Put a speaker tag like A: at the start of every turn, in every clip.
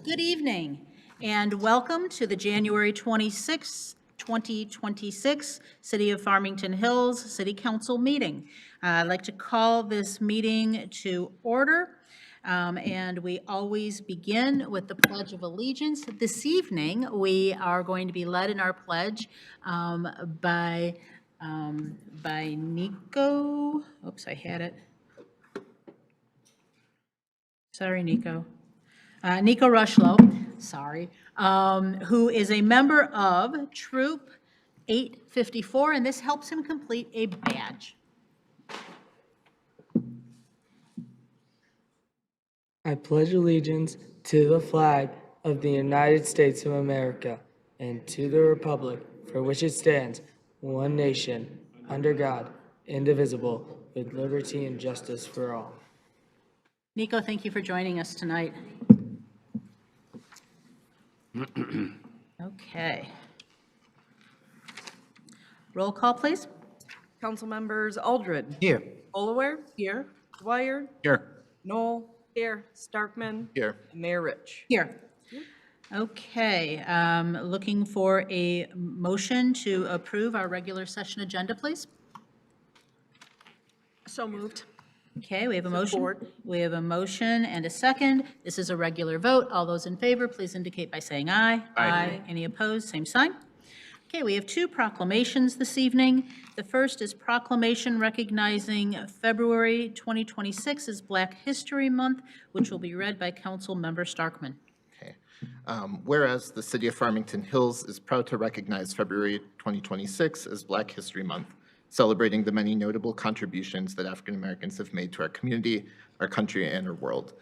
A: Good evening, and welcome to the January 26, 2026 City of Farmington Hills City Council meeting. I'd like to call this meeting to order, and we always begin with the Pledge of Allegiance. This evening, we are going to be led in our pledge by Nico. Oops, I had it. Sorry, Nico. Nico Rushlow, sorry, who is a member of Troop 854, and this helps him complete a badge.
B: I pledge allegiance to the flag of the United States of America and to the republic for which it stands, one nation, under God, indivisible, with liberty and justice for all.
A: Nico, thank you for joining us tonight. Okay. Roll call, please.
C: Council members Aldred.
D: Here.
C: Olaware.
A: Here.
C: Dwyer.
D: Here.
C: Knoll. Here. Starkman.
D: Here.
C: And Mayor Rich.
A: Here. Okay, looking for a motion to approve our regular session agenda, please.
C: So moved.
A: Okay, we have a motion.
C: Support.
A: We have a motion and a second. This is a regular vote. All those in favor, please indicate by saying aye.
D: Aye.
A: Any opposed, same sign. Okay, we have two proclamations this evening. The first is proclamation recognizing February 2026 as Black History Month, which will be read by Council Member Starkman.
D: Okay. Whereas the City of Farmington Hills is proud to recognize February 2026 as Black History Month, celebrating the many notable contributions that African Americans have made to our community, our country, and our world.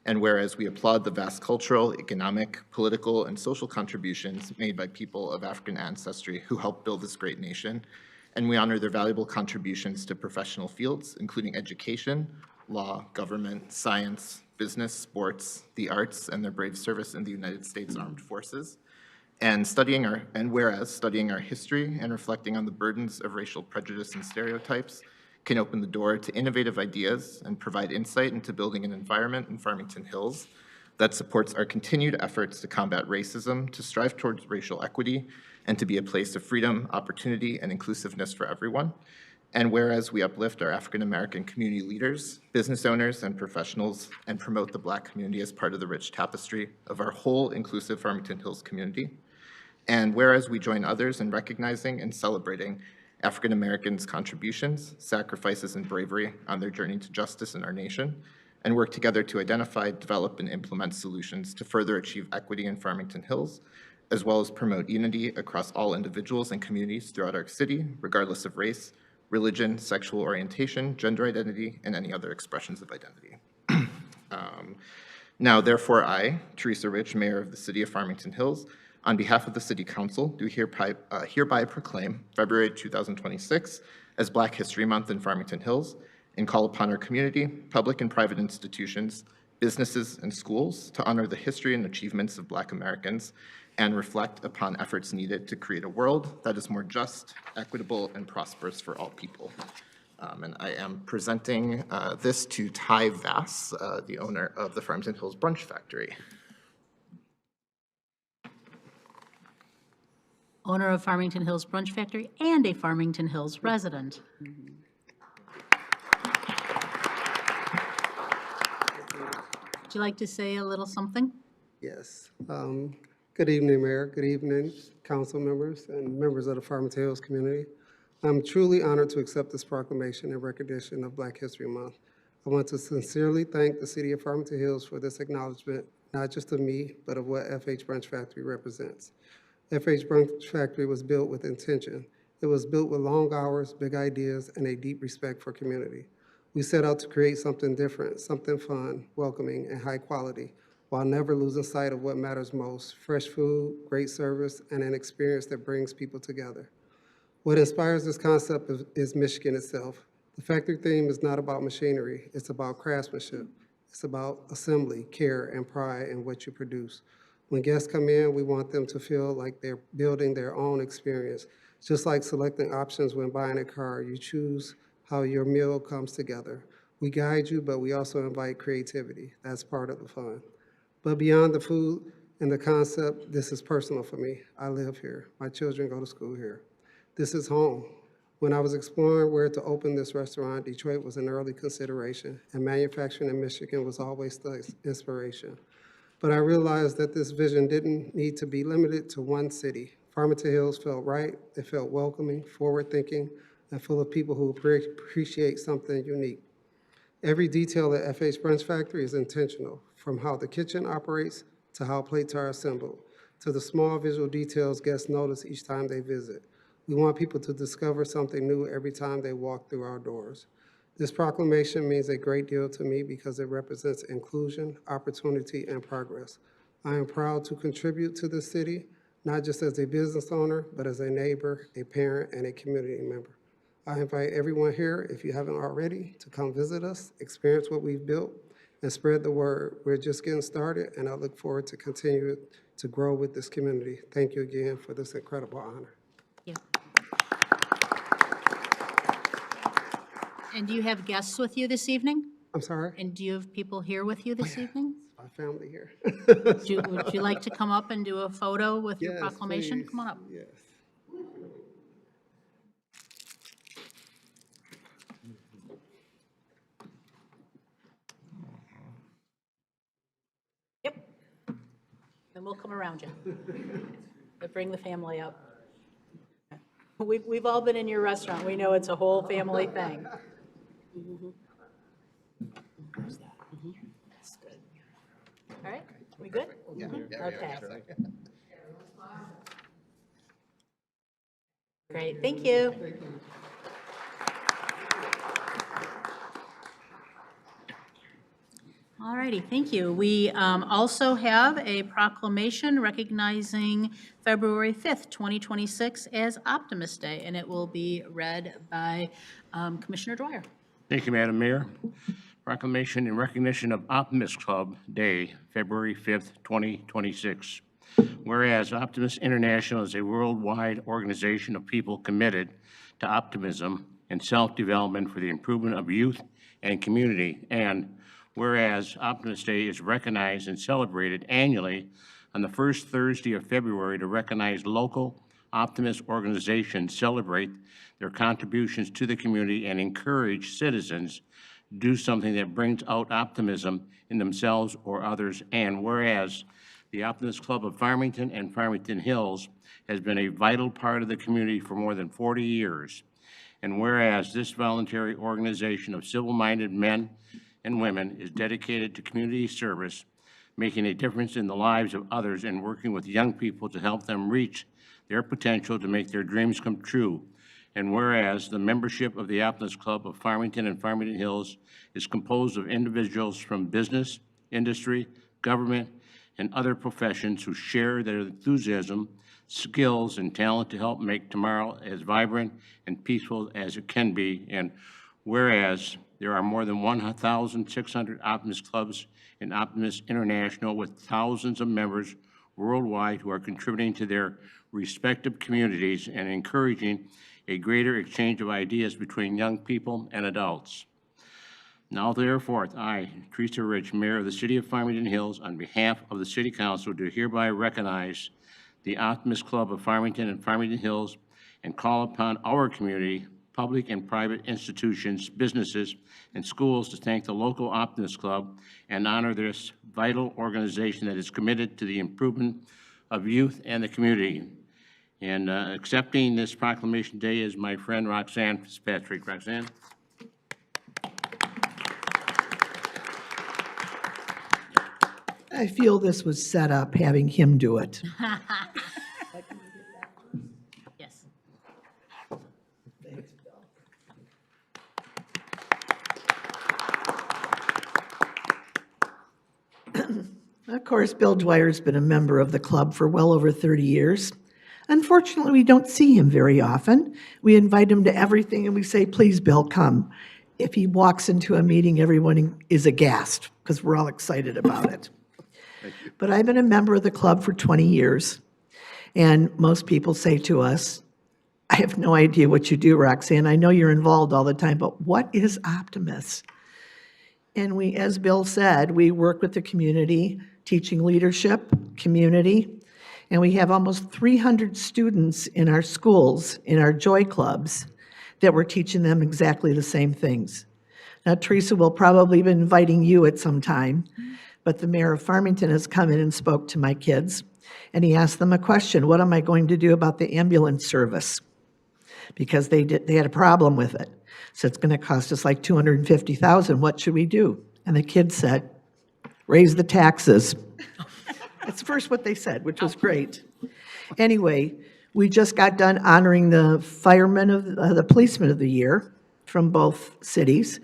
D: And whereas we applaud the vast cultural, economic, political, and social contributions made by people of African ancestry who helped build this great nation, and we honor their valuable contributions to professional fields, including education, law, government, science, business, sports, the arts, and their brave service in the United States Armed Forces. And whereas studying our history and reflecting on the burdens of racial prejudice and stereotypes can open the door to innovative ideas and provide insight into building an environment in Farmington Hills that supports our continued efforts to combat racism, to strive towards racial equity, and to be a place of freedom, opportunity, and inclusiveness for everyone. And whereas we uplift our African American community leaders, business owners, and professionals, and promote the Black community as part of the rich tapestry of our whole inclusive Farmington Hills community. And whereas we join others in recognizing and celebrating African Americans' contributions, sacrifices, and bravery on their journey to justice in our nation, and work together to identify, develop, and implement solutions to further achieve equity in Farmington Hills, as well as promote unity across all individuals and communities throughout our city, regardless of race, religion, sexual orientation, gender identity, and any other expressions of identity. Now, therefore, I, Teresa Rich, Mayor of the City of Farmington Hills, on behalf of the City Council, do hereby proclaim February 2026 as Black History Month in Farmington Hills, and call upon our community, public and private institutions, businesses, and schools to honor the history and achievements of Black Americans and reflect upon efforts needed to create a world that is more just, equitable, and prosperous for all people. And I am presenting this to Ty Vass, the owner of the Farmington Hills Brunch Factory.
A: Owner of Farmington Hills Brunch Factory and a Farmington Hills resident. Would you like to say a little something?
E: Yes. Good evening, Mayor. Good evening, council members and members of the Farmington Hills community. I'm truly honored to accept this proclamation in recognition of Black History Month. I want to sincerely thank the City of Farmington Hills for this acknowledgement, not just of me, but of what FH Brunch Factory represents. FH Brunch Factory was built with intention. It was built with long hours, big ideas, and a deep respect for community. We set out to create something different, something fun, welcoming, and high quality, while never losing sight of what matters most: fresh food, great service, and an experience that brings people together. What inspires this concept is Michigan itself. The factory theme is not about machinery, it's about craftsmanship. It's about assembly, care, and pride in what you produce. When guests come in, we want them to feel like they're building their own experience. Just like selecting options when buying a car, you choose how your meal comes together. We guide you, but we also invite creativity. That's part of the fun. But beyond the food and the concept, this is personal for me. I live here. My children go to school here. This is home. When I was exploring where to open this restaurant, Detroit was an early consideration, and manufacturing in Michigan was always the inspiration. But I realized that this vision didn't need to be limited to one city. Farmington Hills felt right, it felt welcoming, forward-thinking, and full of people who appreciate something unique. Every detail at FH Brunch Factory is intentional, from how the kitchen operates to how plates are assembled, to the small visual details guests notice each time they visit. We want people to discover something new every time they walk through our doors. This proclamation means a great deal to me because it represents inclusion, opportunity, and progress. I am proud to contribute to this city, not just as a business owner, but as a neighbor, a parent, and a community member. I invite everyone here, if you haven't already, to come visit us, experience what we've built, and spread the word. We're just getting started, and I look forward to continue to grow with this community. Thank you again for this incredible honor.
A: Yeah. And do you have guests with you this evening?
E: I'm sorry?
A: And do you have people here with you this evening?
E: My family here.
A: Would you like to come up and do a photo with your
E: Yes,
A: proclamation?
E: please.
A: Come on up.
E: Yes.
A: Yep. And we'll come around you. But bring the family up. We've all been in your restaurant. We know it's a whole family thing. That's good. All right, we good? Okay. Great, thank you. All righty, thank you. We also have a proclamation recognizing February 5th, 2026 as Optimist Day, and it will be read by Commissioner Dwyer.
F: Thank you, Madam Mayor. Proclamation in recognition of Optimist Club Day, February 5th, 2026. Whereas Optimist International is a worldwide organization of people committed to optimism and self-development for the improvement of youth and community, and whereas Optimist Day is recognized and celebrated annually on the first Thursday of February to recognize local optimist organizations celebrate their contributions to the community and encourage citizens to do something that brings out optimism in themselves or others. And whereas the Optimist Club of Farmington and Farmington Hills has been a vital part of the community for more than 40 years. And whereas this voluntary organization of civil-minded men and women is dedicated to community service, making a difference in the lives of others and working with young people to help them reach their potential to make their dreams come true. And whereas the membership of the Optimist Club of Farmington and Farmington Hills is composed of individuals from business, industry, government, and other professions who share their enthusiasm, skills, and talent to help make tomorrow as vibrant and peaceful as it can be. And whereas there are more than 1,600 Optimist Clubs in Optimist International with thousands of members worldwide who are contributing to their respective communities and encouraging a greater exchange of ideas between young people and adults. Now therefore, I, Teresa Rich, Mayor of the City of Farmington Hills, on behalf of the City Council, do hereby recognize the Optimist Club of Farmington and Farmington Hills and call upon our community, public and private institutions, businesses, and schools to thank the local Optimist Club and honor this vital organization that is committed to the improvement of youth and the community. And accepting this proclamation day is my friend Roxanne Fitzpatrick. Roxanne.
G: I feel this was set up, having him do it.
A: Yes.
G: Of course, Bill Dwyer's been a member of the club for well over 30 years. Unfortunately, we don't see him very often. We invite him to everything and we say, please, Bill, come. If he walks into a meeting, everyone is aghast because we're all excited about it. But I've been a member of the club for 20 years, and most people say to us, I have no idea what you do, Roxanne. I know you're involved all the time, but what is Optimus? And we, as Bill said, we work with the community teaching leadership, community, and we have almost 300 students in our schools, in our Joy Clubs, that we're teaching them exactly the same things. Now, Teresa will probably be inviting you at some time, but the mayor of Farmington has come in and spoke to my kids, and he asked them a question: what am I going to do about the ambulance service? Because they had a problem with it. So it's going to cost us like $250,000. What should we do? And the kids said, raise the taxes. That's first what they said, which was great. Anyway, we just got done honoring the firemen of the policemen of the year from both cities.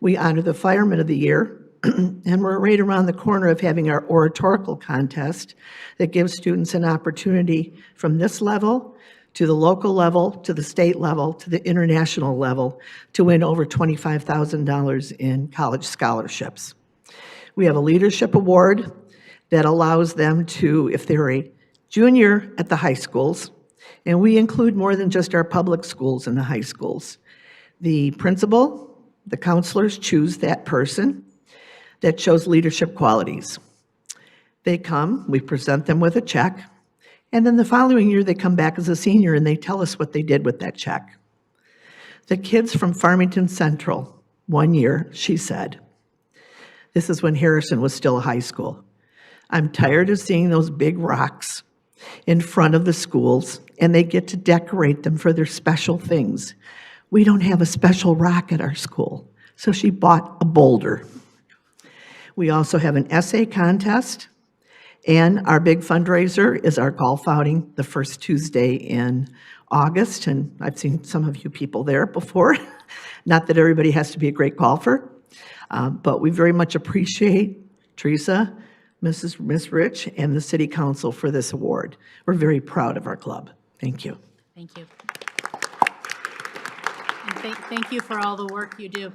G: We honor the firemen of the year, and we're right around the corner of having our oratorical contest that gives students an opportunity from this level to the local level, to the state level, to the international level, to win over $25,000 in college scholarships. We have a leadership award that allows them to, if they're a junior at the high schools, and we include more than just our public schools in the high schools. The principal, the counselors choose that person that shows leadership qualities. They come, we present them with a check, and then the following year they come back as a senior and they tell us what they did with that check. The kids from Farmington Central, one year, she said, this is when Harrison was still a high school, I'm tired of seeing those big rocks in front of the schools, and they get to decorate them for their special things. We don't have a special rock at our school, so she bought a boulder. We also have an essay contest, and our big fundraiser is our golf outing the first Tuesday in August, and I've seen some of you people there before. Not that everybody has to be a great golfer, but we very much appreciate Teresa, Miss Rich, and the City Council for this award. We're very proud of our club. Thank you.
A: Thank you. And thank you for all the work you do.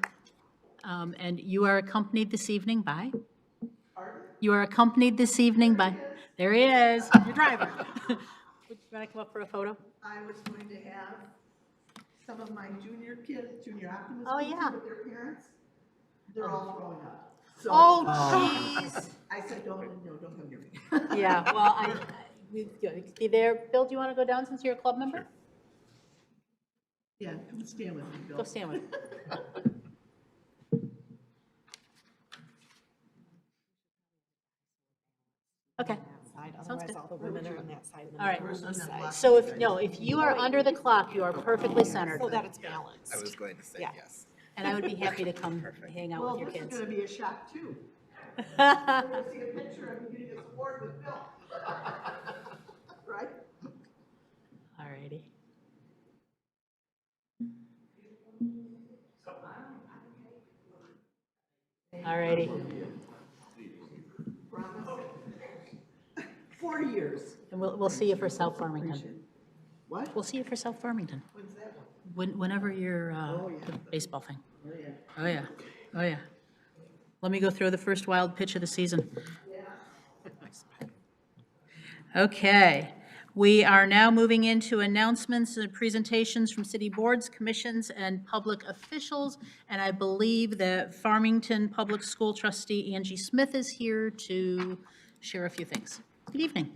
A: And you are accompanied this evening by? You are accompanied this evening by? There he is, your driver. Would you want to come up for a photo?
G: I was going to have some of my junior kids, junior optimists,
A: Oh, yeah.
G: with their parents. They're all growing up. So
A: Oh, jeez.
G: I said, don't come near me.
A: Yeah, well, be there. Bill, do you want to go down since you're a club member?
G: Yeah, come stand with me, Bill.
A: Go stand with me. Okay. Sounds good.
H: Otherwise, all the women are on that side and the
A: All right.
H: men are on this side.
A: So if you are under the clock, you are perfectly centered.
H: So that it's balanced.
D: I was going to say
H: Yeah.
D: yes.
A: And I would be happy to come hang out
G: Well,
A: with your
G: this is
A: kids.
G: going to be a shock, too. You're going to see a picture of me getting this award with Bill. Right?
A: All righty. All righty.
G: 4 years.
A: And we'll see you for South Farmington.
G: What?
A: We'll see you for South Farmington.
G: When's that
A: Whenever you're, the baseball thing.
G: one? Oh, yeah.
A: Oh, yeah. Oh, yeah. Let me go throw the first wild pitch of the season. Okay. We are now moving into announcements and presentations from city boards, commissions, and public officials. And I believe that Farmington Public School trustee Angie Smith is here to share a few things. Good evening.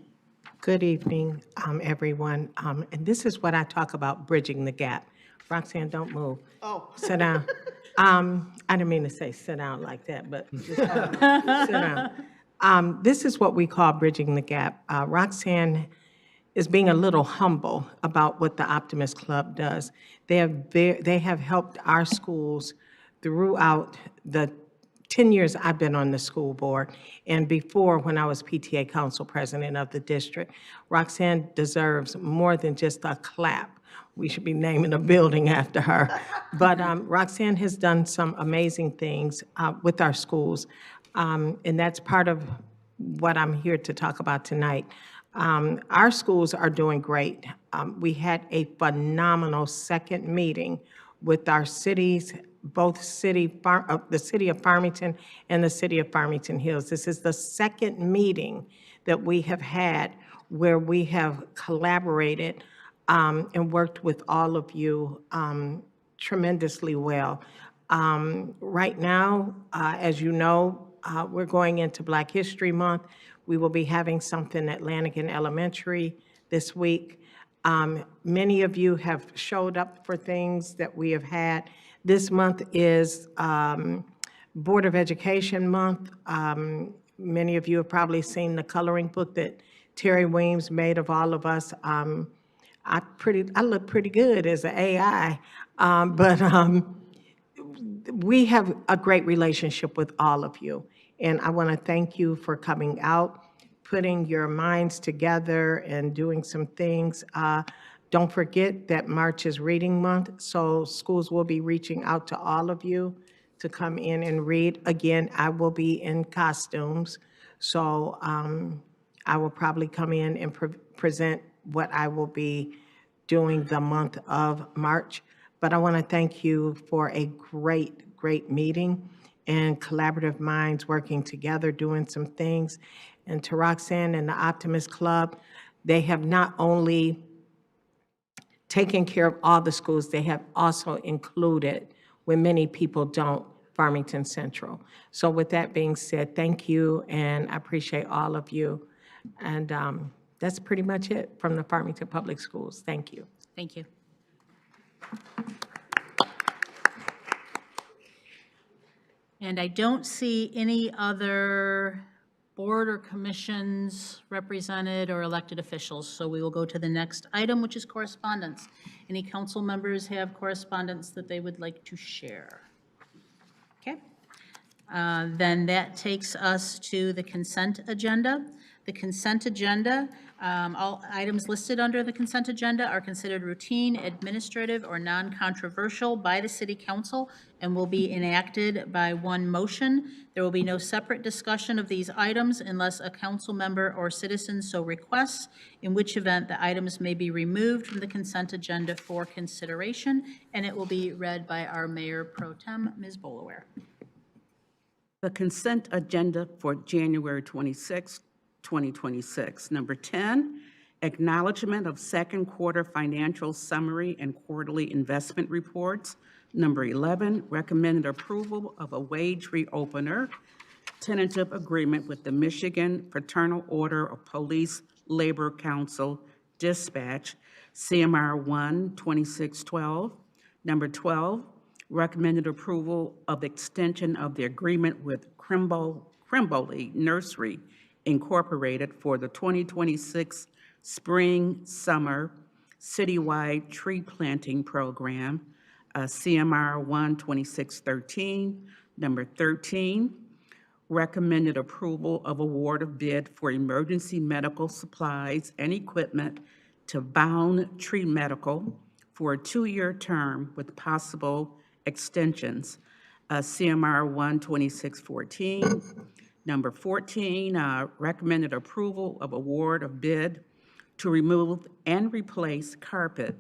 I: Good evening, everyone. And this is what I talk about, bridging the gap. Roxanne, don't move.
G: Oh.
I: Sit down. I didn't mean to say sit down like that, but just, sit down. This is what we call bridging the gap. Roxanne is being a little humble about what the Optimist Club does. They have helped our schools throughout the 10 years I've been on the school board, and before when I was PTA council president of the district. Roxanne deserves more than just a clap. We should be naming a building after her. But Roxanne has done some amazing things with our schools, and that's part of what I'm here to talk about tonight. Our schools are doing great. We had a phenomenal second meeting with our cities, both the city of Farmington and the city of Farmington Hills. This is the second meeting that we have had where we have collaborated and worked with all of you tremendously well. Right now, as you know, we're going into Black History Month. We will be having something at Lanigan Elementary this week. Many of you have showed up for things that we have had. This month is Board of Education Month. Many of you have probably seen the coloring book that Terry Weems made of all of us. I look pretty good as an AI, but we have a great relationship with all of you. And I want to thank you for coming out, putting your minds together and doing some things. Don't forget that March is Reading Month, so schools will be reaching out to all of you to come in and read. Again, I will be in costumes, so I will probably come in and present what I will be doing the month of March. But I want to thank you for a great, great meeting and collaborative minds working together, doing some things. And to Roxanne and the Optimist Club, they have not only taken care of all the schools, they have also included, when many people don't, Farmington Central. So with that being said, thank you, and I appreciate all of you. And that's pretty much it from the Farmington Public Schools. Thank you.
A: Thank you. And I don't see any other board or commissions represented or elected officials, so we will go to the next item, which is correspondence. Any council members have correspondence that they would like to share? Okay. Then that takes us to the consent agenda. The consent agenda, all items listed under the consent agenda are considered routine, administrative, or non-controversial by the city council and will be enacted by one motion. There will be no separate discussion of these items unless a council member or citizen so requests, in which event the items may be removed from the consent agenda for consideration, and it will be read by our Mayor Pro Tem, Ms. Bolaware.
J: The consent agenda for January 26, 2026. Number 10, acknowledgement of second quarter financial summary and quarterly investment reports. Number 11, recommended approval of a wage reopener, tentative agreement with the Michigan Fraternal Order of Police Labor Council Dispatch, CMR 1-2612. Number 12, recommended approval of extension of the agreement with Crimboli Nursery Incorporated for the 2026 Spring-Summer Citywide Tree Planting Program, CMR 1-2613. Number 13, recommended approval of award of bid for emergency medical supplies and equipment to Bound Tree Medical for a 2-year term with possible extensions, CMR 1-2614. Number 14, recommended approval of award of bid to remove and replace carpet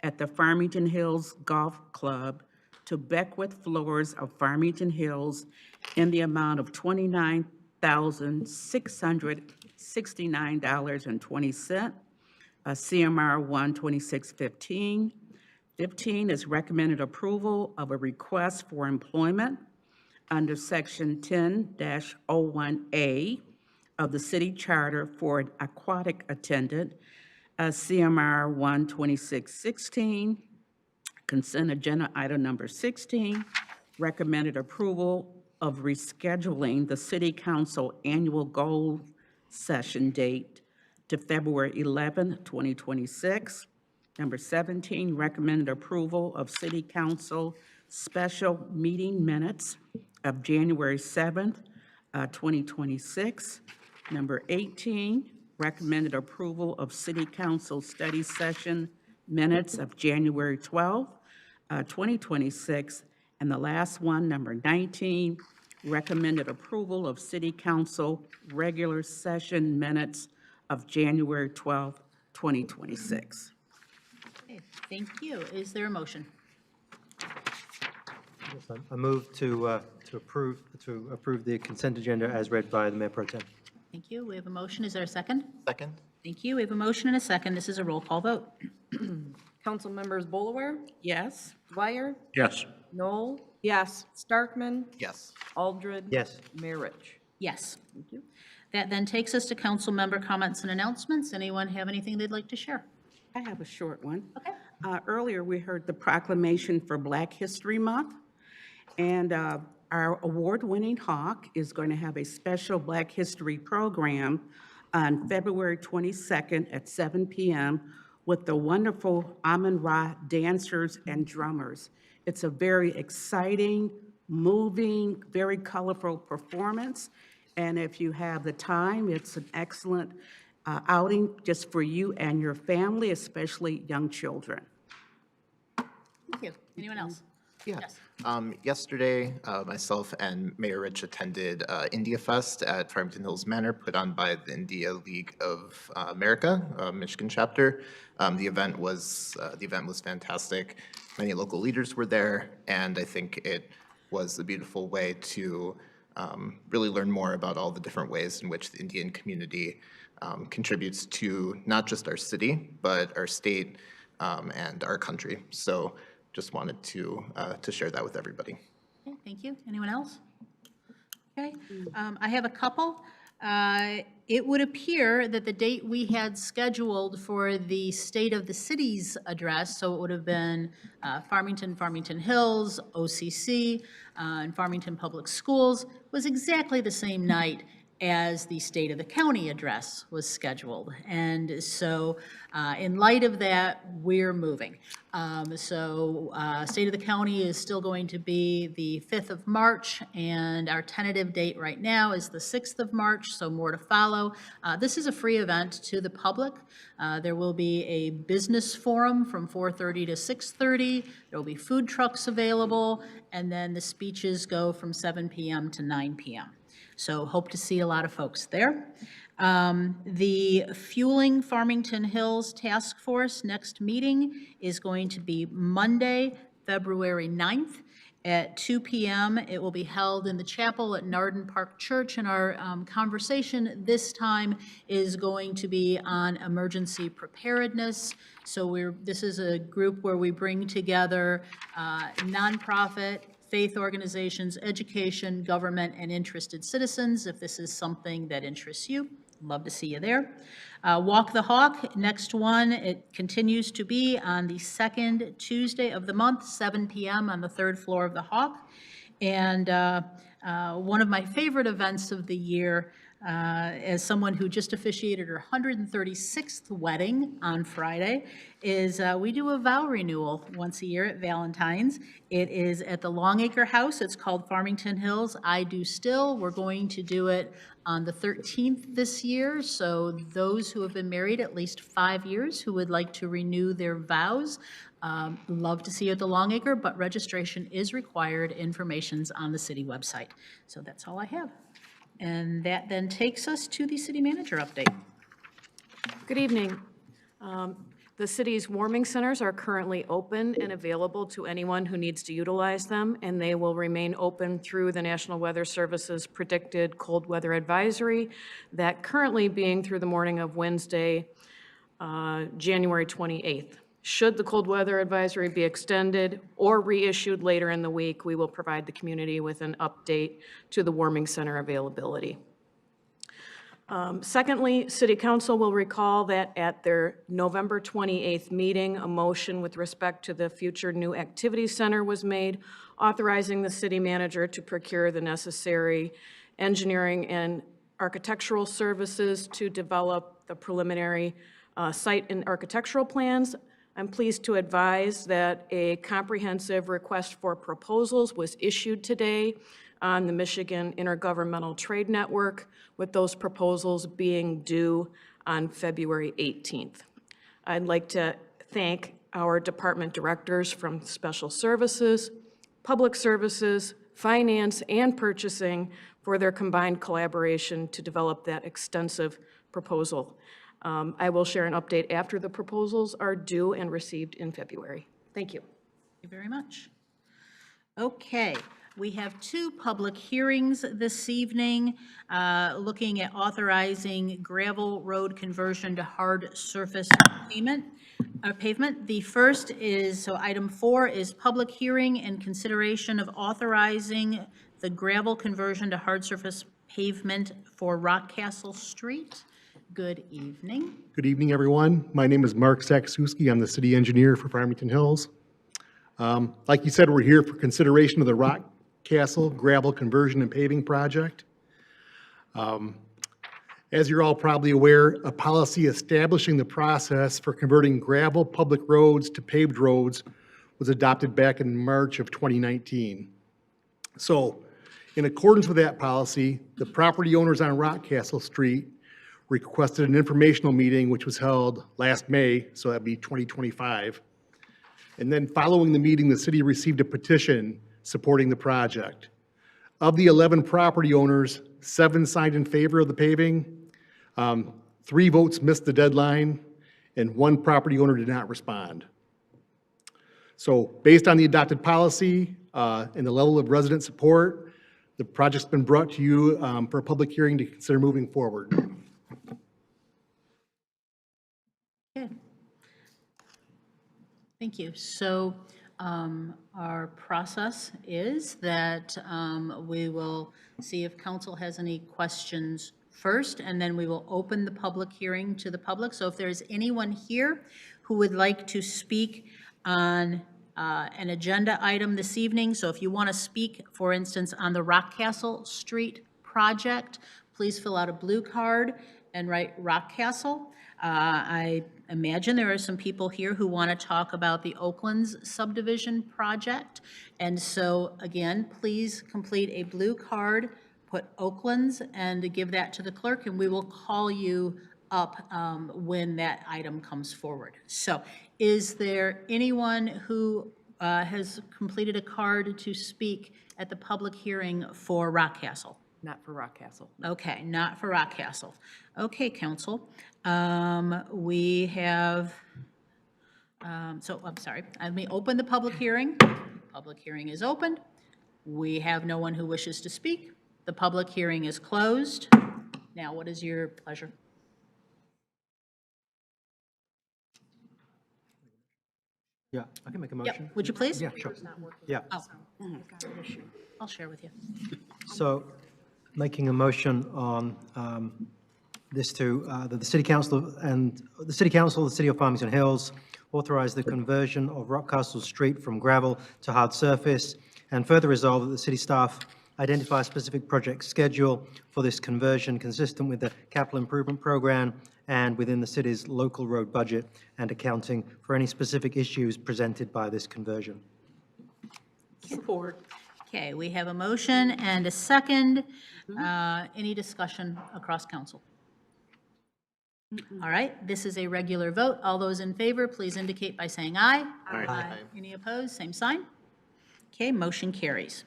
J: at the Farmington Hills Golf Club to Beckwith Floors of Farmington Hills in the amount of $29,669.20, CMR 1-2615. 15 is recommended approval of a request for employment under Section 10-01A of the City Charter for an aquatic attendant, CMR 1-2616. Consent agenda item number 16, recommended approval of rescheduling the City Council annual goal session date to February 11, 2026. Number 17, recommended approval of City Council special meeting minutes of January 7th, 2026. Number 18, recommended approval of City Council study session minutes of January 12th, 2026. And the last one, number 19, recommended approval of City Council regular session minutes of January 12th, 2026.
A: Okay, thank you. Is there a motion?
K: I move to approve the consent agenda as read by the Mayor Pro Tem.
A: Thank you. We have a motion. Is there a second?
D: Second?
A: Thank you. We have a motion and a second. This is a roll call vote.
C: Council members Bolaware,
J: Yes?
C: Dwyer,
F: Yes.
C: Knoll,
I: Yes.
C: Starkman,
D: Yes.
C: Aldred.
K: Yes.
C: Mayor Rich.
A: Yes. Thank you. That then takes us to council member comments and announcements. Anyone have anything they'd like to share?
J: I have a short one.
A: Okay.
J: Earlier, we heard the proclamation for Black History Month, and our award-winning Hawk is going to have a special Black History program on February 22nd at 7 p.m. with the wonderful Amun-Ra dancers and drummers. It's a very exciting, moving, very colorful performance, and if you have the time, it's an excellent outing just for you and your family, especially young children.
A: Thank you. Anyone else?
D: Yeah.
A: Yes.
D: Yesterday, myself and Mayor Rich attended India Fest at Farmington Hills Manor, put on by the India League of America, Michigan chapter. The event was fantastic. Many local leaders were there, and I think it was a beautiful way to really learn more about all the different ways in which the Indian community contributes to not just our city, but our state and our country. So just wanted to share that with everybody.
A: Okay, thank you. Anyone else? Okay, I have a couple. It would appear that the date we had scheduled for the State of the Cities address, so it would have been Farmington, Farmington Hills, OCC, and Farmington Public Schools, was exactly the same night as the State of the County address was scheduled. And so in light of that, we're moving. State of the County is still going to be the 5th of March, and our tentative date right now is the 6th of March, so more to follow. This is a free event to the public. There will be a business forum from 4:30 to 6:30. There will be food trucks available, and then the speeches go from 7 p.m. to 9 p.m. So hope to see a lot of folks there. The Fueling Farmington Hills Task Force next meeting is going to be Monday, February 9th at 2 p.m. It will be held in the chapel at Narden Park Church, and our conversation this time is going to be on emergency preparedness. So this is a group where we bring together nonprofit, faith organizations, education, government, and interested citizens. If this is something that interests you, love to see you there. Walk the Hawk, next one, it continues to be on the second Tuesday of the month, 7 p.m. on the 3rd floor of the Hawk. And one of my favorite events of the year, as someone who just officiated her 136th wedding on Friday, is we do a vow renewal once a year at Valentine's. It is at the Longacre House. It's called Farmington Hills I Do Still. We're going to do it on the 13th this year. So those who have been married at least 5 years who would like to renew their vows, love to see you at the Longacre, but registration is required. Information's on the city website. So that's all I have. And that then takes us to the city manager update.
C: Good evening. The city's warming centers are currently open and available to anyone who needs to utilize them, and they will remain open through the National Weather Service's predicted cold weather advisory, that currently being through the morning of Wednesday, January 28th. Should the cold weather advisory be extended or reissued later in the week, we will provide the community with an update to the warming center availability. Secondly, City Council will recall that at their November 28th meeting, a motion with respect to the future new activity center was made, authorizing the city manager to procure the necessary engineering and architectural services to develop the preliminary site and architectural plans. I'm pleased to advise that a comprehensive request for proposals was issued today on the Michigan Intergovernmental Trade Network, with those proposals being due on February 18th. I'd like to thank our department directors from Special Services, Public Services, Finance, and Purchasing for their combined collaboration to develop that extensive proposal. I will share an update after the proposals are due and received in February. Thank you.
A: Thank you very much. Okay, we have 2 public hearings this evening, looking at authorizing gravel road conversion to hard surface pavement. The first is, so item 4 is public hearing and consideration of authorizing the gravel conversion to hard surface pavement for Rockcastle Street. Good evening.
L: Good evening, everyone. My name is Mark Sakuski. I'm the city engineer for Farmington Hills. Like you said, we're here for consideration of the Rock Castle gravel conversion and paving project. As you're all probably aware, a policy establishing the process for converting gravel public roads to paved roads was adopted back in March of 2019. So, in accordance with that policy, the property owners on Rockcastle Street requested an informational meeting, which was held last May, so that'd be 2025. And then following the meeting, the city received a petition supporting the project. Of the 11 property owners, 7 signed in favor of the paving, 3 votes missed the deadline, and 1 property owner did not respond. So based on the adopted policy and the level of resident support, the project's been brought to you for a public hearing to consider moving forward.
A: Good. Thank you. So our process is that we will see if council has any questions first, and then we will open the public hearing to the public. So if there's anyone here who would like to speak on an agenda item this evening, so if you want to speak, for instance, on the Rockcastle Street project, please fill out a blue card and write Rockcastle. I imagine there are some people here who want to talk about the Oaklands subdivision project. And so, again, please complete a blue card, put Oaklands, and give that to the clerk, and we will call you up when that item comes forward. So is there anyone who has completed a card to speak at the public hearing for Rockcastle?
H: Not for Rockcastle.
A: Okay, not for Rockcastle. Okay, council. We have, I'm sorry, let me open the public hearing. Public hearing is opened. We have no one who wishes to speak. The public hearing is closed. Now, what is your pleasure?
K: Yeah, I can make a
A: Yep,
K: motion.
A: would you please?
K: Yeah, sure. Yeah.
A: Oh, I'll share with you.
K: So making a motion on this to, that the City Council and the City Council of the City of Farmington Hills authorize the conversion of Rockcastle Street from gravel to hard surface, and further resolve that the city staff identify a specific project schedule for this conversion consistent with the capital improvement program and within the city's local road budget, and accounting for any specific issues presented by this conversion.
A: Support. Okay, we have a motion and a second. Any discussion across council? All right, this is a regular vote. All those in favor, please indicate by saying aye. Aye. Any opposed? Same sign. Okay, motion carries.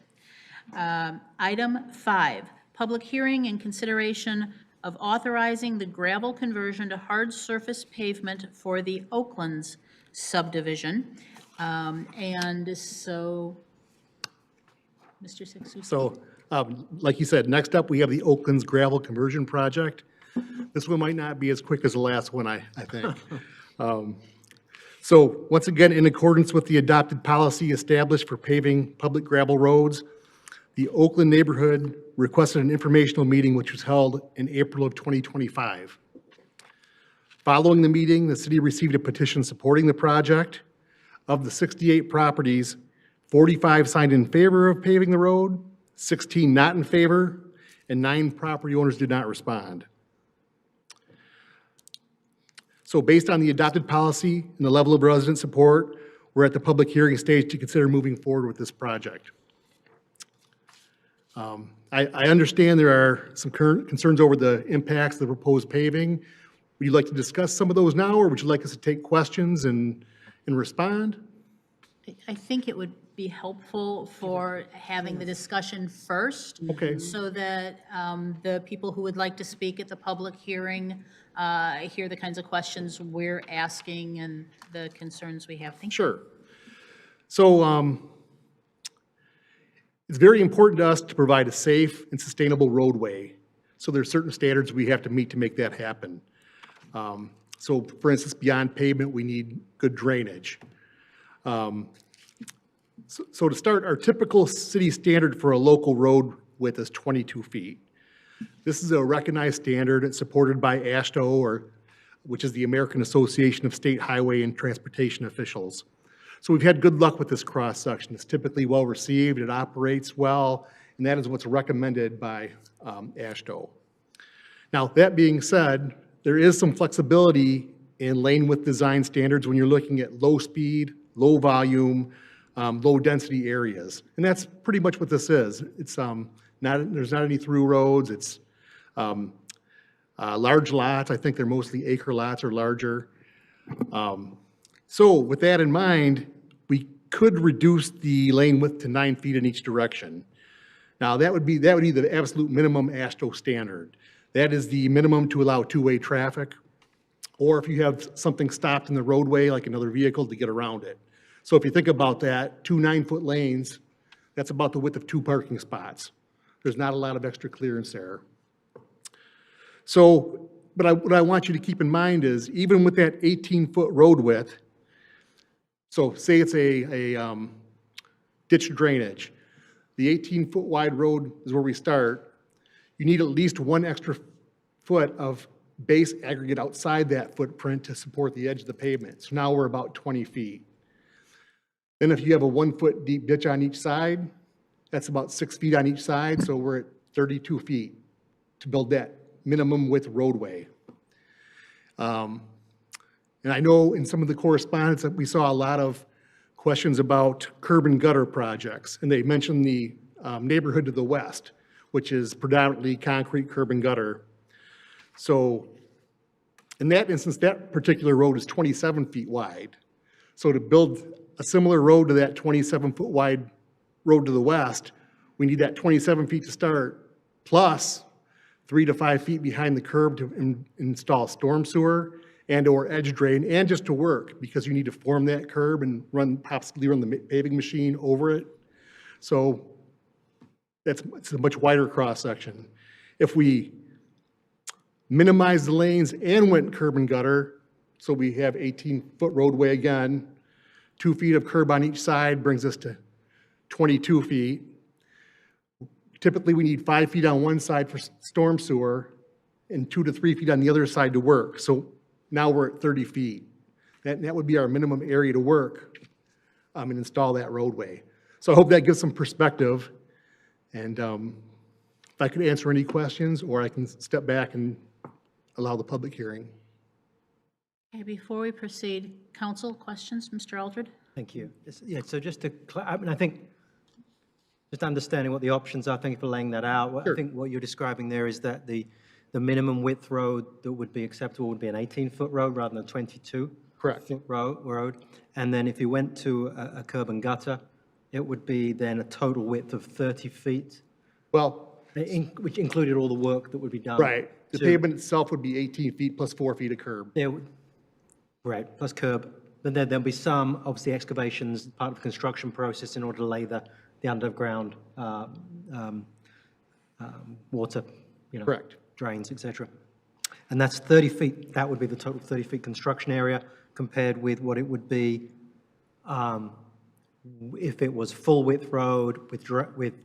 A: Item 5, public hearing and consideration of authorizing the gravel conversion to hard surface pavement for the Oaklands subdivision. And so, Mr. Sakuski?
L: So, like you said, next up, we have the Oaklands gravel conversion project. This one might not be as quick as the last one, I think. So, once again, in accordance with the adopted policy established for paving public gravel roads, the Oakland neighborhood requested an informational meeting which was held in April of 2025. Following the meeting, the city received a petition supporting the project. Of the 68 properties, 45 signed in favor of paving the road, 16 not in favor, and 9 property owners did not respond. So based on the adopted policy and the level of resident support, we're at the public hearing stage to consider moving forward with this project. I understand there are some current concerns over the impacts of the proposed paving. Would you like to discuss some of those now, or would you like us to take questions and respond?
A: I think it would be helpful for having the discussion first.
L: Okay.
A: So that the people who would like to speak at the public hearing hear the kinds of questions we're asking and the concerns we have. Thank you.
L: Sure. So it's very important to us to provide a safe and sustainable roadway. So there's certain standards we have to meet to make that happen. So for instance, beyond pavement, we need good drainage. So to start, our typical city standard for a local road width is 22 feet. This is a recognized standard. It's supported by AASHTO, which is the American Association of State Highway and Transportation Officials. So we've had good luck with this cross-section. It's typically well-received, it operates well, and that is what's recommended by AASHTO. Now, that being said, there is some flexibility in lane width design standards when you're looking at low speed, low volume, low density areas. And that's pretty much what this is. It's there's not any through roads. It's large lots. I think they're mostly acre lots or larger. So with that in mind, we could reduce the lane width to 9 feet in each direction. Now, that would be the absolute minimum AASHTO standard. That is the minimum to allow two-way traffic, or if you have something stopped in the roadway, like another vehicle, to get around it. So if you think about that, 2 9-foot lanes, that's about the width of 2 parking spots. There's not a lot of extra clearance there. So, what I want you to keep in mind is, even with that 18-foot road width, so say it's a ditch drainage, the 18-foot wide road is where we start. You need at least 1 extra foot of base aggregate outside that footprint to support the edge of the pavement. So now we're about 20 feet. Then if you have a 1-foot deep ditch on each side, that's about 6 feet on each side, so we're at 32 feet to build that minimum width roadway. And I know in some of the correspondence that we saw a lot of questions about curb and gutter projects, and they mentioned the neighborhood to the west, which is predominantly concrete curb and gutter. So in that instance, that particular road is 27 feet wide. So to build a similar road to that 27-foot wide road to the west, we need that 27 feet to start, plus 3 to 5 feet behind the curb to install storm sewer and or edge drain, and just to work, because you need to form that curb and possibly run the paving machine over it. So it's a much wider cross section. If we minimize the lanes and went curb and gutter, so we have 18-foot roadway again, 2 feet of curb on each side brings us to 22 feet. Typically, we need 5 feet on one side for storm sewer and 2 to 3 feet on the other side to work. So now we're at 30 feet. That would be our minimum area to work and install that roadway. So I hope that gives some perspective. And if I could answer any questions, or I can step back and allow the public hearing.
A: Okay, before we proceed, council questions, Mr. Eldred?
K: Thank you. Yeah, so just to, I think, just understanding what the options are, thank you for laying that out. I think what you're describing there is that the minimum width road that would be acceptable would be an 18-foot road rather than a 22-foot road. And then if you went to a curb and gutter, it would be then a total width of 30 feet.
L: Well,
K: which included all the work that would be done.
L: Right. The pavement itself would be 18 feet plus 4 feet of curb.
K: Right, plus curb. But then there'll be some, obviously, excavations, part of the construction process in order to lay the underground water,
L: Correct.
K: drains, et cetera. And that's 30 feet. That would be the total 30-feet construction area compared with what it would be if it was full-width road with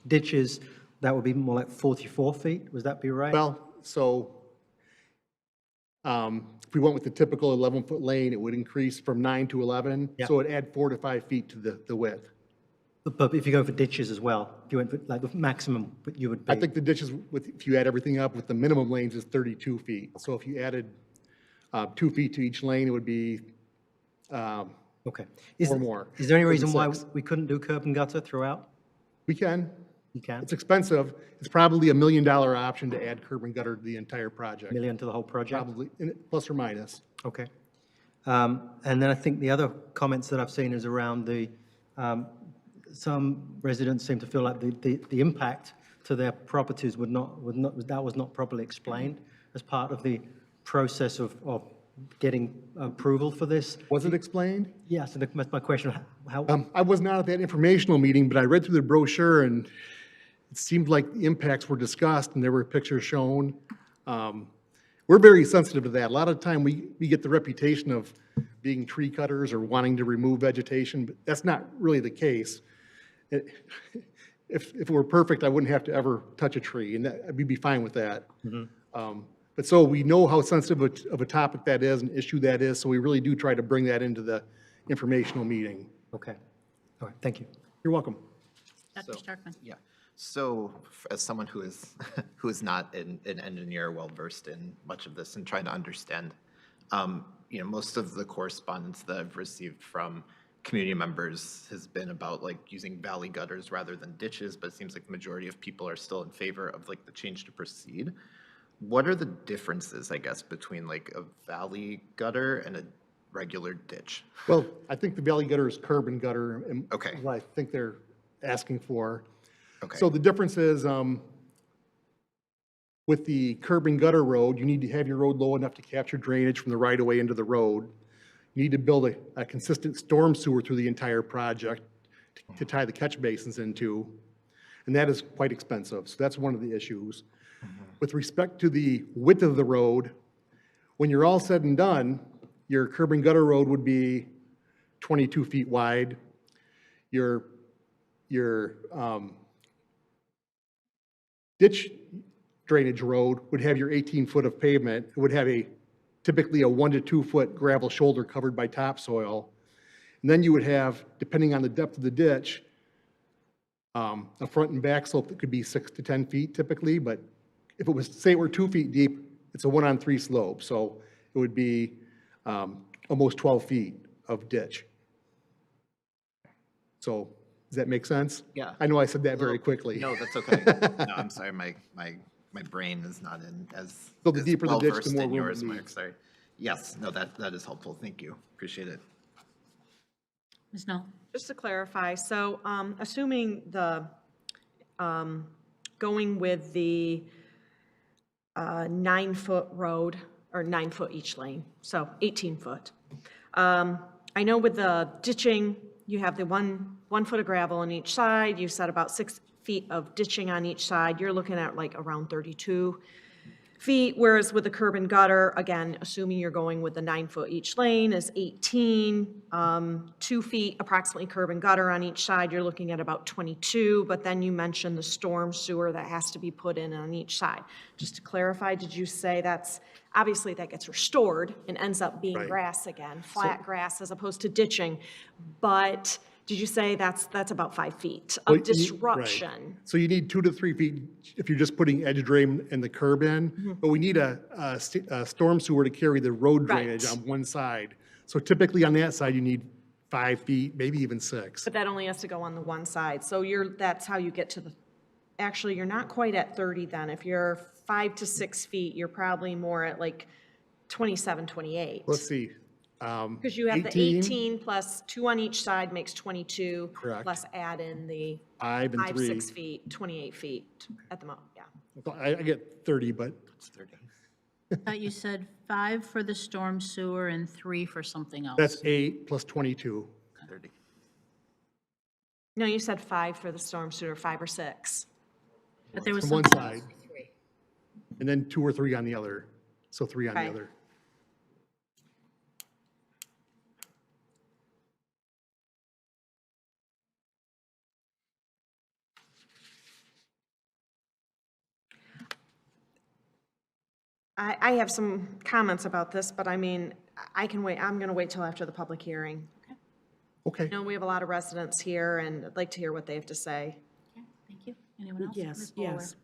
K: ditches. That would be more like 44 feet. Would that be right?
L: Well, so if we went with the typical 11-foot lane, it would increase from 9 to 11.
K: Yeah.
L: So it'd add 4 to 5 feet to the width.
K: But if you go for ditches as well, if you went for like the maximum, you would be.
L: I think the ditches, if you add everything up with the minimum lanes, is 32 feet. So if you added 2 feet to each lane, it would be
K: okay.
L: or more.
K: Is there any reason why
L: 36.
K: we couldn't do curb and gutter throughout?
L: We can.
K: You can?
L: It's expensive. It's probably $1 million option to add curb and gutter to the entire project.
K: Million to the whole project?
L: Probably, plus or minus.
K: Okay. And then I think the other comments that I've seen is around the, some residents seem to feel like the impact to their properties was not properly explained as part of the process of getting approval for this.
L: Was it explained?
K: Yeah, so that's my question. How?
L: I was not at that informational meeting, but I read through the brochure, and it seemed like the impacts were discussed and there were pictures shown. We're very sensitive to that. A lot of the time we get the reputation of being tree cutters or wanting to remove vegetation, but that's not really the case. if it were perfect, I wouldn't have to ever touch a tree, and we'd be fine with that. But so we know how sensitive of a topic that is, an issue that is, so we really do try to bring that into the informational meeting.
K: Okay. All right, thank you.
L: You're welcome.
A: Dr. Starkman?
D: Yeah. So as someone who is, who is not an engineer well-versed in much of this and trying to understand, most of the correspondence that I've received from community members has been about like using valley gutters rather than ditches, but it seems like the majority of people are still in favor of like the change to proceed. What are the differences, I guess, between like a valley gutter and a regular ditch?
L: Well, I think the valley gutter is curb and gutter, and
D: Okay.
L: what I think they're asking for.
D: Okay.
L: So the difference is, with the curb and gutter road, you need to have your road low enough to capture drainage from the right-of-way into the road. You need to build a consistent storm sewer through the entire project to tie the catch basins into, and that is quite expensive. So that's one of the issues. With respect to the width of the road, when you're all said and done, your curb and gutter road would be 22 feet wide. Your ditch drainage road would have your 18 foot of pavement. It would have typically a 1 to 2 foot gravel shoulder covered by topsoil. And then you would have, depending on the depth of the ditch, a front and back slope that could be 6 to 10 feet typically, but if it was, say it were 2 feet deep, it's a 1-on-3 slope. So it would be almost 12 feet of ditch. So does that make sense?
D: Yeah.
L: I know I said that very quickly.
D: No, that's okay. No, I'm sorry, my brain is not as
L: So the
D: as
L: deeper the ditch, the
D: well-versed
L: more
D: in
L: room it
D: yours, Mark,
L: needs.
D: sorry. Yes, no, that is helpful. Thank you. Appreciate it.
A: Ms. Knoll?
C: Just to clarify, so assuming going with the 9-foot road, or 9 foot each lane, so 18 foot. I know with the ditching, you have the one foot of gravel on each side. You said about 6 feet of ditching on each side. You're looking at like around 32 feet, whereas with the curb and gutter, again, assuming you're going with the 9 foot each lane is 18, 2 feet approximately curb and gutter on each side, you're looking at about 22, but then you mentioned the storm sewer that has to be put in on each side. Just to clarify, did you say obviously that gets restored and ends up being
L: Right.
C: grass again, flat grass as opposed to ditching, but did you say that's about 5 feet
L: Well,
C: of disruption?
L: Right. So you need 2 to 3 feet if you're just putting edge drain and the curb in, but we need a storm sewer to carry the road drainage
C: Right.
L: on one side. So typically on that side, you need 5 feet, maybe even 6.
C: But that only has to go on the one side. So that's how you get to actually, you're not quite at 30 then. If you're 5 to 6 feet, you're probably more at like 27, 28.
L: Let's see.
C: Because you have the 18 plus 2 on each side makes 22.
L: Correct.
C: Plus add in the
L: 5 and 3.
C: 6 feet, 28 feet at the moment, yeah.
L: I get 30, but
D: It's 30.
A: I thought you said 5 for the storm sewer and 3 for something else.
L: that's 8 plus 22.
D: 30.
C: No, you said 5 for the storm sewer, 5 or 6.
A: But there was
L: From one
A: something
L: side.
A: else.
L: And then 2 or 3 on the other. So 3 on the
C: Okay.
L: other.
C: I have some comments about this, but I mean, I can wait, I'm going to wait till after the public hearing.
L: Okay.
C: I know we have a lot of residents here, and I'd like to hear what they have to say.
A: Okay, thank you. Anyone else?
J: Yes,
A: Ms. Boller?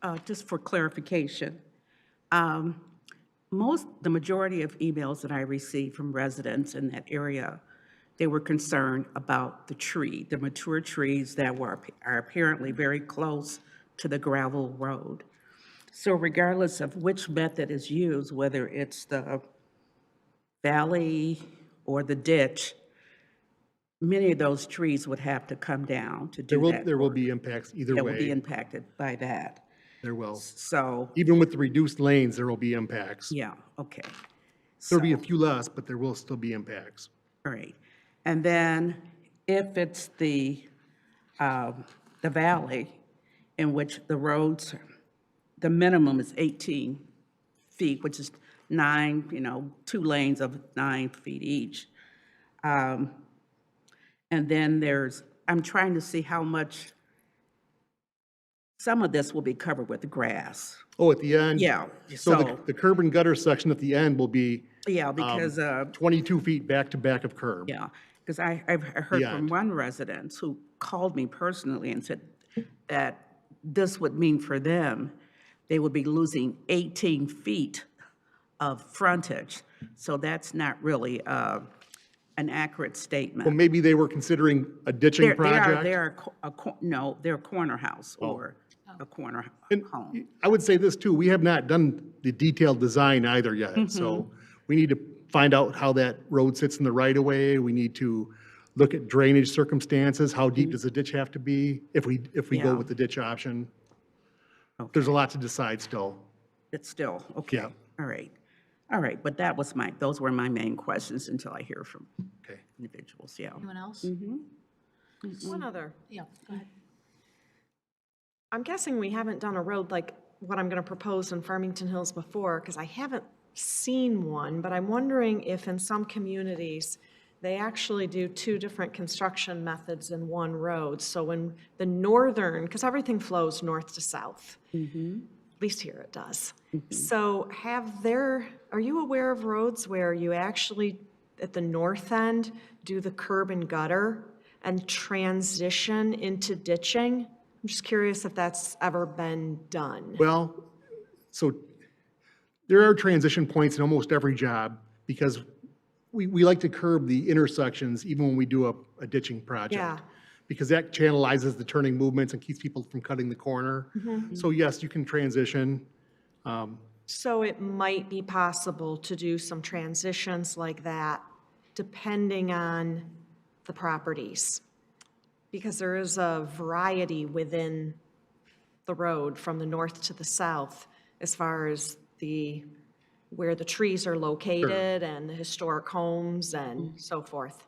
J: yes. Just for clarification, the majority of emails that I received from residents in that area, they were concerned about the mature trees that are apparently very close to the gravel road. So regardless of which method is used, whether it's the valley or the ditch, many of those trees would have to come down to do that.
L: There will be impacts either
J: That will be
L: way.
J: impacted by that.
L: There will.
J: So,
L: Even with the reduced lanes, there will be impacts.
J: yeah, okay.
L: There'll be a few less, but there will still be impacts.
J: All right. And then if it's the valley in which the roads, the minimum is 18 feet, which is 9, 2 lanes of 9 feet each. And then I'm trying to see how much some of this will be covered with grass.
L: Oh, at the end?
J: Yeah,
L: So
J: so,
L: the curb and gutter section at the end will be
J: yeah, because,
L: 22 feet back to back of curb.
J: yeah, because I've heard from
L: end.
J: one resident who called me personally and said that this would mean for them, they would be losing 18 feet of frontage. So that's not really an accurate statement.
L: Well, maybe they were considering a ditching project.
J: No, they're a corner house or a corner
L: And
J: home.
L: I would say this too, we have not done the detailed design either yet. So we need to find out how that road sits in the right of way. We need to look at drainage circumstances. How deep does the ditch have to be if we go
J: Yeah.
L: with the ditch option? There's a lot to decide still.
J: It's still, okay,
L: Yeah.
J: all right. All right, but those were my main questions until I hear from
L: Okay.
J: individuals, yeah.
A: Anyone else?
C: One other.
A: Yeah, go ahead.
H: I'm guessing we haven't done a road like what I'm going to propose in Farmington Hills before, because I haven't seen one, but I'm wondering if in some communities, they actually do two different construction methods in one road. So in the northern, because everything flows north to south, at least here it does. So are you aware of roads where you actually, at the north end, do the curb and gutter and transition into ditching? I'm just curious if that's ever been done.
L: Well, so there are transition points in almost every job because we like to curb the intersections even when we do a ditching project.
H: Yeah.
L: Because that channelizes the turning movements and keeps people from cutting the corner. So yes, you can transition.
H: So it might be possible to do some transitions like that depending on the properties. Because there is a variety within the road from the north to the south as far as where the trees are located and the historic homes and so forth.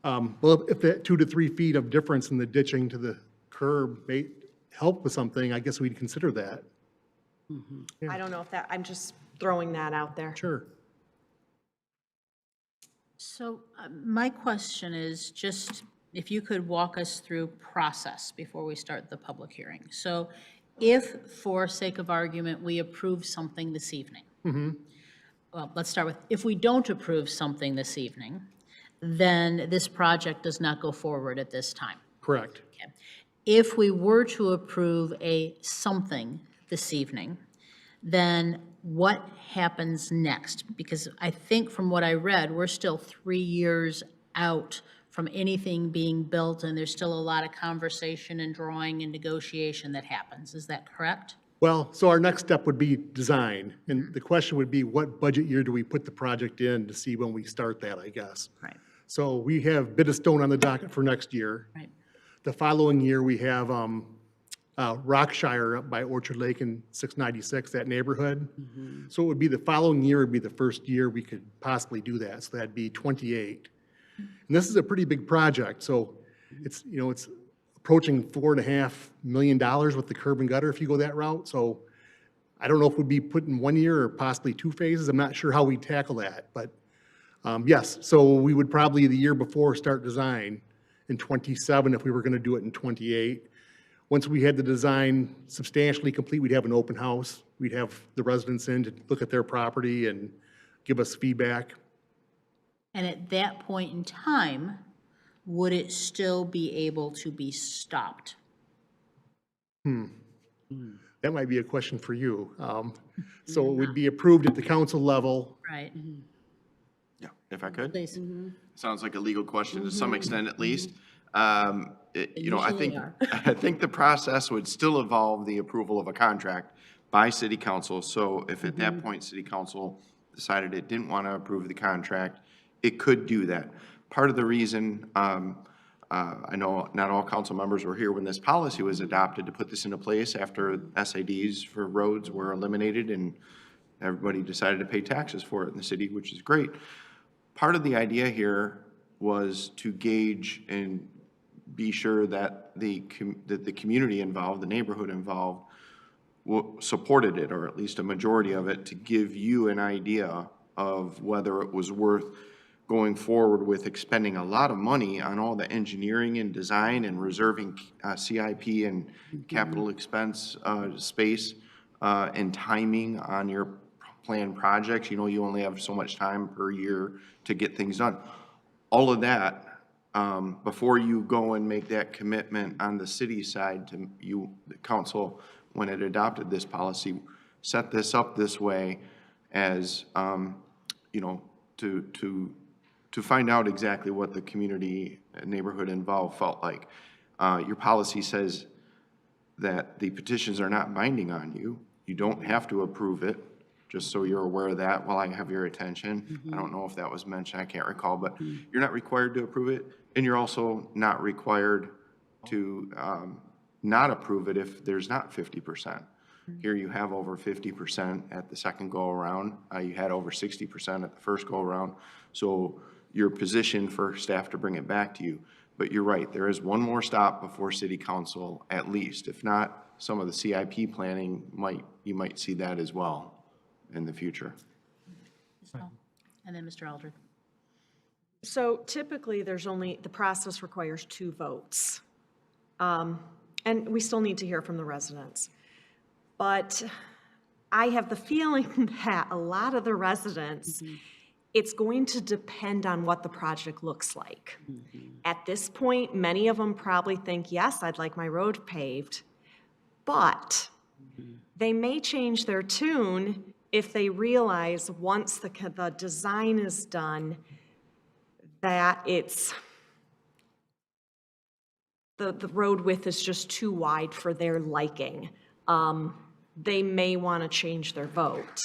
L: Well, if that 2 to 3 feet of difference in the ditching to the curb may help with something, I guess we'd consider that.
H: I don't know if I'm just throwing that out there.
L: Sure.
A: So my question is just if you could walk us through process before we start the public hearing. So if, for sake of argument, we approve something this evening, well, let's start with, if we don't approve something this evening, then this project does not go forward at this time.
L: Correct.
A: Okay. If we were to approve something this evening, then what happens next? Because I think from what I read, we're still 3 years out from anything being built, and there's still a lot of conversation and drawing and negotiation that happens. Is that correct?
L: Well, so our next step would be design. And the question would be, what budget year do we put the project in to see when we start that, I guess.
A: Right.
L: So we have bid of stone on the docket for next year.
A: Right.
L: The following year, we have Rockshire up by Orchard Lake and 696, that neighborhood. So it would be the following year would be the first year we could possibly do that. So that'd be 28. And this is a pretty big project. So it's, it's approaching $4.5 million with the curb and gutter if you go that route. So I don't know if we'd be put in 1 year or possibly 2 phases. I'm not sure how we tackle that, but yes. So we would probably the year before start design in 27 if we were going to do it in 28. Once we had the design substantially complete, we'd have an open house. We'd have the residents in to look at their property and give us feedback.
A: And at that point in time, would it still be able to be stopped?
L: That might be a question for you. So it would be approved at the council level.
A: Right?
M: Yeah, if I could.
A: Please.
M: Sounds like a legal question to some extent at least. I
A: usually
M: think,
A: are.
M: I think the process would still involve the approval of a contract by city council. So if at that point, city council decided it didn't want to approve the contract, it could do that. Part of the reason, I know not all council members were here when this policy was adopted to put this into place after SADs for roads were eliminated and everybody decided to pay taxes for it in the city, which is great. Part of the idea here was to gauge and be sure that the community involved, the neighborhood involved, supported it, or at least a majority of it, to give you an idea of whether it was worth going forward with expending a lot of money on all the engineering and design and reserving CIP and capital expense space and timing on your planned projects. You know, you only have so much time per year to get things done. All of that, before you go and make that commitment on the city side to you, the council, when it adopted this policy, set this up this way as, you know, to find out exactly what the community and neighborhood involved felt like. Your policy says that the petitions are not binding on you. You don't have to approve it, just so you're aware of that while I have your attention. I don't know if that was mentioned, I can't recall, but you're not required to approve it, and you're also not required to not approve it if there's not 50%. Here you have over 50% at the second go-around. You had over 60% at the first go-around. So you're positioned for staff to bring it back to you. But you're right, there is one more stop before city council at least. If not, some of the CIP planning you might see that as well in the future.
A: And then Mr. Aldred.
H: So typically, the process requires 2 votes. And we still need to hear from the residents. But I have the feeling that a lot of the residents, it's going to depend on what the project looks like. At this point, many of them probably think, yes, I'd like my road paved, but they may change their tune if they realize once the design is done that the road width is just too wide for their liking. They may want to change their vote.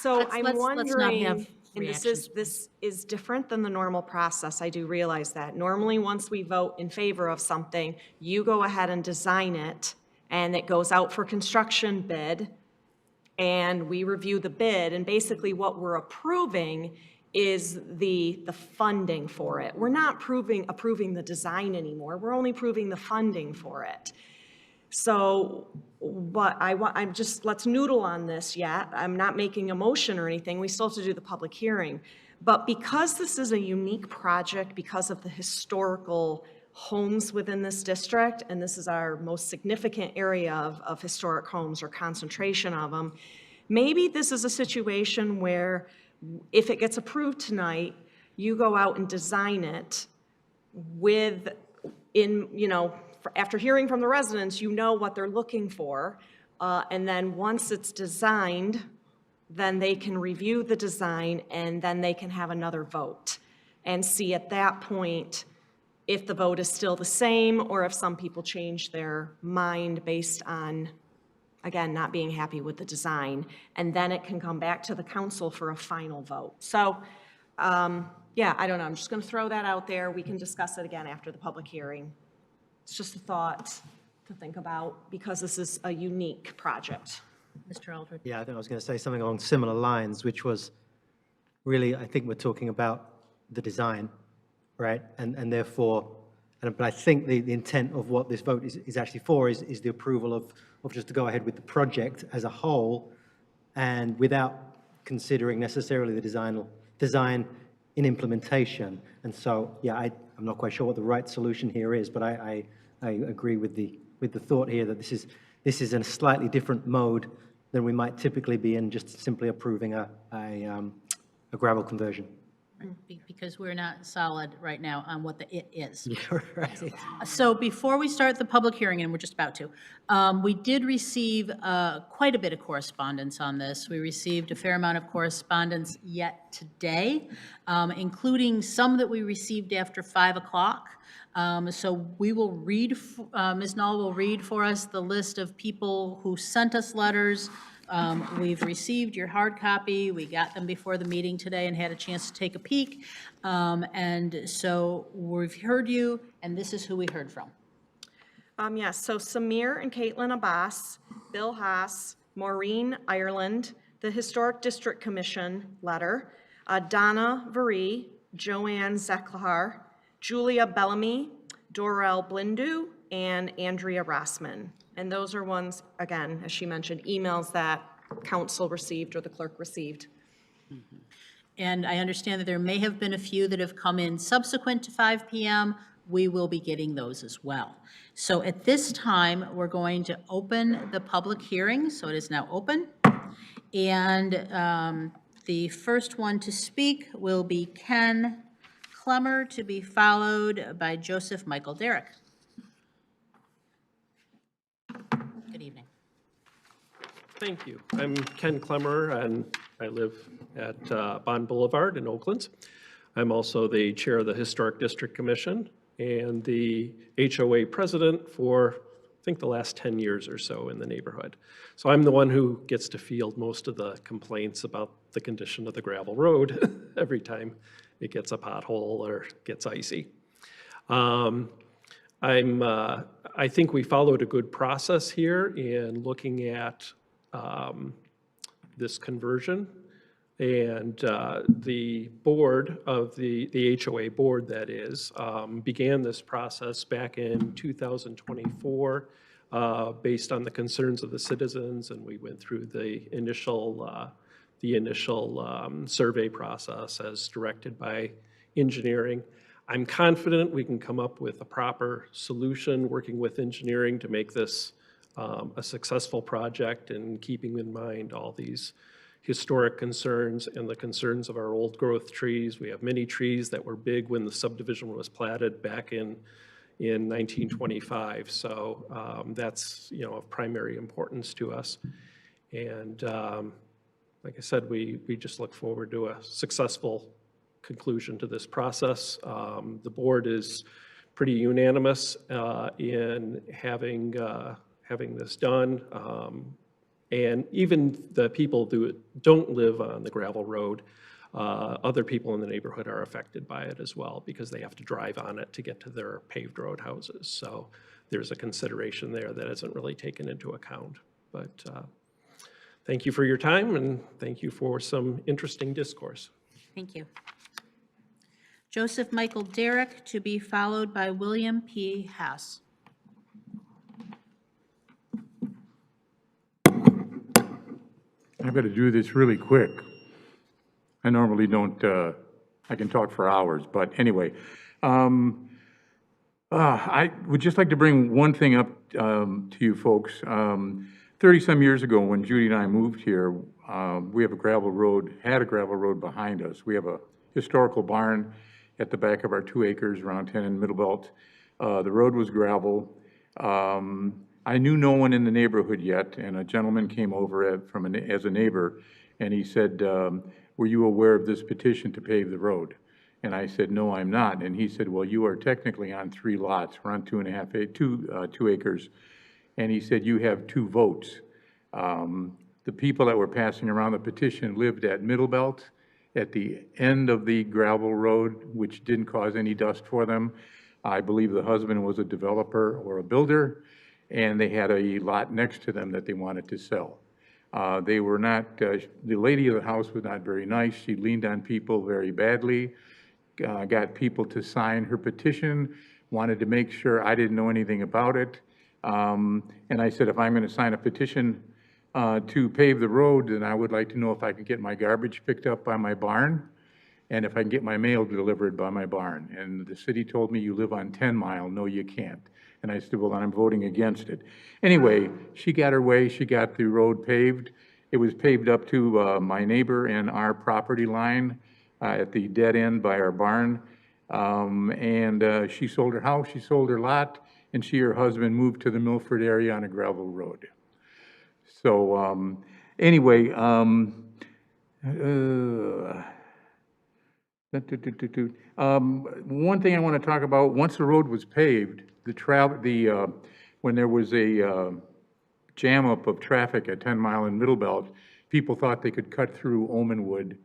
H: So I'm wondering, and this is different than the normal process, I do realize that. Normally, once we vote in favor of something, you go ahead and design it, and it goes out for construction bid, and we review the bid, and basically what we're approving is the funding for it. We're not approving the design anymore, we're only approving the funding for it. So what I'm just, let's noodle on this yet. I'm not making a motion or anything. We still have to do the public hearing. But because this is a unique project, because of the historical homes within this district, and this is our most significant area of historic homes or concentration of them, maybe this is a situation where if it gets approved tonight, you go out and design it after hearing from the residents, you know what they're looking for, and then once it's designed, then they can review the design, and then they can have another vote and see at that point if the vote is still the same or if some people change their mind based on, again, not being happy with the design, and then it can come back to the council for a final vote. So, yeah, I don't know, I'm just gonna throw that out there. We can discuss it again after the public hearing. It's just a thought to think about because this is a unique project.
A: Mr. Aldred.
K: Yeah, I think I was going to say something along similar lines, which was really, I think we're talking about the design, right? And therefore, but I think the intent of what this vote is actually for is the approval of just to go ahead with the project as a whole and without considering necessarily the design in implementation. And so, yeah, I'm not quite sure what the right solution here is, but I agree with the thought here that this is in a slightly different mode than we might typically be in just simply approving a gravel conversion.
A: Because we're not solid right now on what the it is.
K: Right.
A: So before we start the public hearing, and we're just about to, we did receive quite a bit of correspondence on this. We received a fair amount of correspondence yet today, including some that we received after 5 o'clock. So we will read, Ms. Knoll will read for us the list of people who sent us letters. We've received your hard copy. We got them before the meeting today and had a chance to take a peek. And so we've heard you, and this is who we heard from.
H: Yes, so Samir and Caitlin Abbas, Bill Haas, Maureen Ireland, the Historic District Commission letter, Donna Varee, Joanne Zeklahar, Julia Bellamy, Dorel Blindu, and Andrea Rossman. And those are ones, again, as she mentioned, emails that council received or the clerk received.
A: and I understand that there may have been a few that have come in subsequent to 5 PM. We will be getting those as well. So at this time, we're going to open the public hearing, so it is now open. And the first one to speak will be Ken Clemmer, to be followed by Joseph Michael Derrick. Good evening.
N: Thank you. I'm Ken Clemmer, and I live at Bond Boulevard in Oakland. I'm also the chair of the Historic District Commission and the HOA president for, I think, the last 10 years or so in the neighborhood. So I'm the one who gets to field most of the complaints about the condition of the gravel road every time it gets a pothole or gets icy. I think we followed a good process here in looking at this conversion. And the board of the HOA board, that is, began this process back in 2024 based on the concerns of the citizens, and we went through the initial survey process as directed by engineering. I'm confident we can come up with a proper solution, working with engineering to make this a successful project and keeping in mind all these historic concerns and the concerns of our old growth trees. We have many trees that were big when the subdivision was platted back in 1925. So that's, of primary importance to us. And like I said, we just look forward to a successful conclusion to this process. The board is pretty unanimous in having this done. And even the people who don't live on the gravel road, other people in the neighborhood are affected by it as well because they have to drive on it to get to their paved road houses. So there's a consideration there that isn't really taken into account. But thank you for your time, and thank you for some interesting discourse.
A: Thank you. Joseph Michael Derrick, to be followed by William P. Haas.
O: I've got to do this really quick. I normally don't, I can talk for hours, but anyway. I would just like to bring one thing up to you folks. 30-some years ago, when Judy and I moved here, we have a gravel road, had a gravel road behind us. We have a historical barn at the back of our 2 acres around 10 in Middlebelt. The road was gravel. I knew no one in the neighborhood yet, and a gentleman came over as a neighbor, and he said, were you aware of this petition to pave the road? And I said, no, I'm not. And he said, well, you are technically on 3 lots. We're on 2 acres. And he said, you have 2 votes. The people that were passing around the petition lived at Middlebelt, at the end of the gravel road, which didn't cause any dust for them. I believe the husband was a developer or a builder, and they had a lot next to them that they wanted to sell. They were not, the lady of the house was not very nice. She leaned on people very badly, got people to sign her petition, wanted to make sure I didn't know anything about it. And I said, if I'm going to sign a petition to pave the road, then I would like to know if I can get my garbage picked up by my barn and if I can get my mail delivered by my barn. And the city told me, you live on 10 Mile. No, you can't. And I said, well, then I'm voting against it. Anyway, she got her way. She got the road paved. It was paved up to my neighbor and our property line at the dead end by our barn. She sold her house, she sold her lot, and she and her husband moved to the Milford area on a gravel road. So anyway, one thing I want to talk about, once the road was paved, when there was a jam up of traffic at 10 Mile in Middlebelt, people thought they could cut through Omenwood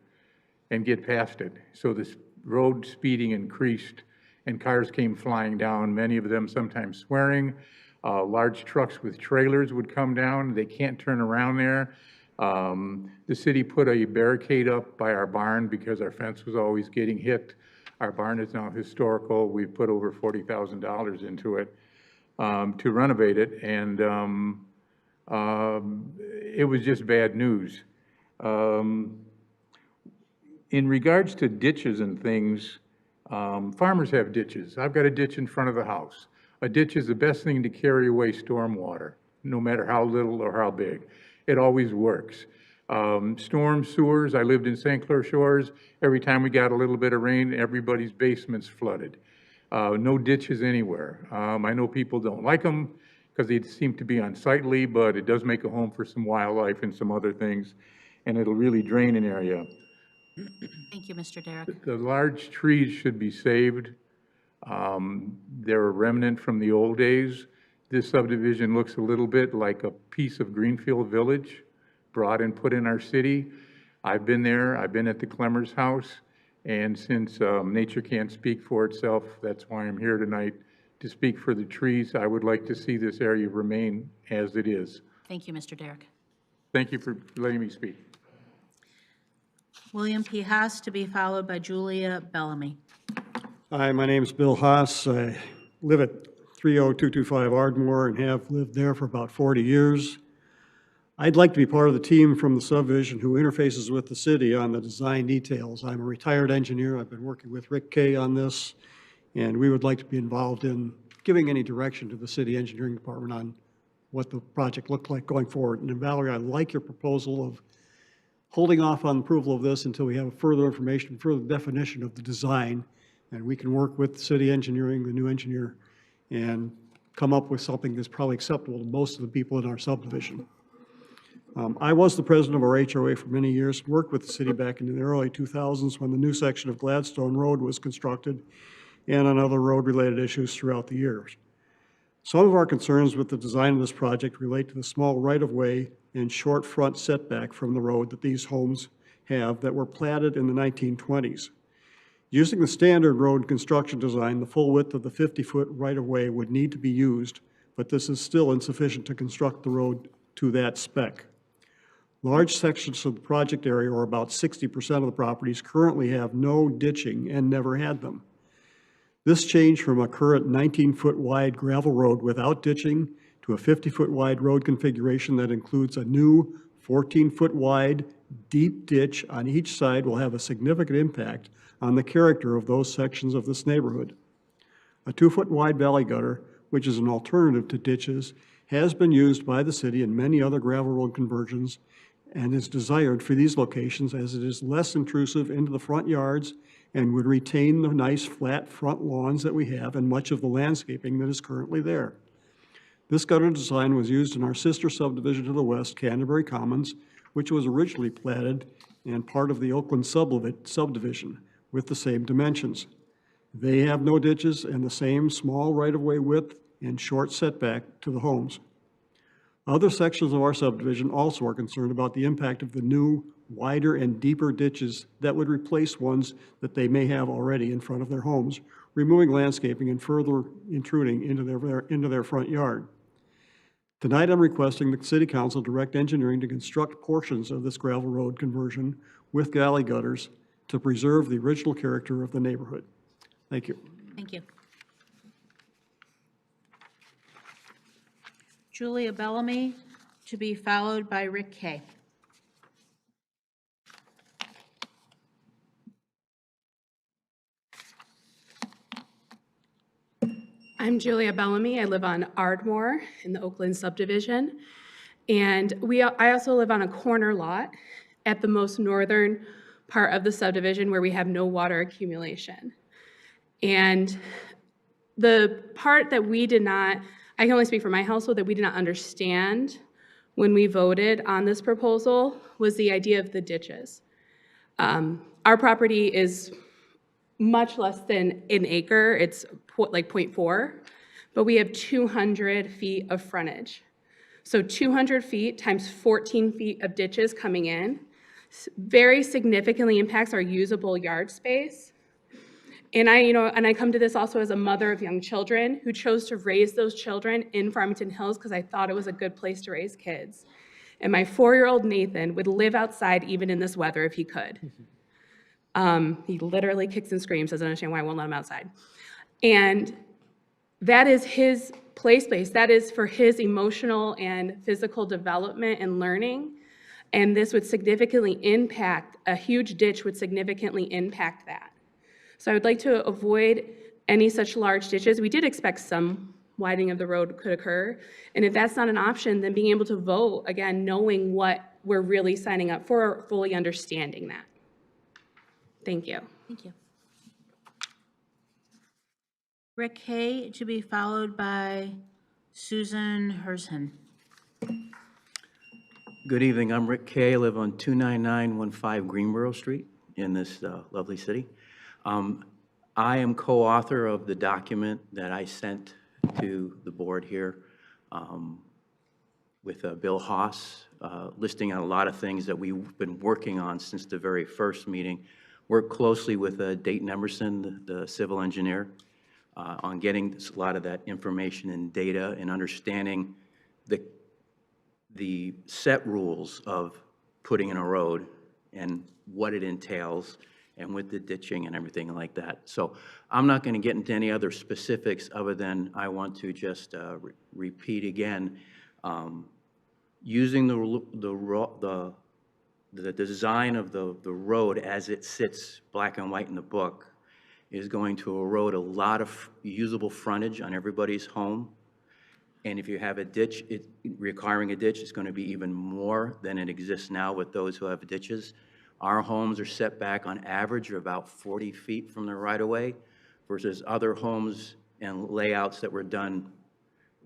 O: and get past it. So this road speeding increased and cars came flying down, many of them sometimes swearing. Large trucks with trailers would come down. They can't turn around there. The city put a barricade up by our barn because our fence was always getting hit. Our barn is now historical. We've put over $40,000 into it to renovate it, and it was just bad news. In regards to ditches and things, farmers have ditches. I've got a ditch in front of the house. A ditch is the best thing to carry away stormwater, no matter how little or how big. It always works. Storm sewers, I lived in St. Clair Shores. Every time we got a little bit of rain, everybody's basement's flooded. No ditches anywhere. I know people don't like them because they seem to be unsightly, but it does make a home for some wildlife and some other things, and it'll really drain an area.
A: Thank you, Mr. Derrick.
O: The large trees should be saved. They're a remnant from the old days. This subdivision looks a little bit like a piece of Greenfield Village brought and put in our city. I've been there. I've been at the Clemmers house. And since nature can't speak for itself, that's why I'm here tonight to speak for the trees. I would like to see this area remain as it is.
A: Thank you, Mr. Derrick.
O: Thank you for letting me speak.
A: William P. Haas to be followed by Julia Bellamy.
P: Hi, my name is Bill Haas. I live at 30225 Ardmore and have lived there for about 40 years. I'd like to be part of the team from the subdivision who interfaces with the city on the design details. I'm a retired engineer. I've been working with Rick Kay on this, and we would like to be involved in giving any direction to the city engineering department on what the project looked like going forward. And Valerie, I like your proposal of holding off on approval of this until we have further information, further definition of the design, and we can work with city engineering, the new engineer, and come up with something that's probably acceptable to most of the people in our subdivision. I was the president of our HOA for many years, worked with the city back in the early 2000s when the new section of Gladstone Road was constructed and on other road-related issues throughout the years. Some of our concerns with the design of this project relate to the small right-of-way and short front setback from the road that these homes have that were platted in the 1920s. Using the standard road construction design, the full width of the 50-foot right-of-way would need to be used, but this is still insufficient to construct the road to that spec. Large sections of the project area, or about 60% of the properties, currently have no ditching and never had them. This change from a current 19-foot wide gravel road without ditching to a 50-foot wide road configuration that includes a new 14-foot wide deep ditch on each side will have a significant impact on the character of those sections of this neighborhood. A 2-foot wide valley gutter, which is an alternative to ditches, has been used by the city in many other gravel road conversions and is desired for these locations as it is less intrusive into the front yards and would retain the nice flat front lawns that we have and much of the landscaping that is currently there. This gutter design was used in our sister subdivision to the west, Canterbury Commons, which was originally platted and part of the Oakland subdivision with the same dimensions. They have no ditches and the same small right-of-way width and short setback to the homes. Other sections of our subdivision also are concerned about the impact of the new, wider and deeper ditches that would replace ones that they may have already in front of their homes, removing landscaping and further intruding into their front yard. Tonight, I'm requesting the City Council direct engineering to construct portions of this gravel road conversion with galley gutters to preserve the original character of the neighborhood. Thank you.
A: Thank you. Julia Bellamy to be followed by Rick Kay.
Q: I'm Julia Bellamy. I live on Ardmore in the Oakland subdivision. And I also live on a corner lot at the most northern part of the subdivision where we have no water accumulation. And the part that we did not, I can only speak for my household, that we did not understand when we voted on this proposal was the idea of the ditches. Our property is much less than an acre, it's like 0.4, but we have 200 feet of frontage. So 200 feet times 14 feet of ditches coming in very significantly impacts our usable yard space. And I come to this also as a mother of young children who chose to raise those children in Farmington Hills because I thought it was a good place to raise kids. And my 4-year-old Nathan would live outside even in this weather if he could. He literally kicks and screams, doesn't understand why I won't let him outside. And that is his play space. That is for his emotional and physical development and learning. And this would significantly impact, a huge ditch would significantly impact that. So I would like to avoid any such large ditches. We did expect some widening of the road could occur. And if that's not an option, then being able to vote, again, knowing what we're really signing up for, fully understanding that. Thank you.
A: Thank you. Rick Hay, to be followed by Susan Hershen.
R: Good evening, I'm Rick Kay. I live on 29915 Greenboro Street in this lovely city. I am co-author of the document that I sent to the board here with Bill Haas, listing out a lot of things that we've been working on since the very first meeting. Worked closely with Dayton Emerson, the civil engineer, on getting a lot of that information and data and understanding the set rules of putting in a road and what it entails and with the ditching and everything like that. So I'm not going to get into any other specifics other than I want to just repeat again, using the design of the road as it sits black and white in the book is going to erode a lot of usable frontage on everybody's home. And if you have a ditch, requiring a ditch, it's going to be even more than it exists now with those who have ditches. Our homes are set back on average of about 40 feet from the right-of-way versus other homes and layouts that were done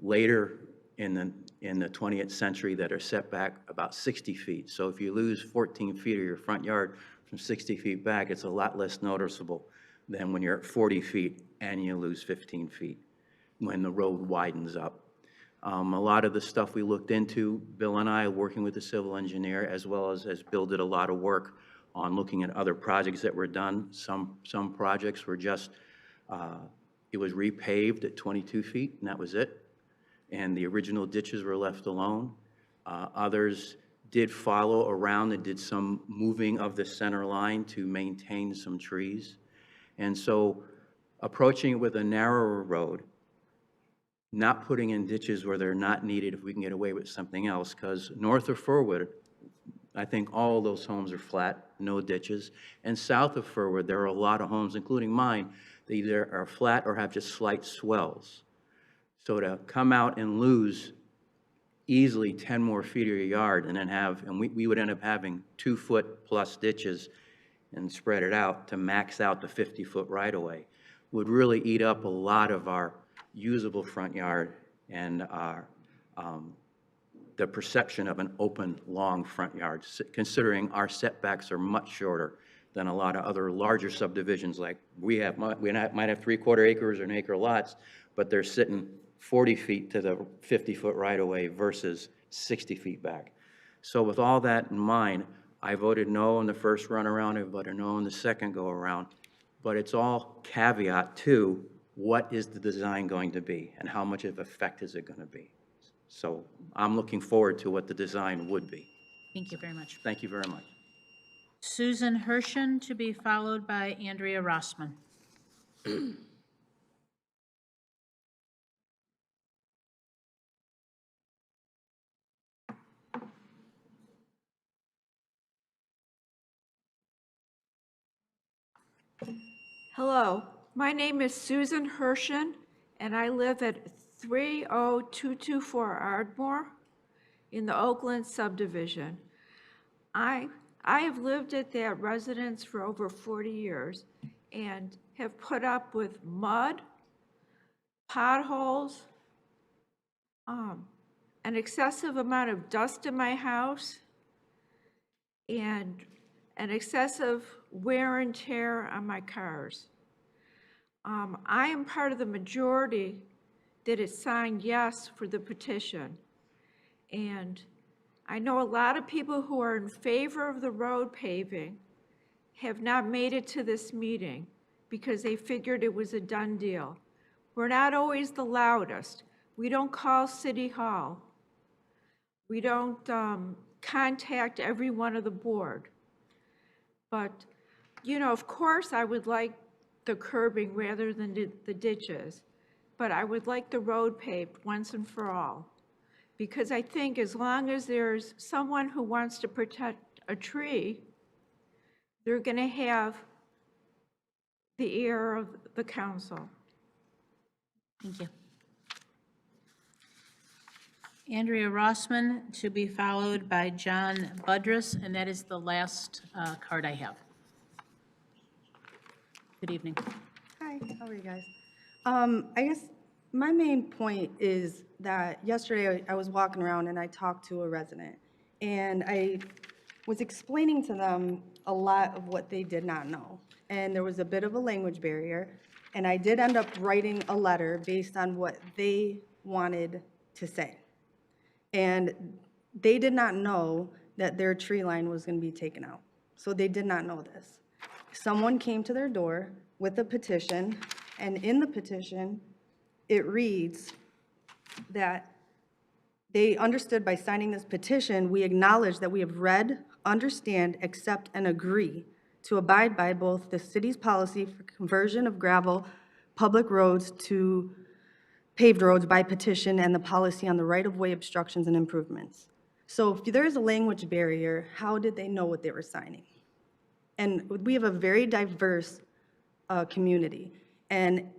R: later in the 20th century that are set back about 60 feet. So if you lose 14 feet of your front yard from 60 feet back, it's a lot less noticeable than when you're at 40 feet and you lose 15 feet when the road widens up. A lot of the stuff we looked into, Bill and I, working with the civil engineer, as well as Bill did a lot of work on looking at other projects that were done. Some projects were just, it was repaved at 22 feet, and that was it. And the original ditches were left alone. Others did follow around and did some moving of the center line to maintain some trees. And so approaching it with a narrower road, not putting in ditches where they're not needed if we can get away with something else, because north of Furwood, I think all of those homes are flat, no ditches. And south of Furwood, there are a lot of homes, including mine, that either are flat or have just slight swells. So to come out and lose easily 10 more feet of your yard and then we would end up having 2-foot plus ditches and spread it out to max out the 50-foot right-of-way, would really eat up a lot of our usable front yard and our, the perception of an open, long front yard, considering our setbacks are much shorter than a lot of other larger subdivisions like we have. We might have 3/4 acres or an acre lots, but they're sitting 40 feet to the 50-foot right-of-way versus 60 feet back. So with all that in mind, I voted no in the first run around, I voted no in the second go around, but it's all caveat to what is the design going to be and how much of effect is it going to be. So I'm looking forward to what the design would be.
A: Thank you very much.
R: Thank you very much.
A: Susan Hershen, to be followed by Andrea Rossman.
S: Hello, my name is Susan Hershen, and I live at 30224 Ardmore in the Oakland subdivision. I have lived at that residence for over 40 years and have put up with mud, potholes, an excessive amount of dust in my house, and an excessive wear and tear on my cars. I am part of the majority that has signed yes for the petition. And I know a lot of people who are in favor of the road paving have not made it to this meeting because they figured it was a done deal. We're not always the loudest. We don't call City Hall. We don't contact everyone of the board. But, you know, of course I would like the curbing rather than the ditches, but I would like the road paved once and for all, Because I think as long as there's someone who wants to protect a tree, they're going to have the ear of the council.
A: Thank you. Andrea Rossman, to be followed by John Budrus, and that is the last card I have. Good evening.
T: Hi, how are you guys? I guess my main point is that yesterday I was walking around and I talked to a resident, and I was explaining to them a lot of what they did not know. And there was a bit of a language barrier, and I did end up writing a letter based on what they wanted to say. And they did not know that their tree line was going to be taken out. So they did not know this. Someone came to their door with a petition, and in the petition, it reads that they understood by signing this petition, we acknowledge that we have read, understand, accept, and agree to abide by both the city's policy for conversion of gravel public roads to paved roads by petition and the policy on the right-of-way obstructions and improvements. So if there is a language barrier, how did they know what they were signing? And we have a very diverse community. And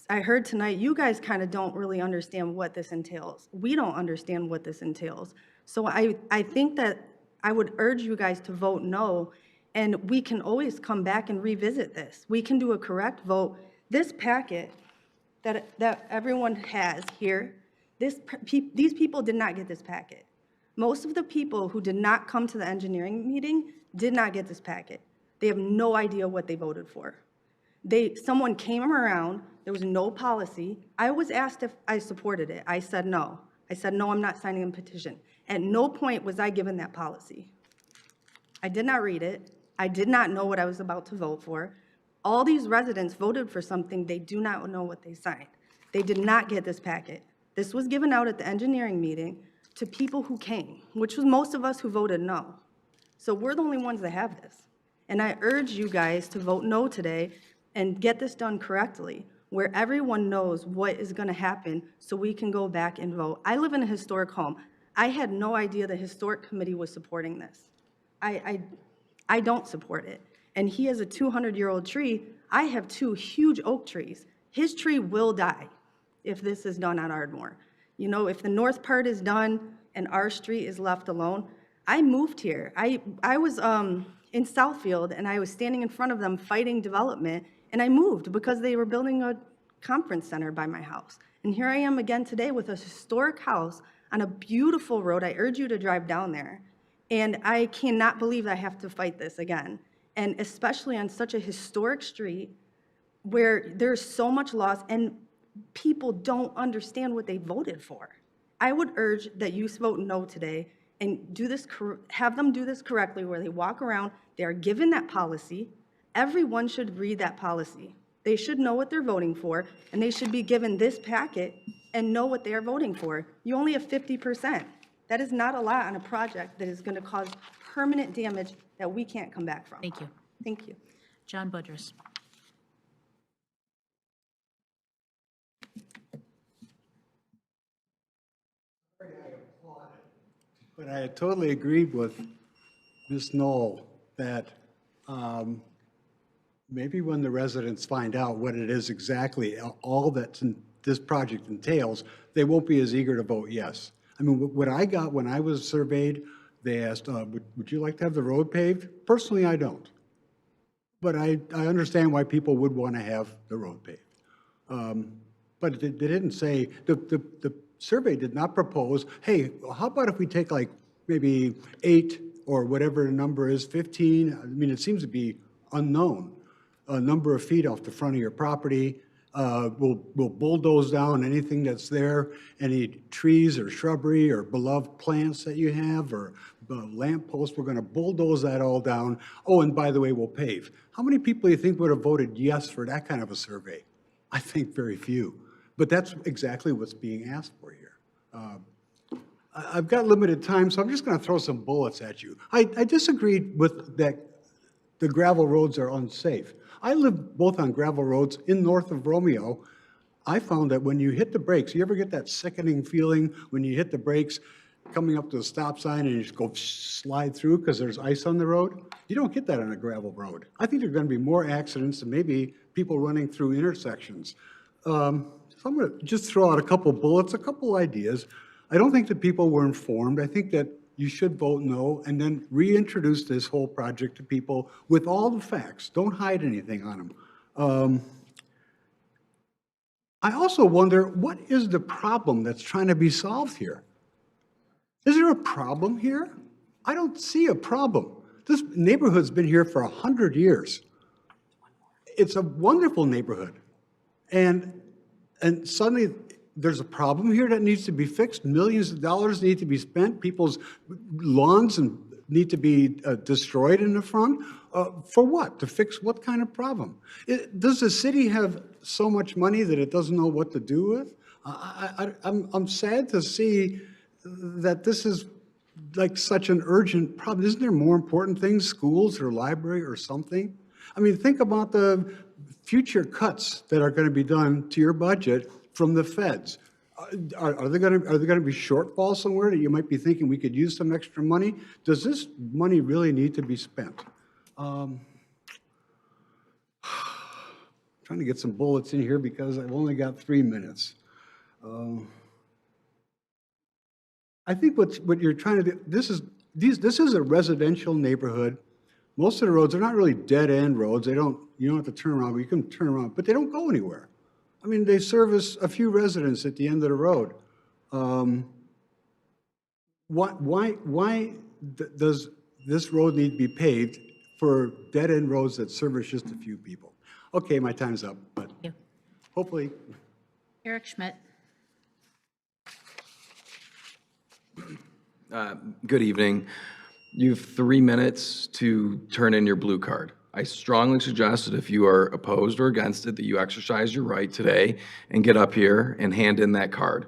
T: I heard tonight, you guys kind of don't really understand what this entails. We don't understand what this entails. So I think that I would urge you guys to vote no, and we can always come back and revisit this. We can do a correct vote. This packet that everyone has here, these people did not get this packet. Most of the people who did not come to the engineering meeting did not get this packet. They have no idea what they voted for. Someone came around, there was no policy. I was asked if I supported it. I said no. I said, no, I'm not signing a petition. At no point was I given that policy. I did not read it. I did not know what I was about to vote for. All these residents voted for something they do not know what they signed. They did not get this packet. This was given out at the engineering meeting to people who came, which was most of us who voted no. So we're the only ones that have this. And I urge you guys to vote no today and get this done correctly, where everyone knows what is going to happen so we can go back and vote. I live in a historic home. I had no idea the historic committee was supporting this. I don't support it. And he has a 200-year-old tree. I have 2 huge oak trees. His tree will die if this is done on Ardmore. You know, if the north part is done and our street is left alone, I moved here. I was in Southfield, and I was standing in front of them fighting development, and I moved because they were building a conference center by my house. And here I am again today with a historic house on a beautiful road. I urge you to drive down there. And I cannot believe I have to fight this again. And especially on such a historic street where there's so much loss and people don't understand what they voted for. I would urge that you vote no today and do this, have them do this correctly, where they walk around, they are given that policy. Everyone should read that policy. They should know what they're voting for, and they should be given this packet and know what they are voting for. You only have 50%. That is not a lot on a project that is going to cause permanent damage that we can't come back from.
A: Thank you.
T: Thank you.
A: John Budrus.
P: But I totally agreed with Ms. Knoll that maybe when the residents find out what it is exactly, all that this project entails, they won't be as eager to vote yes. I mean, what I got when I was surveyed, they asked, would you like to have the road paved? Personally, I don't. But I understand why people would want to have the road paved. But they didn't say, the survey did not propose, hey, how about if we take like maybe 8 or whatever the number is, 15? I mean, it seems to be unknown. A number of feet off the front of your property. We'll bulldoze down anything that's there, any trees or shrubbery or beloved plants that you have or lamp posts. We're going to bulldoze that all down. Oh, and by the way, we'll pave. How many people do you think would have voted yes for that kind of a survey? I think very few. But that's exactly what's being asked for here. I've got limited time, so I'm just going to throw some bullets at you. I disagreed with that the gravel roads are unsafe. I live both on gravel roads in north of Romeo. I found that when you hit the brakes, you ever get that sickening feeling when you hit the brakes coming up to a stop sign and you just go slide through because there's ice on the road? You don't get that on a gravel road. I think there are going to be more accidents and maybe people running through intersections. So I'm going to just throw out a couple bullets, a couple ideas. I don't think that people were informed. I think that you should vote no and then reintroduce this whole project to people with all the facts. Don't hide anything on them. I also wonder, what is the problem that's trying to be solved here? Is there a problem here? I don't see a problem. This neighborhood's been here for 100 years. It's a wonderful neighborhood. And suddenly there's a problem here that needs to be fixed. Millions of dollars need to be spent. People's lawns need to be destroyed in the front. For what? To fix what kind of problem? Does the city have so much money that it doesn't know what to do with? I'm sad to see that this is like such an urgent problem. Isn't there more important things, schools or library or something? I mean, think about the future cuts that are going to be done to your budget from the feds. Are there going to be shortfalls somewhere that you might be thinking we could use some extra money? Does this money really need to be spent? Trying to get some bullets in here because I've only got 3 minutes. I think what you're trying to do, this is a residential neighborhood. Most of the roads are not really dead-end roads. You don't have to turn around, but you can turn around, but they don't go anywhere. I mean, they service a few residents at the end of the road. Why does this road need to be paved for dead-end roads that service just a few people? Okay, my time's up, but hopefully.
A: Eric Schmidt.
U: Good evening. You have 3 minutes to turn in your blue card. I strongly suggest that if you are opposed or against it, that you exercise your right today and get up here and hand in that card.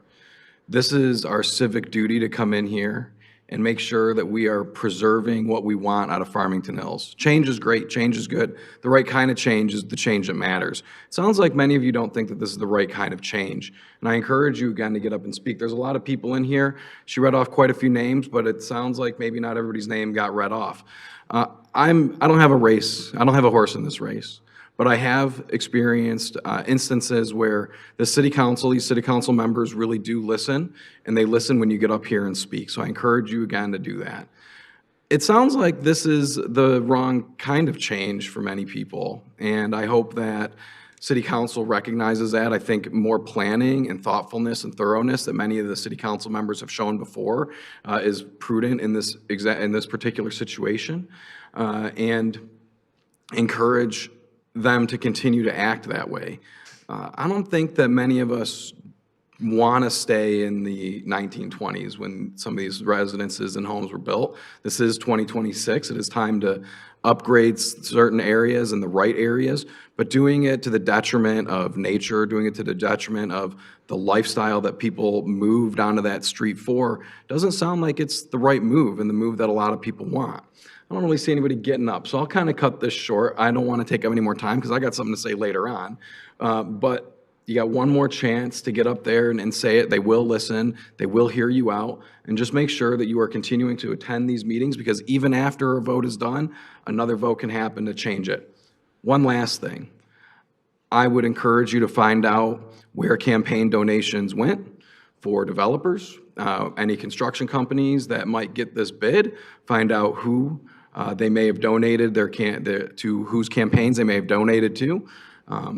U: This is our civic duty to come in here and make sure that we are preserving what we want out of Farmington Hills. Change is great, change is good. The right kind of change is the change that matters. It sounds like many of you don't think that this is the right kind of change. And I encourage you again to get up and speak. There's a lot of people in here. She read off quite a few names, but it sounds like maybe not everybody's name got read off. I don't have a race. I don't have a horse in this race. But I have experienced instances where the city council, these city council members really do listen, and they listen when you get up here and speak. So I encourage you again to do that. It sounds like this is the wrong kind of change for many people, and I hope that city council recognizes that. I think more planning and thoughtfulness and thoroughness that many of the city council members have shown before is prudent in this particular situation, and encourage them to continue to act that way. I don't think that many of us want to stay in the 1920s when some of these residences and homes were built. This is 2026. It is time to upgrade certain areas and the right areas, but doing it to the detriment of nature, doing it to the detriment of the lifestyle that people moved onto that street for, doesn't sound like it's the right move and the move that a lot of people want. I don't really see anybody getting up, so I'll kind of cut this short. I don't want to take up any more time because I got something to say later on. But you got one more chance to get up there and say it. They will listen. They will hear you out. And just make sure that you are continuing to attend these meetings, because even after a vote is done, another vote can happen to change it. One last thing. I would encourage you to find out where campaign donations went for developers, any construction companies that might get this bid, find out who they may have donated to whose campaigns they may have donated to.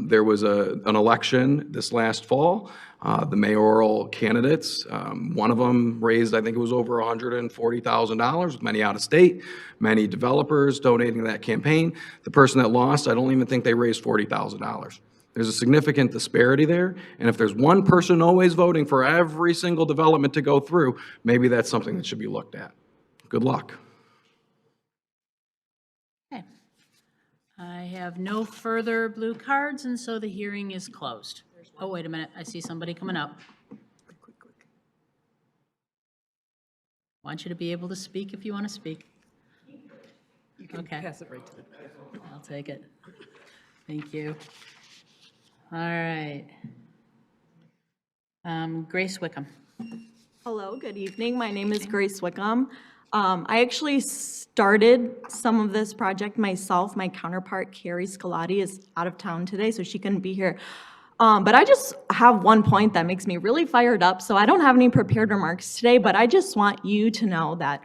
U: There was an election this last fall. The mayoral candidates, one of them raised, I think it was over $140,000, with many out of state, many developers donating to that campaign. The person that lost, I don't even think they raised $40,000. There's a significant disparity there, and if there's one person always voting for every single development to go through, maybe that's something that should be looked at. Good luck.
A: Okay. I have no further blue cards, and so the hearing is closed. Oh, wait a minute. I see somebody coming up. Want you to be able to speak if you want to speak.
J: You can pass it right to the.
A: I'll take it. Thank you. All right. Grace Wickham.
B: Hello, good evening. My name is Grace Wickham. I actually started some of this project myself. My counterpart, Carrie Scolati, is out of town today, so she couldn't be here. But I just have one point that makes me really fired up, so I don't have any prepared remarks today, but I just want you to know that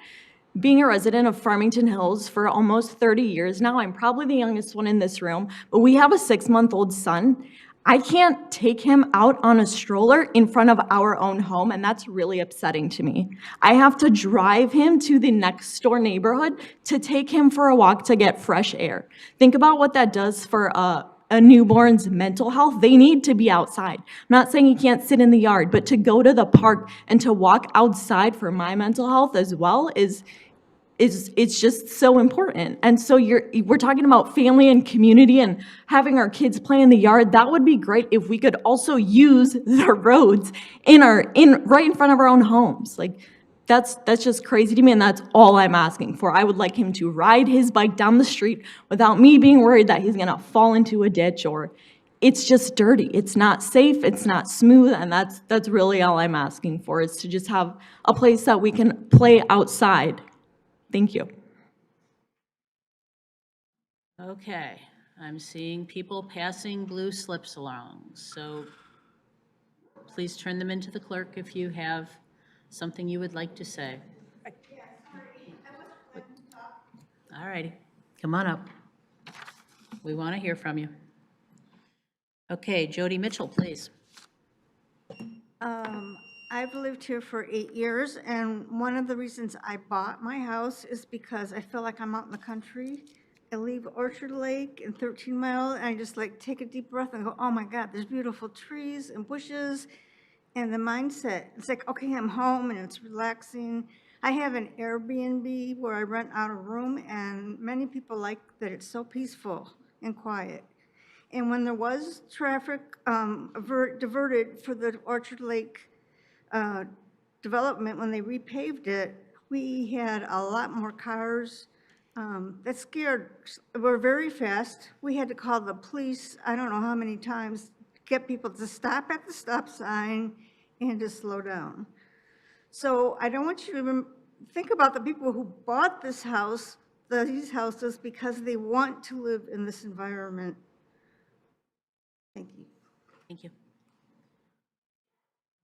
B: being a resident of Farmington Hills for almost 30 years now, I'm probably the youngest one in this room, but we have a 6-month-old son. I can't take him out on a stroller in front of our own home, and that's really upsetting to me. I have to drive him to the next door neighborhood to take him for a walk to get fresh air. Think about what that does for a newborn's mental health. They need to be outside. I'm not saying he can't sit in the yard, but to go to the park and to walk outside for my mental health as well is it's just so important. And so we're talking about family and community and having our kids play in the yard. That would be great if we could also use the roads right in front of our own homes. Like that's just crazy to me, and that's all I'm asking for. I would like him to ride his bike down the street without me being worried that he's gonna fall into a ditch, or it's just dirty. It's not safe, it's not smooth, and that's really all I'm asking for, is to just have a place that we can play outside. Thank you.
A: Okay, I'm seeing people passing blue slips along, so please turn them into the clerk if you have something you would like to say. All righty, come on up. We want to hear from you. Okay, Jody Mitchell, please.
V: I've lived here for 8 years, and one of the reasons I bought my house is because I feel like I'm out in the country. I leave Orchard Lake and 13 Mile, and I just like take a deep breath and go, oh my God, there's beautiful trees and bushes, and the mindset, it's like, okay, I'm home and it's relaxing. I have an Airbnb where I rent out a room, and many people like that it's so peaceful and quiet. And when there was traffic diverted for the Orchard Lake development, when they repaved it, we had a lot more cars. That scared, we're very fast. We had to call the police, I don't know how many times, get people to stop at the stop sign and to slow down. So I don't want you to think about the people who bought this house, these houses, because they want to live in this environment. Thank you.
A: Thank you.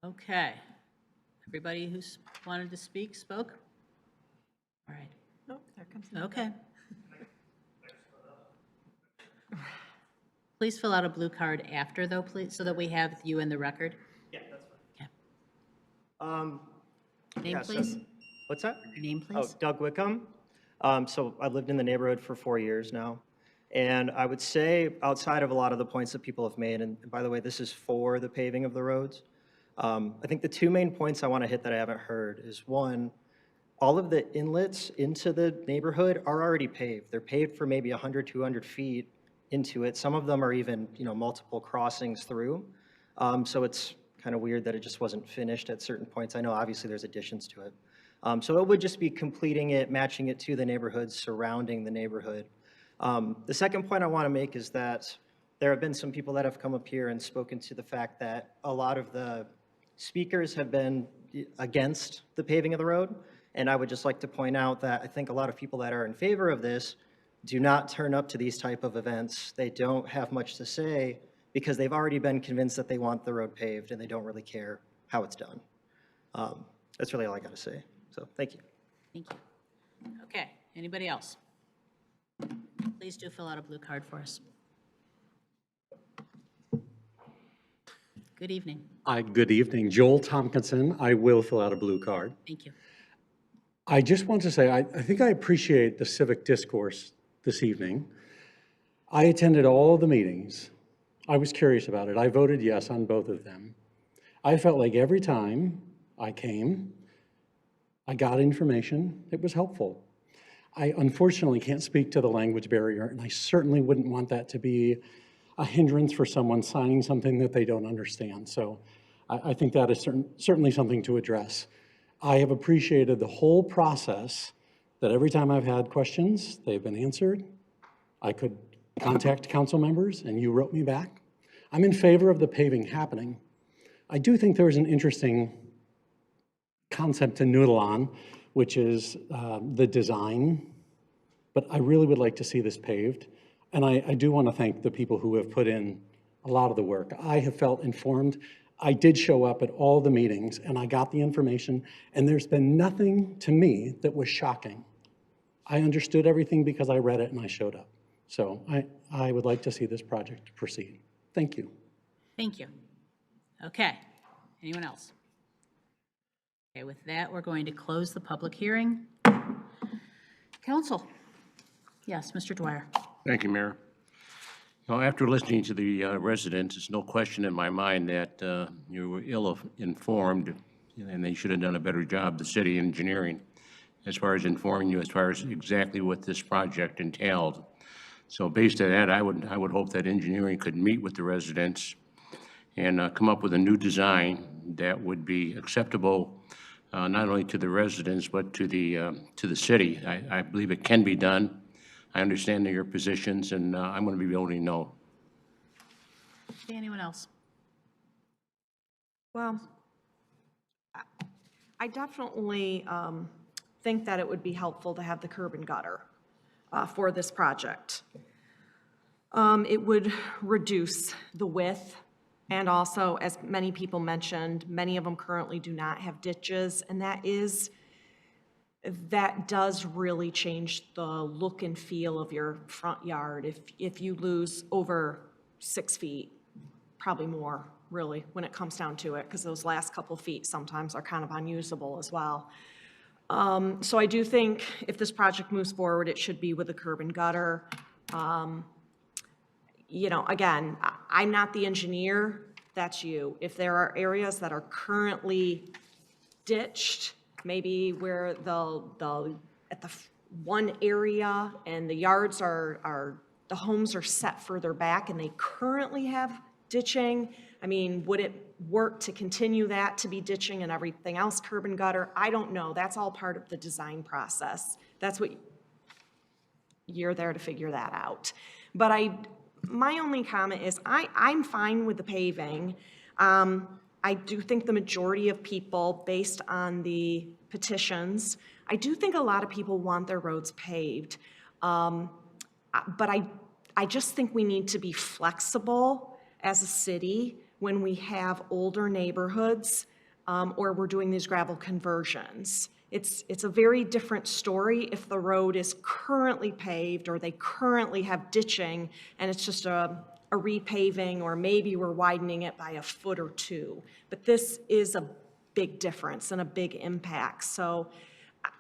A: Okay. Everybody who's wanted to speak spoke? All right.
H: Oh, there comes.
A: Okay. Please fill out a blue card after, though, please, so that we have you in the record.
W: Yeah, that's fine.
A: Okay. Name,
W: Yeah, so-
A: please.
W: What's that?
A: Your name,
W: Oh,
A: please.
W: Doug Wickham. So I've lived in the neighborhood for 4 years now. And I would say, outside of a lot of the points that people have made, and by the way, this is for the paving of the roads, I think the two main points I want to hit that I haven't heard is, one, all of the inlets into the neighborhood are already paved. They're paved for maybe 100, 200 feet into it. Some of them are even, multiple crossings through. So it's kind of weird that it just wasn't finished at certain points. I know obviously there's additions to it. So it would just be completing it, matching it to the neighborhoods surrounding the neighborhood. The second point I want to make is that there have been some people that have come up here and spoken to the fact that a lot of the speakers have been against the paving of the road. And I would just like to point out that I think a lot of people that are in favor of this do not turn up to these type of events. They don't have much to say because they've already been convinced that they want the road paved and they don't really care how it's done. That's really all I got to say. So thank you.
A: Thank you. Okay. Anybody else? Please do fill out a blue card for us. Good evening.
X: Good evening. Joel Tompkinson. I will fill out a blue card.
A: Thank you.
X: I just want to say, I think I appreciate the civic discourse this evening. I attended all the meetings. I was curious about it. I voted yes on both of them. I felt like every time I came, I got information. It was helpful. I unfortunately can't speak to the language barrier, and I certainly wouldn't want that to be a hindrance for someone signing something that they don't understand. So I think that is certainly something to address. I have appreciated the whole process, that every time I've had questions, they've been answered. I could contact council members and you wrote me back. I'm in favor of the paving happening. I do think there was an interesting concept to noodle on, which is the design, but I really would like to see this paved. And I do want to thank the people who have put in a lot of the work. I have felt informed. I did show up at all the meetings, and I got the information, and there's been nothing to me that was shocking. I understood everything because I read it and I showed up. So I would like to see this project proceed. Thank you.
A: Thank you. Okay, anyone else? Okay, with that, we're going to close the public hearing. Council. Yes, Mr. Dwyer.
E: Thank you, Mayor. After listening to the residents, there's no question in my mind that you were ill-informed, and they should have done a better job, the city engineering, as far as informing you as far as exactly what this project entailed. So based on that, I would hope that engineering could meet with the residents and come up with a new design that would be acceptable not only to the residents but to the city. I believe it can be done. I understand your positions, and I'm going to be voting no.
A: Okay, anyone else?
H: Well, I definitely think that it would be helpful to have the curb and gutter for this project. It would reduce the width, and also, as many people mentioned, many of them currently do not have ditches, and that does really change the look and feel of your front yard if you lose over 6 feet, probably more, really, when it comes down to it, because those last couple feet sometimes are kind of unusable as well. So I do think if this project moves forward, it should be with a curb and gutter. You know, again, I'm not the engineer, that's you. If there are areas that are currently ditched, maybe where at the one area and the yards the homes are set further back and they currently have ditching, I mean, would it work to continue that to be ditching and everything else curb and gutter? I don't know. That's all part of the design process. That's what you're there to figure that out. But my only comment is I'm fine with the paving. I do think the majority of people, based on the petitions, I do think a lot of people want their roads paved. But I just think we need to be flexible as a city when we have older neighborhoods or we're doing these gravel conversions. It's a very different story if the road is currently paved or they currently have ditching and it's just a repaving, or maybe we're widening it by a foot or two. But this is a big difference and a big impact. So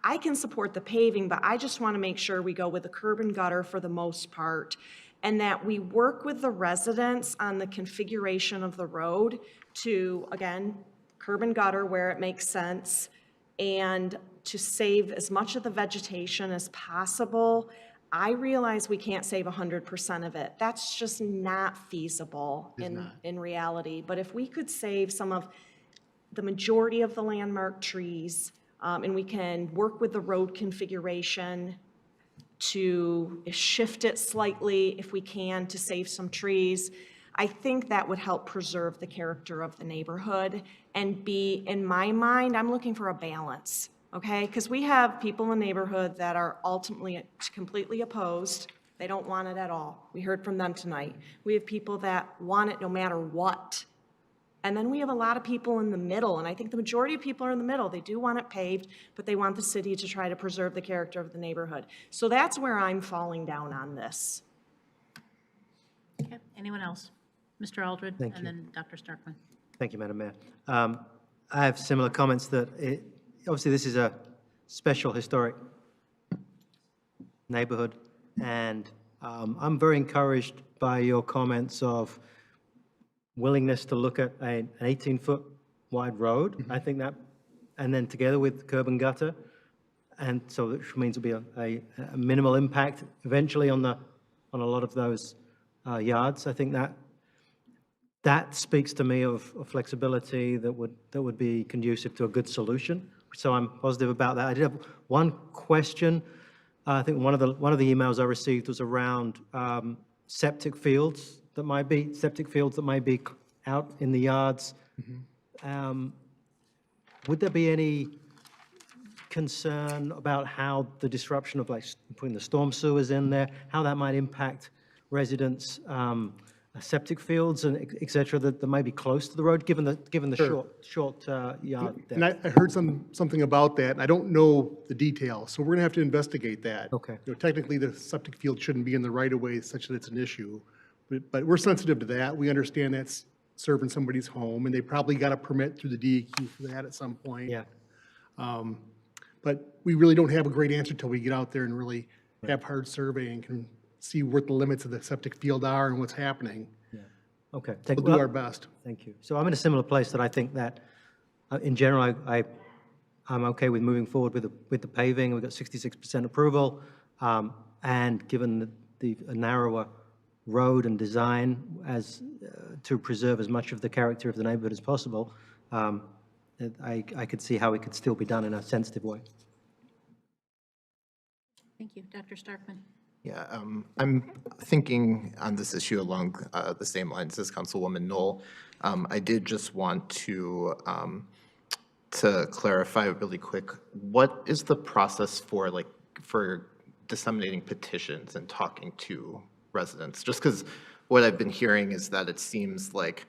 H: I can support the paving, but I just want to make sure we go with the curb and gutter for the most part, and that we work with the residents on the configuration of the road to, again, curb and gutter where it makes sense, and to save as much of the vegetation as possible. I realize we can't save 100% of it. That's just not feasible in reality. But if we could save some of the majority of the landmark trees, and we can work with the road configuration to shift it slightly if we can to save some trees, I think that would help preserve the character of the neighborhood and be, in my mind, I'm looking for a balance. Okay, because we have people in the neighborhood that are ultimately completely opposed. They don't want it at all. We heard from them tonight. We have people that want it no matter what. And then we have a lot of people in the middle, and I think the majority of people are in the middle. They do want it paved, but they want the city to try to preserve the character of the neighborhood. So that's where I'm falling down on this.
A: Okay, anyone else? Mr. Aldred,
K: Thank
A: and
K: you.
A: then Dr. Starkman.
K: Thank you, Madam Mayor. I have similar comments that obviously this is a special historic neighborhood, and I'm very encouraged by your comments of willingness to look at an 18-foot wide road. I think that, and then together with curb and gutter, and so which means it'll be a minimal impact eventually on a lot of those yards. I think that speaks to me of flexibility that would be conducive to a good solution. So I'm positive about that. I did have one question. I think one of the emails I received was around septic fields that might be out in the yards. would there be any concern about how the disruption of like putting the storm sewers in there, how that might impact residents' septic fields and et cetera that may be close to the road, given the short yard depth?
L: And I heard something about that, and I don't know the details, so we're gonna have to investigate that.
K: Okay.
L: You know, technically, the septic field shouldn't be in the right of way such that it's an issue, but we're sensitive to that. We understand that's serving somebody's home, and they probably got a permit through the DEQ for that at some point.
K: Yeah.
L: But we really don't have a great answer till we get out there and really have hard survey and can see what the limits of the septic field are and what's happening.
K: Okay.
L: We'll do our best.
K: Thank you. So I'm in a similar place that I think that, in general, I'm okay with moving forward with the paving. We've got 66% approval, and given the narrower road and design as to preserve as much of the character of the neighborhood as possible, I could see how it could still be done in a sensitive way.
A: Thank you. Dr. Starkman.
D: Yeah, I'm thinking on this issue along the same lines as Councilwoman Knoll. I did just want to clarify really quick, what is the process for disseminating petitions and talking to residents? Just because what I've been hearing is that it seems like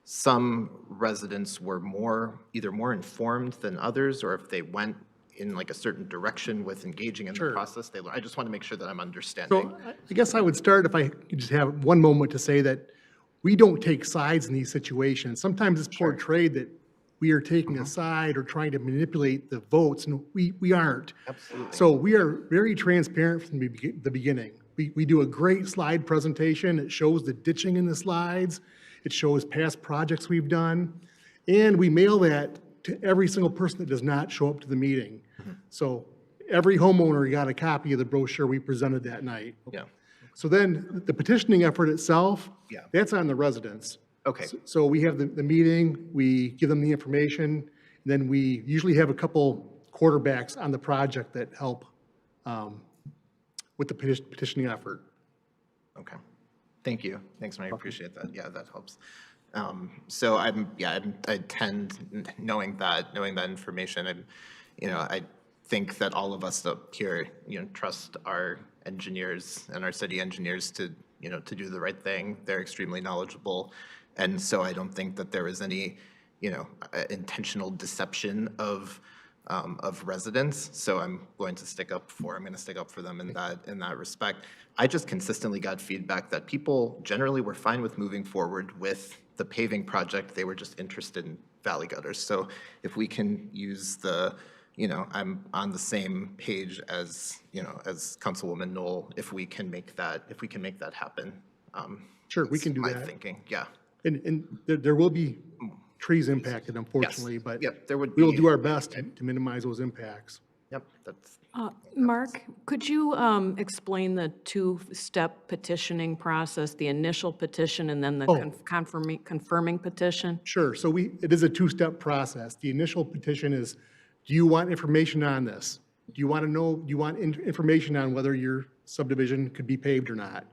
D: some residents were either more informed than others, or if they went in like a certain direction with engaging in the process, I just want to make sure that I'm understanding.
L: So I guess I would start, if I could just have one moment to say that we don't take sides in these situations. Sometimes it's portrayed that we are taking a side or trying to manipulate the votes, and we aren't.
D: Absolutely.
L: So we are very transparent from the beginning. We do a great slide presentation. It shows the ditching in the slides. It shows past projects we've done. And we mail that to every single person that does not show up to the meeting. So every homeowner got a copy of the brochure we presented that night.
D: Yeah.
L: So then the petitioning effort itself,
D: Yeah.
L: that's on the residents.
D: Okay.
L: So we have the meeting, we give them the information, and then we usually have a couple quarterbacks on the project that help with the petitioning effort.
D: Okay. Thank you. Thanks, Mike. I appreciate that. Yeah, that helps. So I tend, knowing that information, I think that all of us up here, trust our engineers and our city engineers to do the right thing. They're extremely knowledgeable. And so I don't think that there is any, intentional deception of residents. So I'm going to stick up for them in that respect. I just consistently got feedback that people generally were fine with moving forward with the paving project. They were just interested in valley gutters. So if we can use I'm on the same page as Councilwoman Knoll, if we can make that happen.
L: Sure, we can do
D: my
L: that.
D: thinking, yeah.
L: And there will be trees impacted, unfortunately, but
D: Yep, there would
L: we will
D: be.
L: do our best to minimize those impacts.
D: Yep, that's.
C: Mark, could you explain the two-step petitioning process, the initial petition and then the confirming petition?
L: Sure. So it is a two-step process. The initial petition is, do you want information on this? Do you want information on whether your subdivision could be paved or not?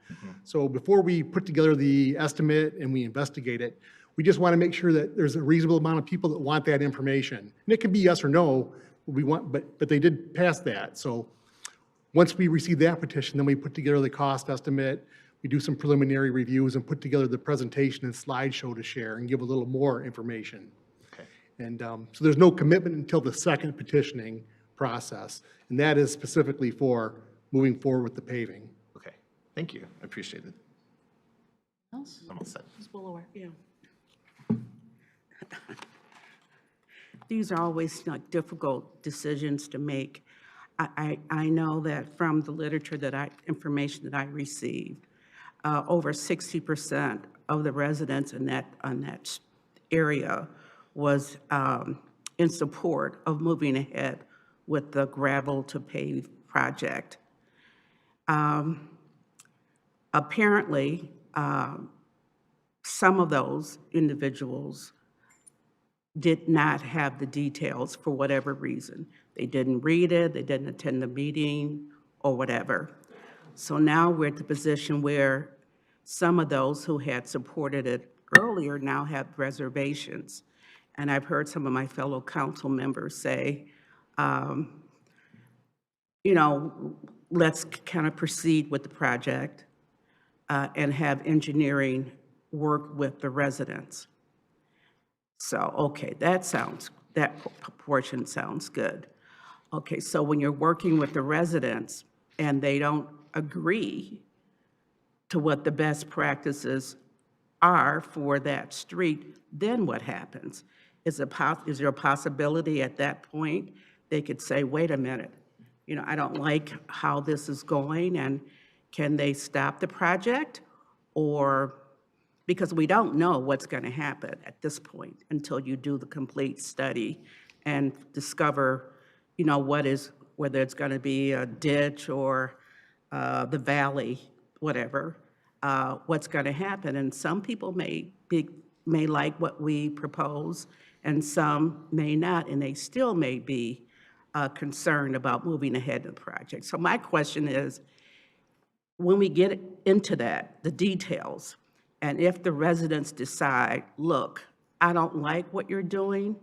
L: So before we put together the estimate and we investigate it, we just want to make sure that there's a reasonable amount of people that want that information. And it can be yes or no, but they did pass that. So once we receive that petition, then we put together the cost estimate, we do some preliminary reviews and put together the presentation and slideshow to share and give a little more information.
D: Okay.
L: And so there's no commitment until the second petitioning process, and that is specifically for moving forward with the paving.
D: Okay, thank you, I appreciate it.
A: Else?
D: I'm all set.
A: Ms. Bullower.
J: Yeah. These are always difficult decisions to make. I know that from the literature information that I received, over 60% of the residents on that area was in support of moving ahead with the gravel to pave project. Apparently, some of those individuals did not have the details for whatever reason. They didn't read it, they didn't attend the meeting, or whatever. So now we're at the position where some of those who had supported it earlier now have reservations. and I've heard some of my fellow council members say, you know, let's kind of proceed with the project and have engineering work with the residents. So, okay, that portion sounds good. Okay, so when you're working with the residents and they don't agree to what the best practices are for that street, then what happens? Is there a possibility at that point they could say, wait a minute, you know, I don't like how this is going, and can they stop the project? Or, because we don't know what's going to happen at this point until you do the complete study and discover, you know, whether it's going to be a ditch or the valley, whatever, what's going to happen. And some people may like what we propose, and some may not, and they still may be concerned about moving ahead in the project. So my question is, when we get into that, the details, and if the residents decide, look, I don't like what you're doing,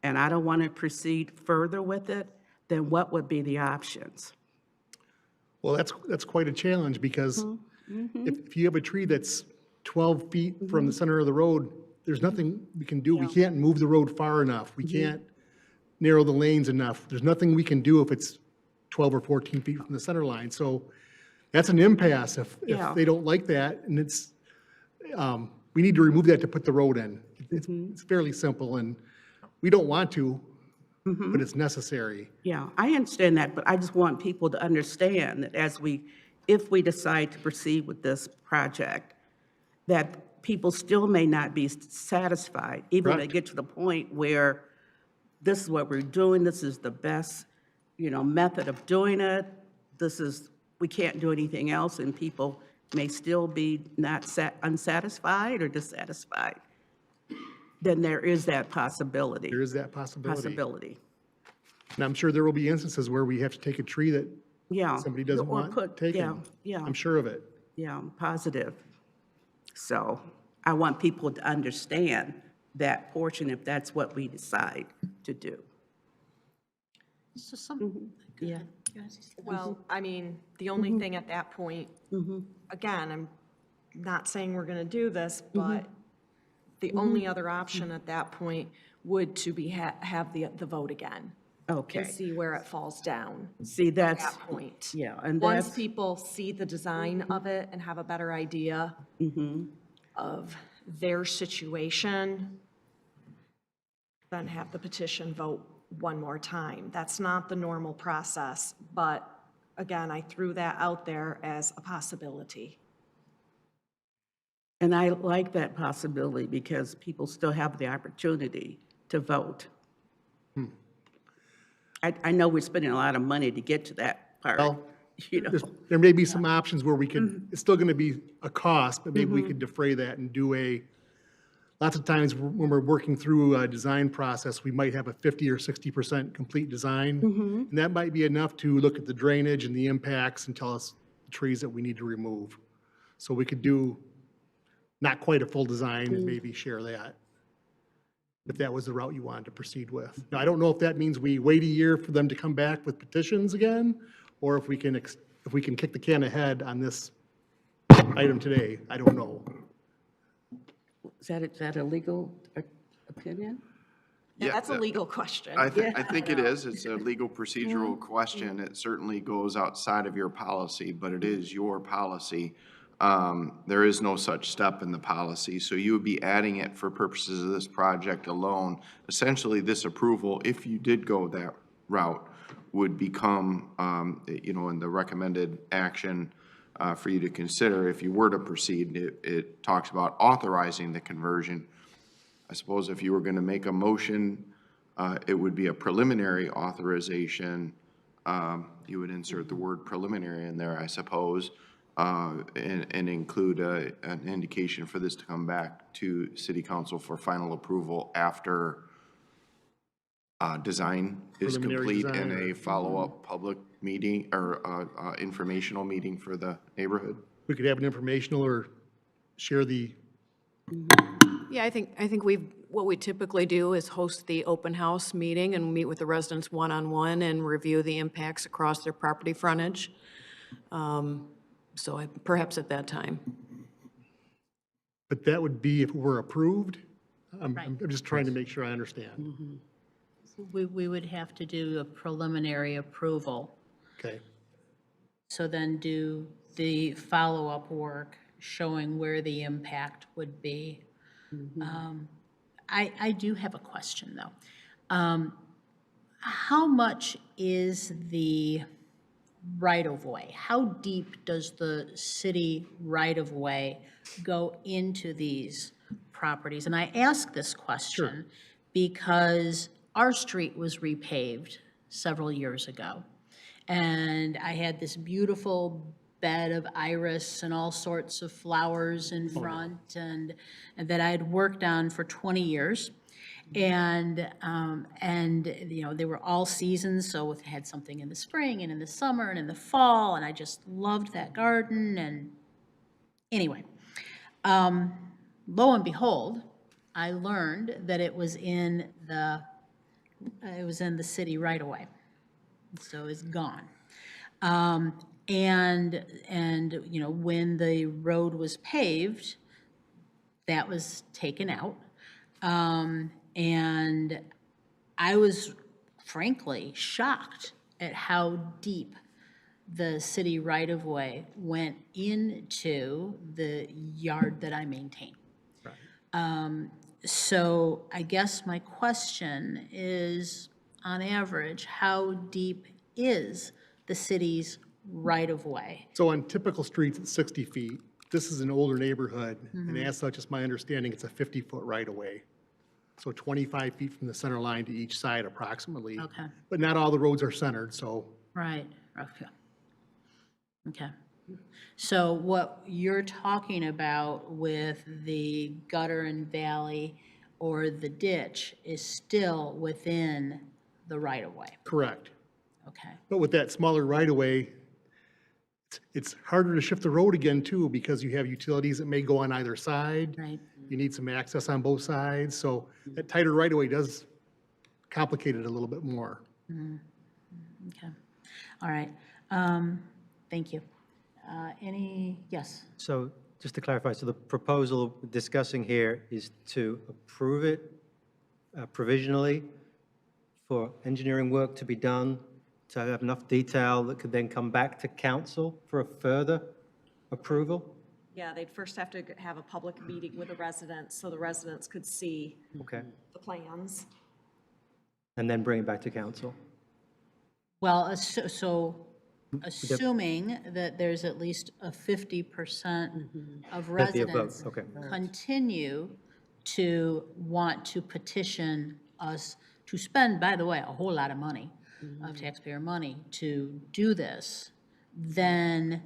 J: and I don't want to proceed further with it, then what would be the options?
L: Well, that's quite a challenge, because if you have a tree that's 12 feet from the center of the road, there's nothing we can do. We can't move the road far enough. We can't narrow the lanes enough. There's nothing we can do if it's 12 or 14 feet from the center line. So that's an impasse if they don't like that, and it's, we need to remove that to put the road in. It's fairly simple, and we don't want to, but it's necessary.
J: Yeah, I understand that, but I just want people to understand that if we decide to proceed with this project, that people still may not be satisfied, even when they get to the point where this is what we're doing, this is the best, you know, method of doing it, we can't do anything else, and people may still be unsatisfied or dissatisfied. Then there is that possibility.
L: There is that possibility.
J: Possibility.
L: And I'm sure there will be instances where we have to take a tree that somebody doesn't
J: Or
L: want taken.
J: Yeah.
L: I'm sure of it.
J: Yeah, I'm positive. So I want people to understand that portion if that's what we decide to do.
A: So some,
J: Yeah.
H: Well, I mean, the only thing at that point, again, I'm not saying we're going to do this, but the only other option at that point would to be, have the vote again.
J: Okay.
H: And see where it falls down.
J: See,
H: At
J: that's,
H: that point.
J: yeah, and
H: Once
J: that's,
H: people see the design of it and have a better idea of their situation, then have the petition vote one more time. That's not the normal process, but again, I threw that out there as a possibility.
J: and I like that possibility because people still have the opportunity to vote. I know we're spending a lot of money to get to that part,
L: Well,
J: you know.
L: there may be some options where we could, it's still going to be a cost, but maybe we could defray that and do lots of times when we're working through a design process, we might have a 50 or 60% complete design. And that might be enough to look at the drainage and the impacts and tell us the trees that we need to remove. So we could do not quite a full design and maybe share that, if that was the route you wanted to proceed with. Now, I don't know if that means we wait a year for them to come back with petitions again, or if we can kick the can ahead on this item today. I don't know.
J: Is that a legal opinion?
H: Yeah, that's a legal question.
F: I think it is. It's a legal procedural question. It certainly goes outside of your policy, but it is your policy. There is no such step in the policy, so you would be adding it for purposes of this project alone. Essentially, this approval, if you did go that route, would become, in the recommended action for you to consider. If you were to proceed, it talks about authorizing the conversion. I suppose if you were going to make a motion, it would be a preliminary authorization. You would insert the word preliminary in there, I suppose, and include an indication for this to come back to City Council for final approval after design is
L: Preliminary
F: complete
L: design,
F: and a follow-up public meeting or informational meeting for the neighborhood.
L: We could have an informational or share the
C: Yeah, I think what we typically do is host the open house meeting and meet with the residents one-on-one and review the impacts across their property frontage. So perhaps at that time.
L: But that would be if we're approved? I'm just trying to make sure I understand.
A: We would have to do a preliminary approval.
L: Okay.
A: So then do the follow-up work showing where the impact would be. I do have a question, though. How much is the right-of-way? How deep does the city right-of-way go into these properties? And I ask this question because our street was repaved several years ago. And I had this beautiful bed of iris and all sorts of flowers in front and that I had worked on for 20 years. And you know, they were all seasons, so it had something in the spring and in the summer and in the fall, and I just loved that garden. And anyway, lo and behold, I learned that it was in the city right away, so it's gone. And you know, when the road was paved, that was taken out. And I was frankly shocked at how deep the city right-of-way went into the yard that I maintain. So I guess my question is, on average, how deep is the city's right-of-way?
L: So on typical streets, it's 60 feet. This is an older neighborhood, and as such, it's my understanding it's a 50-foot right-of-way. So 25 feet from the center line to each side approximately.
A: Okay.
L: But not all the roads are centered, so.
A: Right, okay. Okay. So what you're talking about with the gutter and valley or the ditch is still within the right-of-way?
L: Correct.
A: Okay.
L: But with that smaller right-of-way, it's harder to shift the road again too, because you have utilities that may go on either side.
A: Right.
L: You need some access on both sides, so that tighter right-of-way does complicate it a little bit more.
A: Okay. All right. Thank you. Yes?
K: So just to clarify, so the proposal we're discussing here is to approve it provisionally for engineering work to be done, to have enough detail that could then come back to council for a further approval?
H: Yeah, they'd first have to have a public meeting with the residents, so the residents could see
K: Okay.
H: the plans.
K: And then bring it back to council?
A: Well, so assuming that there's at least a 50% of
K: That'd be a vote,
A: residents
K: okay.
A: continue to want to petition us to spend, by the way, a whole lot of money, of taxpayer money, to do this, then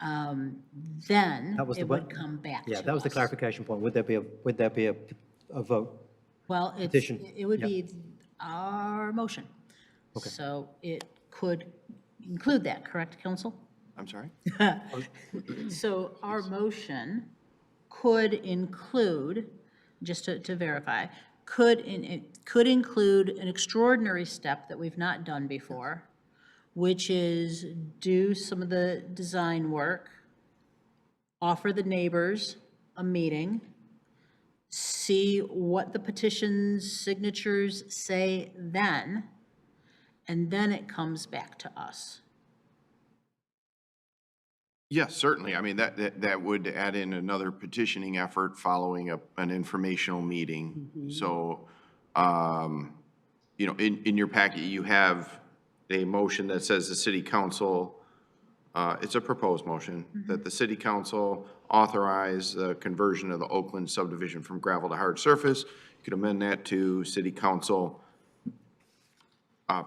K: That was
A: it
K: the
A: would
K: what-
A: come back to us.
K: Yeah, that was the clarification point. Would there be a vote?
A: Well,
K: Petition,
A: it would
K: yeah.
A: be our motion.
K: Okay.
A: So it could include that, correct, counsel?
F: I'm sorry?
A: So our motion could include, just to verify, could include an extraordinary step that we've not done before, which is do some of the design work, offer the neighbors a meeting, see what the petition's signatures say then, and then it comes back to us.
F: Yes, certainly. I mean, that would add in another petitioning effort following an informational meeting. So, you know, in your packet, you have a motion that says the city council, it's a proposed motion, that the city council authorize the conversion of the Oakland subdivision from gravel to hard surface. You could amend that to city council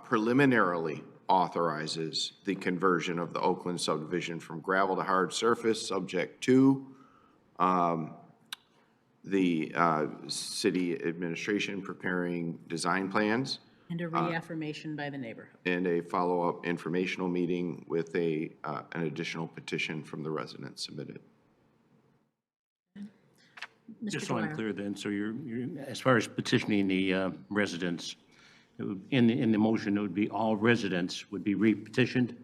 F: preliminarily authorizes the conversion of the Oakland subdivision from gravel to hard surface, subject to the city administration preparing design plans
A: And a reaffirmation by the neighborhood.
F: and a follow-up informational meeting with an additional petition from the residents submitted.
A: Mr.
E: Just so I'm
A: Dwyer.
E: clear then, so as far as petitioning the residents, in the motion, it would be all residents would be re-petitioned?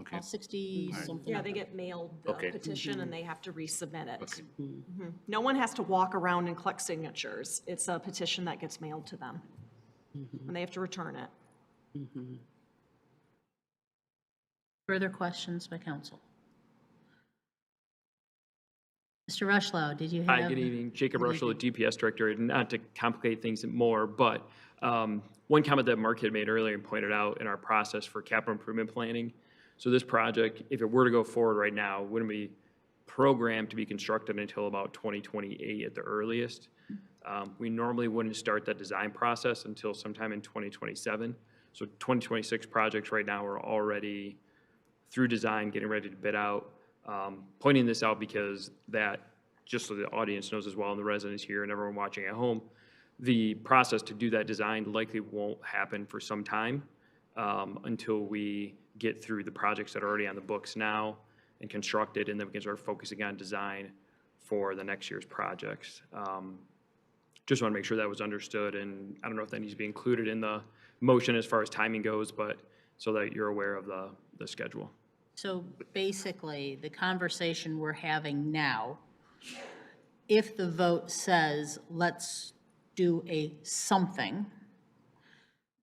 E: Okay.
A: All 60-something.
C: Yeah, they get mailed the
E: Okay.
C: petition and they have to resubmit it. Mhm. No one has to walk around and collect signatures. It's a petition that gets mailed to them. And they have to return it.
A: Further questions by council? Mr. Rushlow, did you have?
G: Hi, good evening. Jacob
A: Good
G: Rushel, the DPS Director. Not to complicate things more, but one comment that Mark had made earlier and pointed out in our process for capital improvement planning. So this project, if it were to go forward right now, wouldn't be programmed to be constructed until about 2028 at the earliest. We normally wouldn't start that design process until sometime in 2027. So 2026 projects right now are already through design, getting ready to bid out. Pointing this out because that, just so the audience knows as well, and the residents here and everyone watching at home, the process to do that design likely won't happen for some time until we get through the projects that are already on the books now and constructed, and then we can start focusing on design for the next year's projects. Just want to make sure that was understood, and I don't know if that needs to be included in the motion as far as timing goes, but so that you're aware of the schedule.
A: So basically, the conversation we're having now, if the vote says, let's do a something,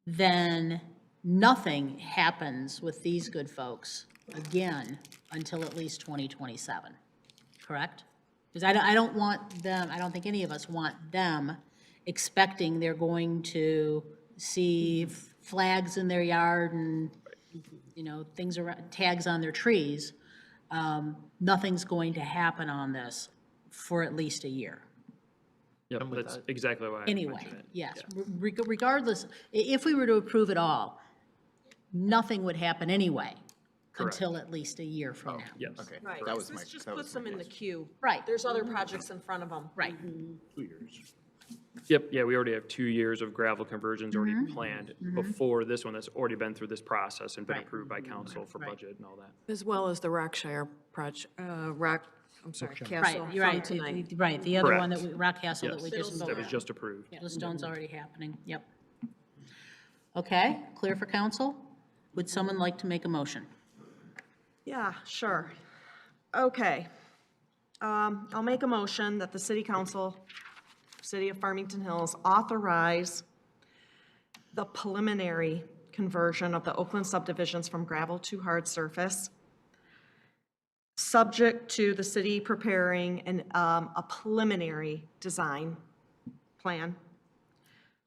A: then nothing happens with these good folks again until at least 2027, correct? Because I don't want them, I don't think any of us want them expecting they're going to see flags in their yard and, you know, things around, tags on their trees. Nothing's going to happen on this for at least a year.
G: Yep, that's exactly why I
A: Anyway,
G: mentioned it.
A: yes, regardless, if we were to approve it all, nothing would happen anyway until at least a year from now.
G: Yes.
D: Okay.
C: Right,
D: That was
C: this
D: my-
C: just
D: that was
C: puts
D: my
C: them in the queue.
A: Right.
C: There's other projects in front of them.
A: Right.
E: 2 years.
G: Yep, yeah, we already have 2 years of gravel conversions already planned before this one that's already been through this process and been
A: Right.
G: approved by council for
A: Right.
G: budget and all that.
C: As well as the Rockshire project, Castle
A: Right, you're
C: from
A: right,
C: tonight.
A: right, the other one that
G: Correct.
A: we, Rock Castle that we
G: Yes,
A: just
G: that
A: voted
G: was
A: on.
G: just approved.
A: Yellowstone's already happening, yep. Okay, clear for council? Would someone like to make a motion?
C: Yeah, sure. Okay. I'll make a motion that the city council, City of Farmington Hills, authorize the preliminary conversion of the Oakland subdivisions from gravel to hard surface, subject to the city preparing a preliminary design plan,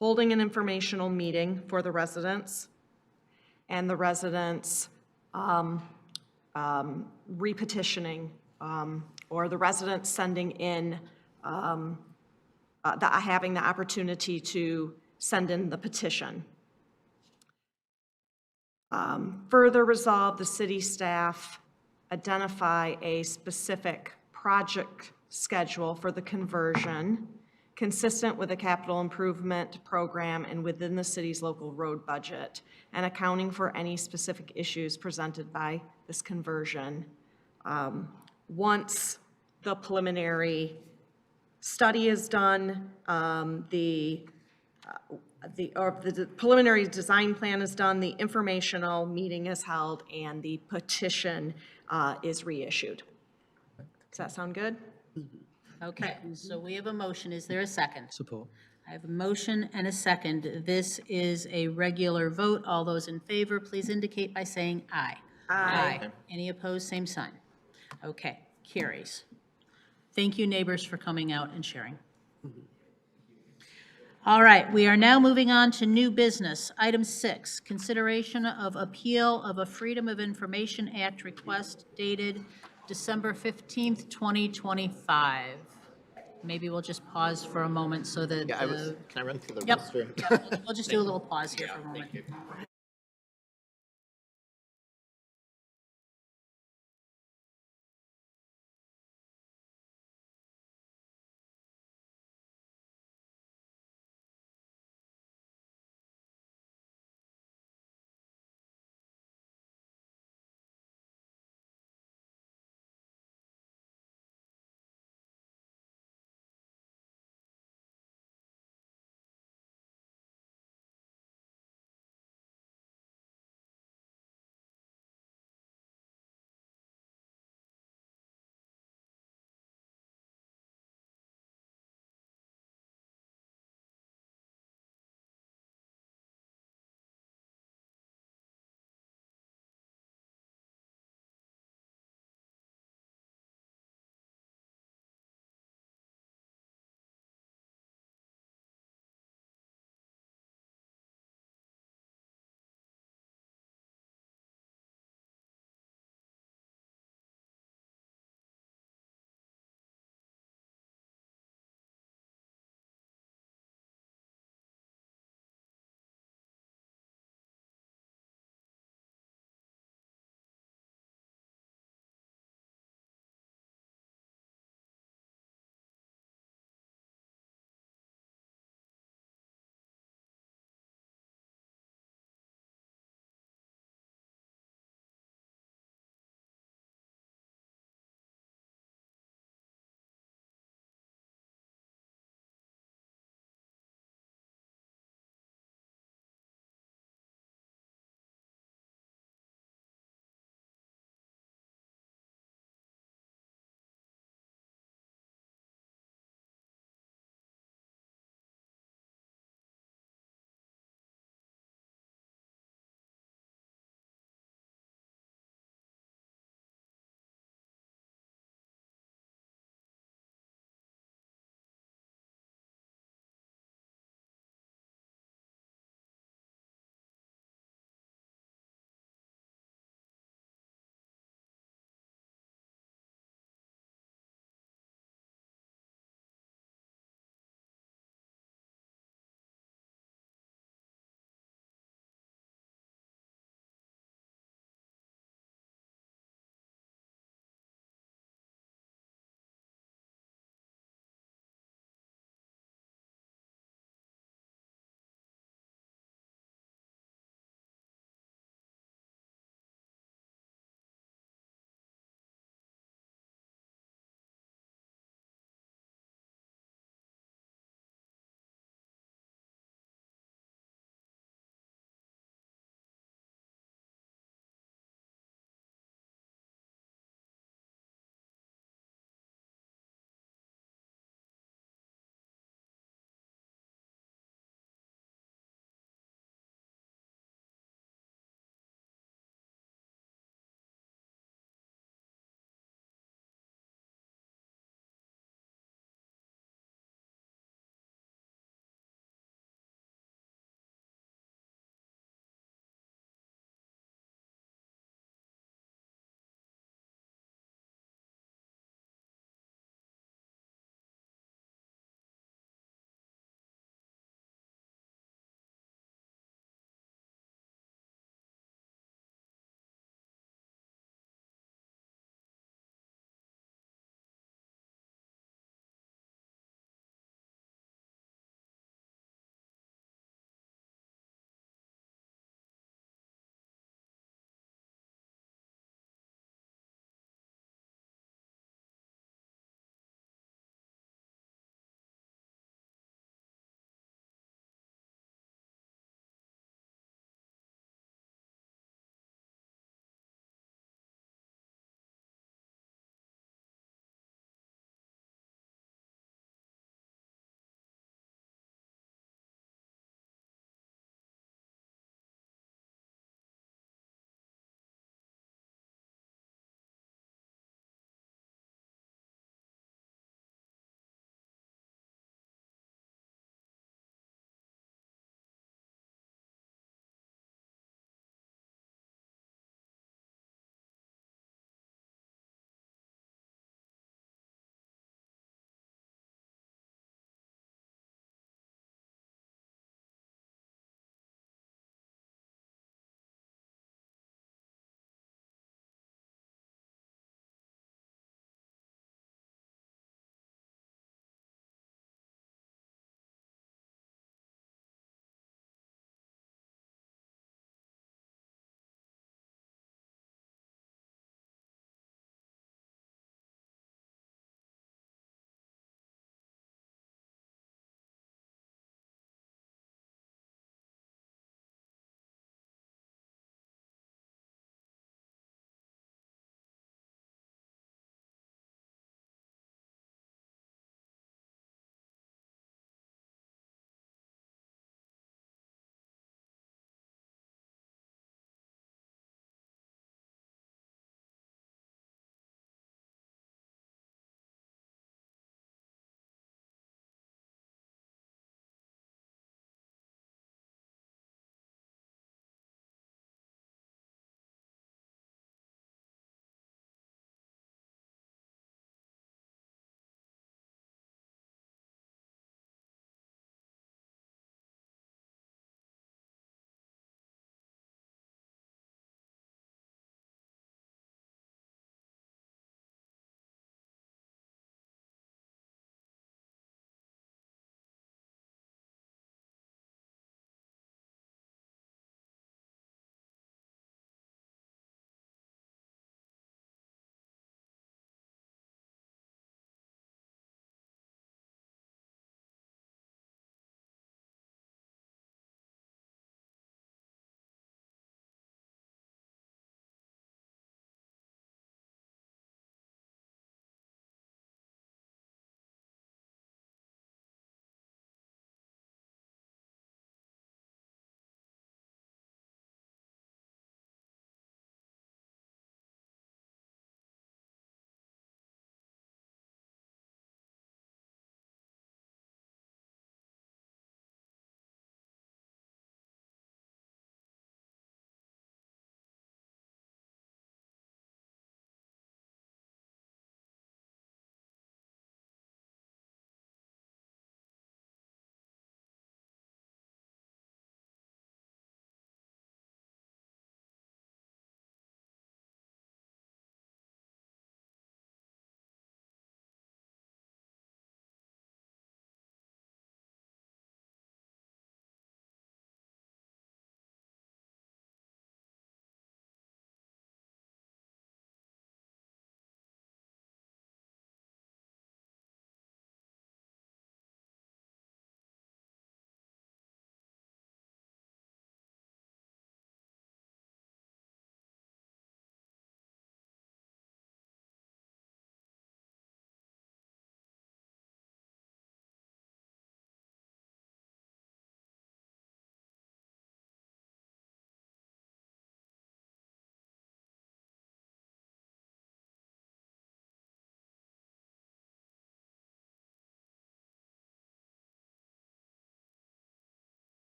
C: holding an informational meeting for the residents, and the residents repetitioning, or the residents sending in, having the opportunity to send in the petition. Further resolve, the city staff identify a specific project schedule for the conversion consistent with a capital improvement program and within the city's local road budget, and accounting for any specific issues presented by this conversion. Once the preliminary study is done, the preliminary design plan is done, the informational meeting is held, and the petition is reissued. Does that sound good?
A: Okay, so we have a motion, is there a second?
K: Support.
A: I have a motion and a second. This is a regular vote. All those in favor, please indicate by saying aye. Aye. Any opposed, same sign. Okay, carries. Thank you, neighbors, for coming out and sharing. All right, we are now moving on to new business. Item 6, consideration of appeal of a Freedom of Information Act request dated December 15th, 2025. Maybe we'll just pause for a moment so that
D: Yeah, can I run through the
A: Yep.
D: restroom?
A: Yep, we'll just do a little pause here for a moment.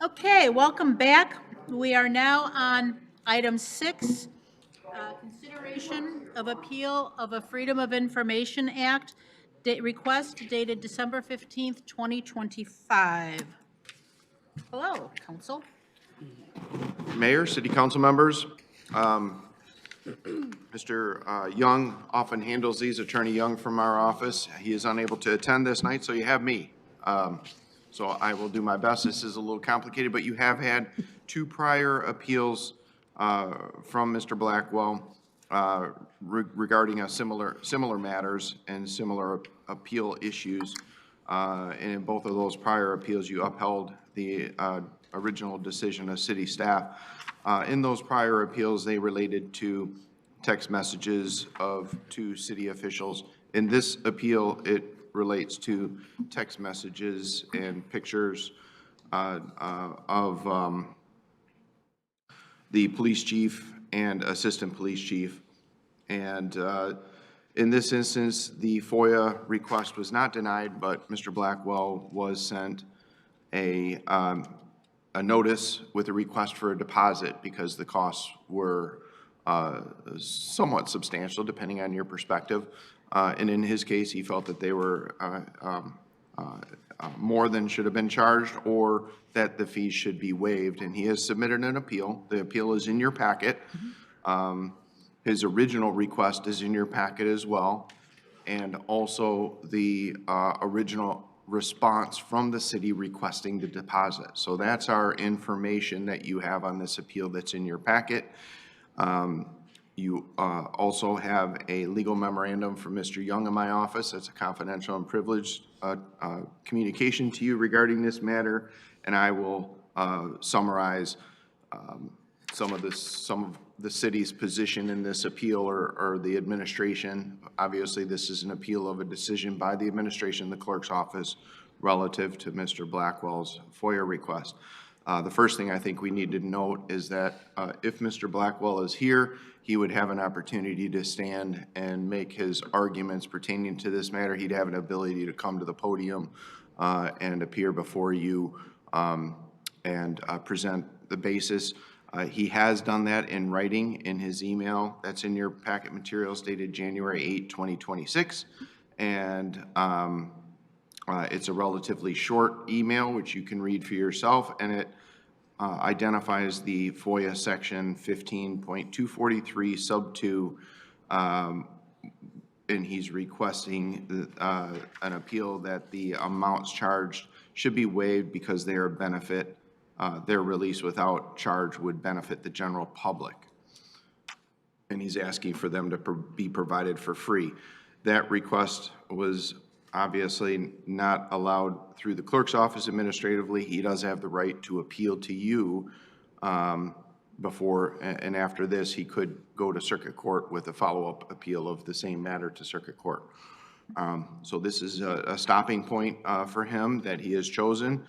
A: Okay, welcome back. We are now on item 6, consideration of appeal of a Freedom of Information Act request dated December 15th, 2025. Hello, council.
F: Mayor, city council members, Mr. Young often handles these, Attorney Young from our office. He is unable to attend this night, so you have me. So I will do my best. This is a little complicated, but you have had 2 prior appeals from Mr. Blackwell regarding a similar matters and similar appeal issues. And in both of those prior appeals, you upheld the original decision of city staff. In those prior appeals, they related to text messages of 2 city officials. In this appeal, it relates to text messages and pictures of the police chief and assistant police chief. And in this instance, the FOIA request was not denied, but Mr. Blackwell was sent a notice with a request for a deposit because the costs were somewhat substantial, depending on your perspective. And in his case, he felt that they were more than should have been charged, or that the fees should be waived. And he has submitted an appeal. The appeal is in your packet. His original request is in your packet as well. And also the original response from the city requesting the deposit. So that's our information that you have on this appeal that's in your packet. You also have a legal memorandum from Mr. Young in my office. That's a confidential and privileged communication to you regarding this matter, and I will summarize some of the city's position in this appeal, or the administration. Obviously, this is an appeal of a decision by the administration, the clerk's office, relative to Mr. Blackwell's FOIA request. The first thing I think we need to note is that if Mr. Blackwell is here, he would have an opportunity to stand and make his arguments pertaining to this matter. He'd have an ability to come to the podium and appear before you and present the basis. He has done that in writing in his email. That's in your packet materials dated January 8, 2026. And it's a relatively short email, which you can read for yourself, and it identifies the FOIA section 15.243 sub 2, and he's requesting an appeal that the amounts charged should be waived because they are benefit, their release without charge would benefit the general public. And he's asking for them to be provided for free. That request was obviously not allowed through the clerk's office administratively. He does have the right to appeal to you before and after this. He could go to circuit court with a follow-up appeal of the same matter to circuit court. So this is a stopping point for him that he has chosen.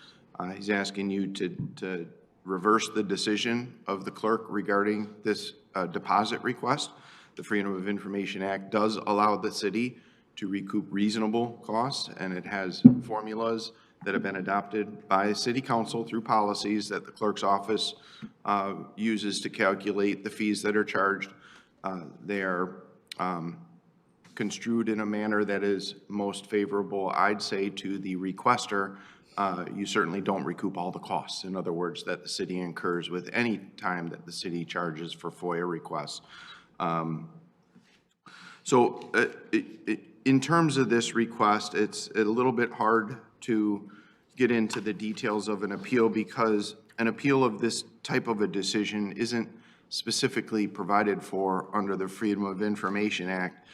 F: He's asking you to reverse the decision of the clerk regarding this deposit request. The Freedom of Information Act does allow the city to recoup reasonable costs, and it has formulas that have been adopted by City Council through policies that the clerk's office uses to calculate the fees that are charged. They are construed in a manner that is most favorable, I'd say, to the requester. You certainly don't recoup all the costs, in other words, that the city incurs with any time that the city charges for FOIA requests. So in terms of this request, it's a little bit hard to get into the details of an appeal because an appeal of this type of a decision isn't specifically provided for under the Freedom of Information Act.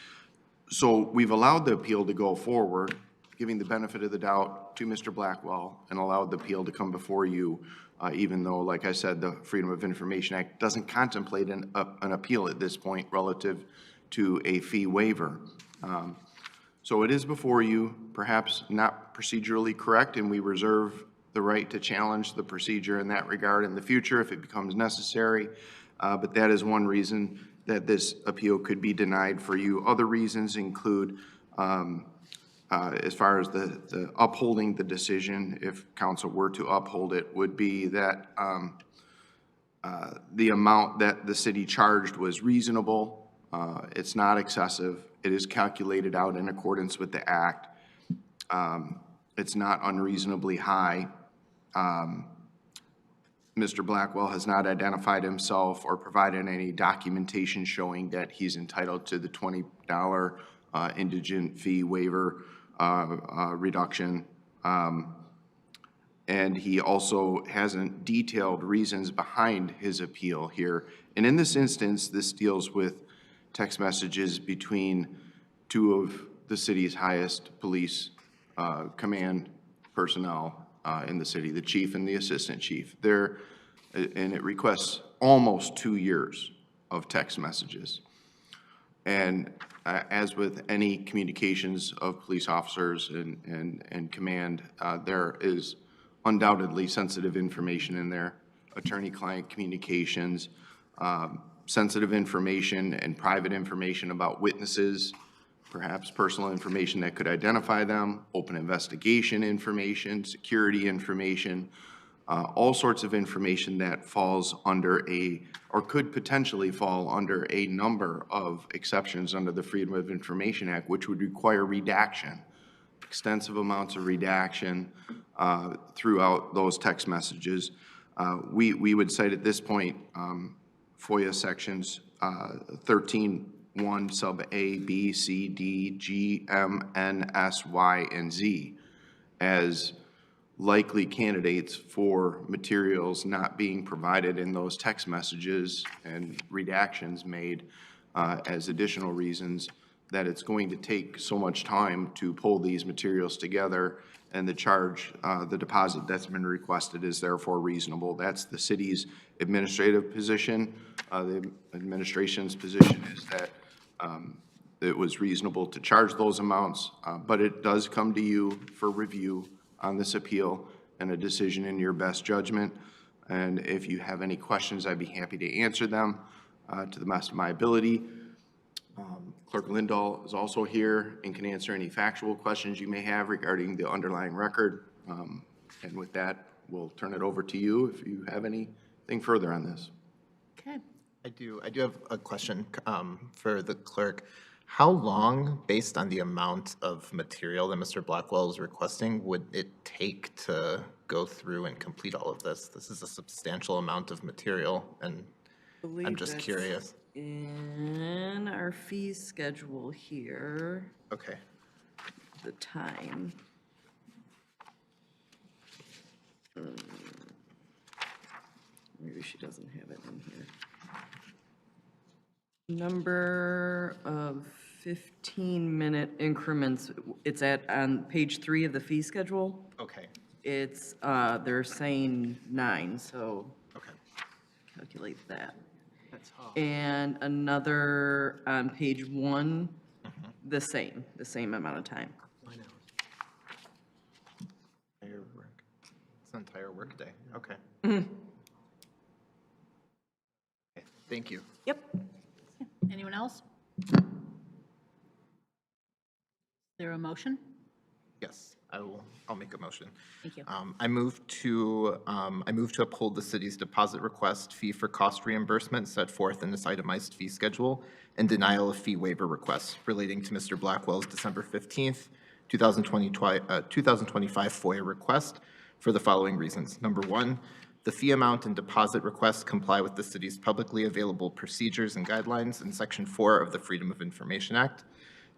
F: So we've allowed the appeal to go forward, giving the benefit of the doubt to Mr. Blackwell, and allowed the appeal to come before you, even though, like I said, the Freedom of Information Act doesn't contemplate an appeal at this point relative to a fee waiver. So it is before you, perhaps not procedurally correct, and we reserve the right to challenge the procedure in that regard in the future if it becomes necessary. But that is one reason that this appeal could be denied for you. Other reasons include as far as the upholding the decision, if council were to uphold it, would be that the amount that the city charged was reasonable. It's not excessive. It is calculated out in accordance with the act. It's not unreasonably high. Mr. Blackwell has not identified himself or provided any documentation showing that he's entitled to the $20 indigent fee waiver reduction. And he also hasn't detailed reasons behind his appeal here. And in this instance, this deals with text messages between two of the city's highest police command personnel in the city, the chief and the assistant chief. And it requests almost 2 years of text messages. And as with any communications of police officers and command, there is undoubtedly sensitive information in there, attorney-client communications, sensitive information and private information about witnesses, perhaps personal information that could identify them, open investigation information, security information, all sorts of information that falls under or could potentially fall under a number of exceptions under the Freedom of Information Act, which would require redaction, extensive amounts of redaction throughout those text messages. We would cite at this point FOIA sections 13(1) sub A, B, C, D, G, M, N, S, Y, and Z as likely candidates for materials not being provided in those text messages and redactions made as additional reasons that it's going to take so much time to pull these materials together, and the charge, the deposit that's been requested is therefore reasonable. That's the city's administrative position. The administration's position is that it was reasonable to charge those amounts, but it does come to you for review on this appeal and a decision in your best judgment. And if you have any questions, I'd be happy to answer them to the best of my ability. Clerk Lindahl is also here and can answer any factual questions you may have regarding the underlying record. And with that, we'll turn it over to you if you have anything further on this.
A: Okay.
D: I do have a question for the clerk. How long, based on the amount of material that Mr. Blackwell is requesting, would it take to go through and complete all of this? This is a substantial amount of material, and I'm just curious.
I: In our fee schedule here.
D: Okay.
I: The time. Maybe she doesn't have it in here. Number of 15-minute increments, it's on page 3 of the fee schedule.
D: Okay.
I: It's, they're saying 9, so.
D: Okay.
I: Calculate that. And another on page 1, the same amount of time.
D: Entire work. It's an entire work day. Okay.
I: Mhm.
D: Okay. Thank you.
A: Yep. Anyone else? Is there a motion?
D: Yes, I'll make a motion.
A: Thank you.
D: I move to uphold the city's deposit request fee for cost reimbursement set forth in this itemized fee schedule and denial of fee waiver requests relating to Mr. Blackwell's December 15th, 2025 FOIA request for the following reasons. Number 1, the fee amount and deposit requests comply with the city's publicly available procedures and guidelines in Section 4 of the Freedom of Information Act.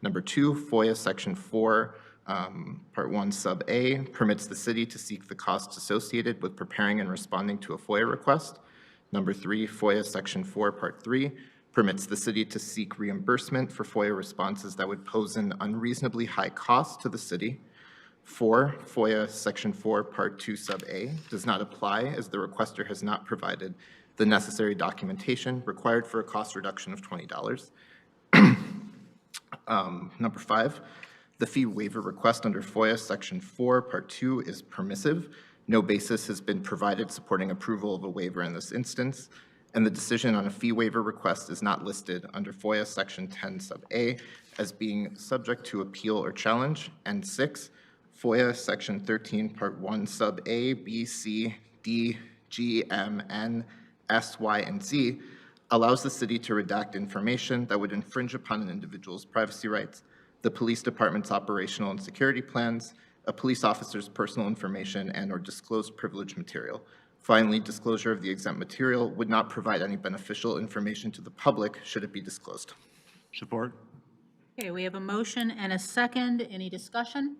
D: Number 2, FOIA Section 4, Part 1, Sub A, permits the city to seek the costs associated with preparing and responding to a FOIA request. Number 3, FOIA Section 4, Part 3, permits the city to seek reimbursement for FOIA responses that would pose an unreasonably high cost to the city. 4, FOIA Section 4, Part 2, Sub A, does not apply as the requester has not provided the necessary documentation required for a cost reduction of $20. Number 5, the fee waiver request under FOIA Section 4, Part 2 is permissive. No basis has been provided supporting approval of a waiver in this instance, and the decision on a fee waiver request is not listed under FOIA Section 10, Sub A as being subject to appeal or challenge. And 6, FOIA Section 13, Part 1, Sub A, B, C, D, G, M, N, S, Y, and Z allows the city to redact information that would infringe upon an individual's privacy rights, the police department's operational and security plans, a police officer's personal information, and/or disclosed privileged material. Finally, disclosure of the exempt material would not provide any beneficial information to the public should it be disclosed.
E: Support.
A: Okay, we have a motion and a second. Any discussion?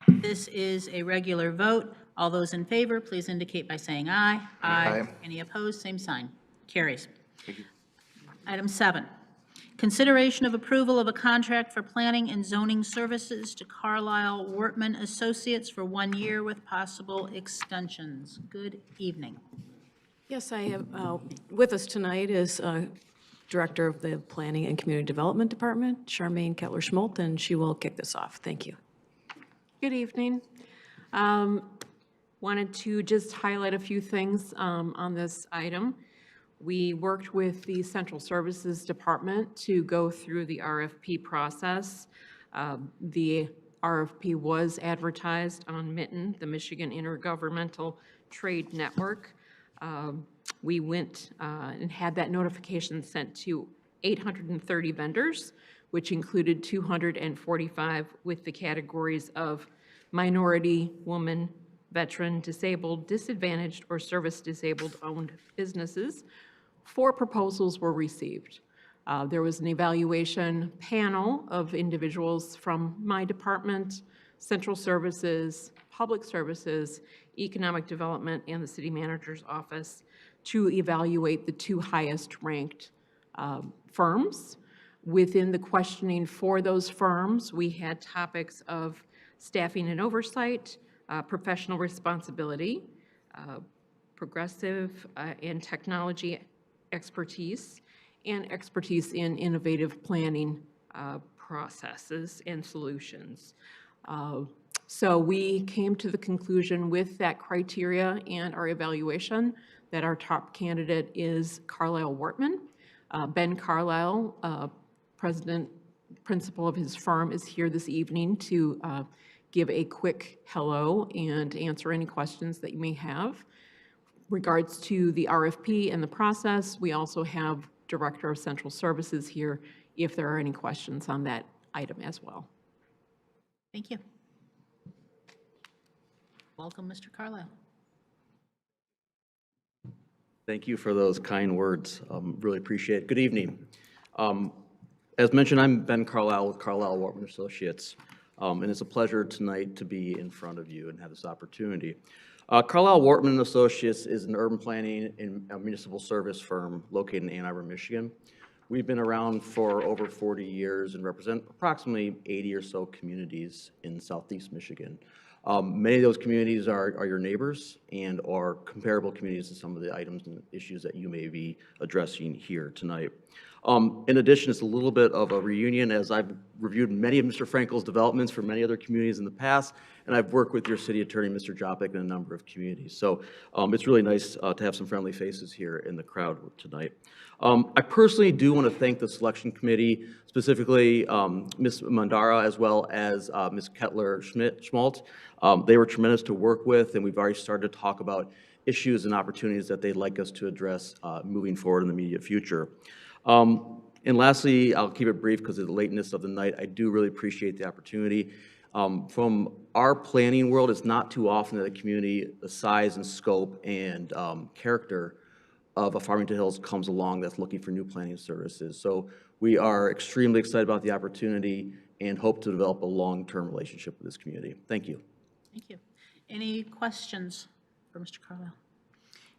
A: This is a regular vote. All those in favor, please indicate by saying aye.
D: Aye.
A: Any opposed, same sign. Carries. Item 7, consideration of approval of a contract for planning and zoning services to Carlisle Wortman Associates for 1 year with possible extensions. Good evening.
C: Yes, I have, with us tonight is Director of the Planning and Community Development Department, Charmaine Kettler-Schmolt, and she will kick this off. Thank you.
M: Good evening. Wanted to just highlight a few things on this item. We worked with the Central Services Department to go through the RFP process. The RFP was advertised on Mitten, the Michigan Intergovernmental Trade Network. We went and had that notification sent to 830 vendors, which included 245 with the categories of minority, woman, veteran, disabled, disadvantaged, or service-disabled owned businesses. 4 proposals were received. There was an evaluation panel of individuals from my department, Central Services, Public Services, Economic Development, and the City Manager's Office to evaluate the 2 highest-ranked firms. Within the questioning for those firms, we had topics of staffing and oversight, professional responsibility, progressive and technology expertise, and expertise in innovative planning processes and solutions. So we came to the conclusion with that criteria and our evaluation that our top candidate is Carlisle Wortman. Ben Carlisle, principal of his firm, is here this evening to give a quick hello and answer any questions that you may have. Regards to the RFP and the process, we also have Director of Central Services here if there are any questions on that item as well.
A: Thank you. Welcome, Mr. Carlisle.
R: Thank you for those kind words. Really appreciate it. Good evening. As mentioned, I'm Ben Carlisle with Carlisle Wortman Associates, and it's a pleasure tonight to be in front of you and have this opportunity. Carlisle Wortman Associates is an urban planning and municipal service firm located in Ann Arbor, Michigan. We've been around for over 40 years and represent approximately 80 or so communities in Southeast Michigan. Many of those communities are your neighbors and are comparable communities to some of the items and issues that you may be addressing here tonight. In addition, it's a little bit of a reunion as I've reviewed many of Mr. Frankel's developments for many other communities in the past, and I've worked with your city attorney, Mr. Jopik, in a number of communities. So it's really nice to have some friendly faces here in the crowd tonight. I personally do want to thank the selection committee, specifically Ms. Mandara as well as Ms. Kettler-Schmolt. They were tremendous to work with, and we've already started to talk about issues and opportunities that they'd like us to address moving forward in the immediate future. And lastly, I'll keep it brief because of the lateness of the night. I do really appreciate the opportunity. From our planning world, it's not too often that a community the size and scope and character of a Farmington Hills comes along that's looking for new planning services. So we are extremely excited about the opportunity and hope to develop a long-term relationship with this community. Thank you.
A: Thank you. Any questions for Mr. Carlisle?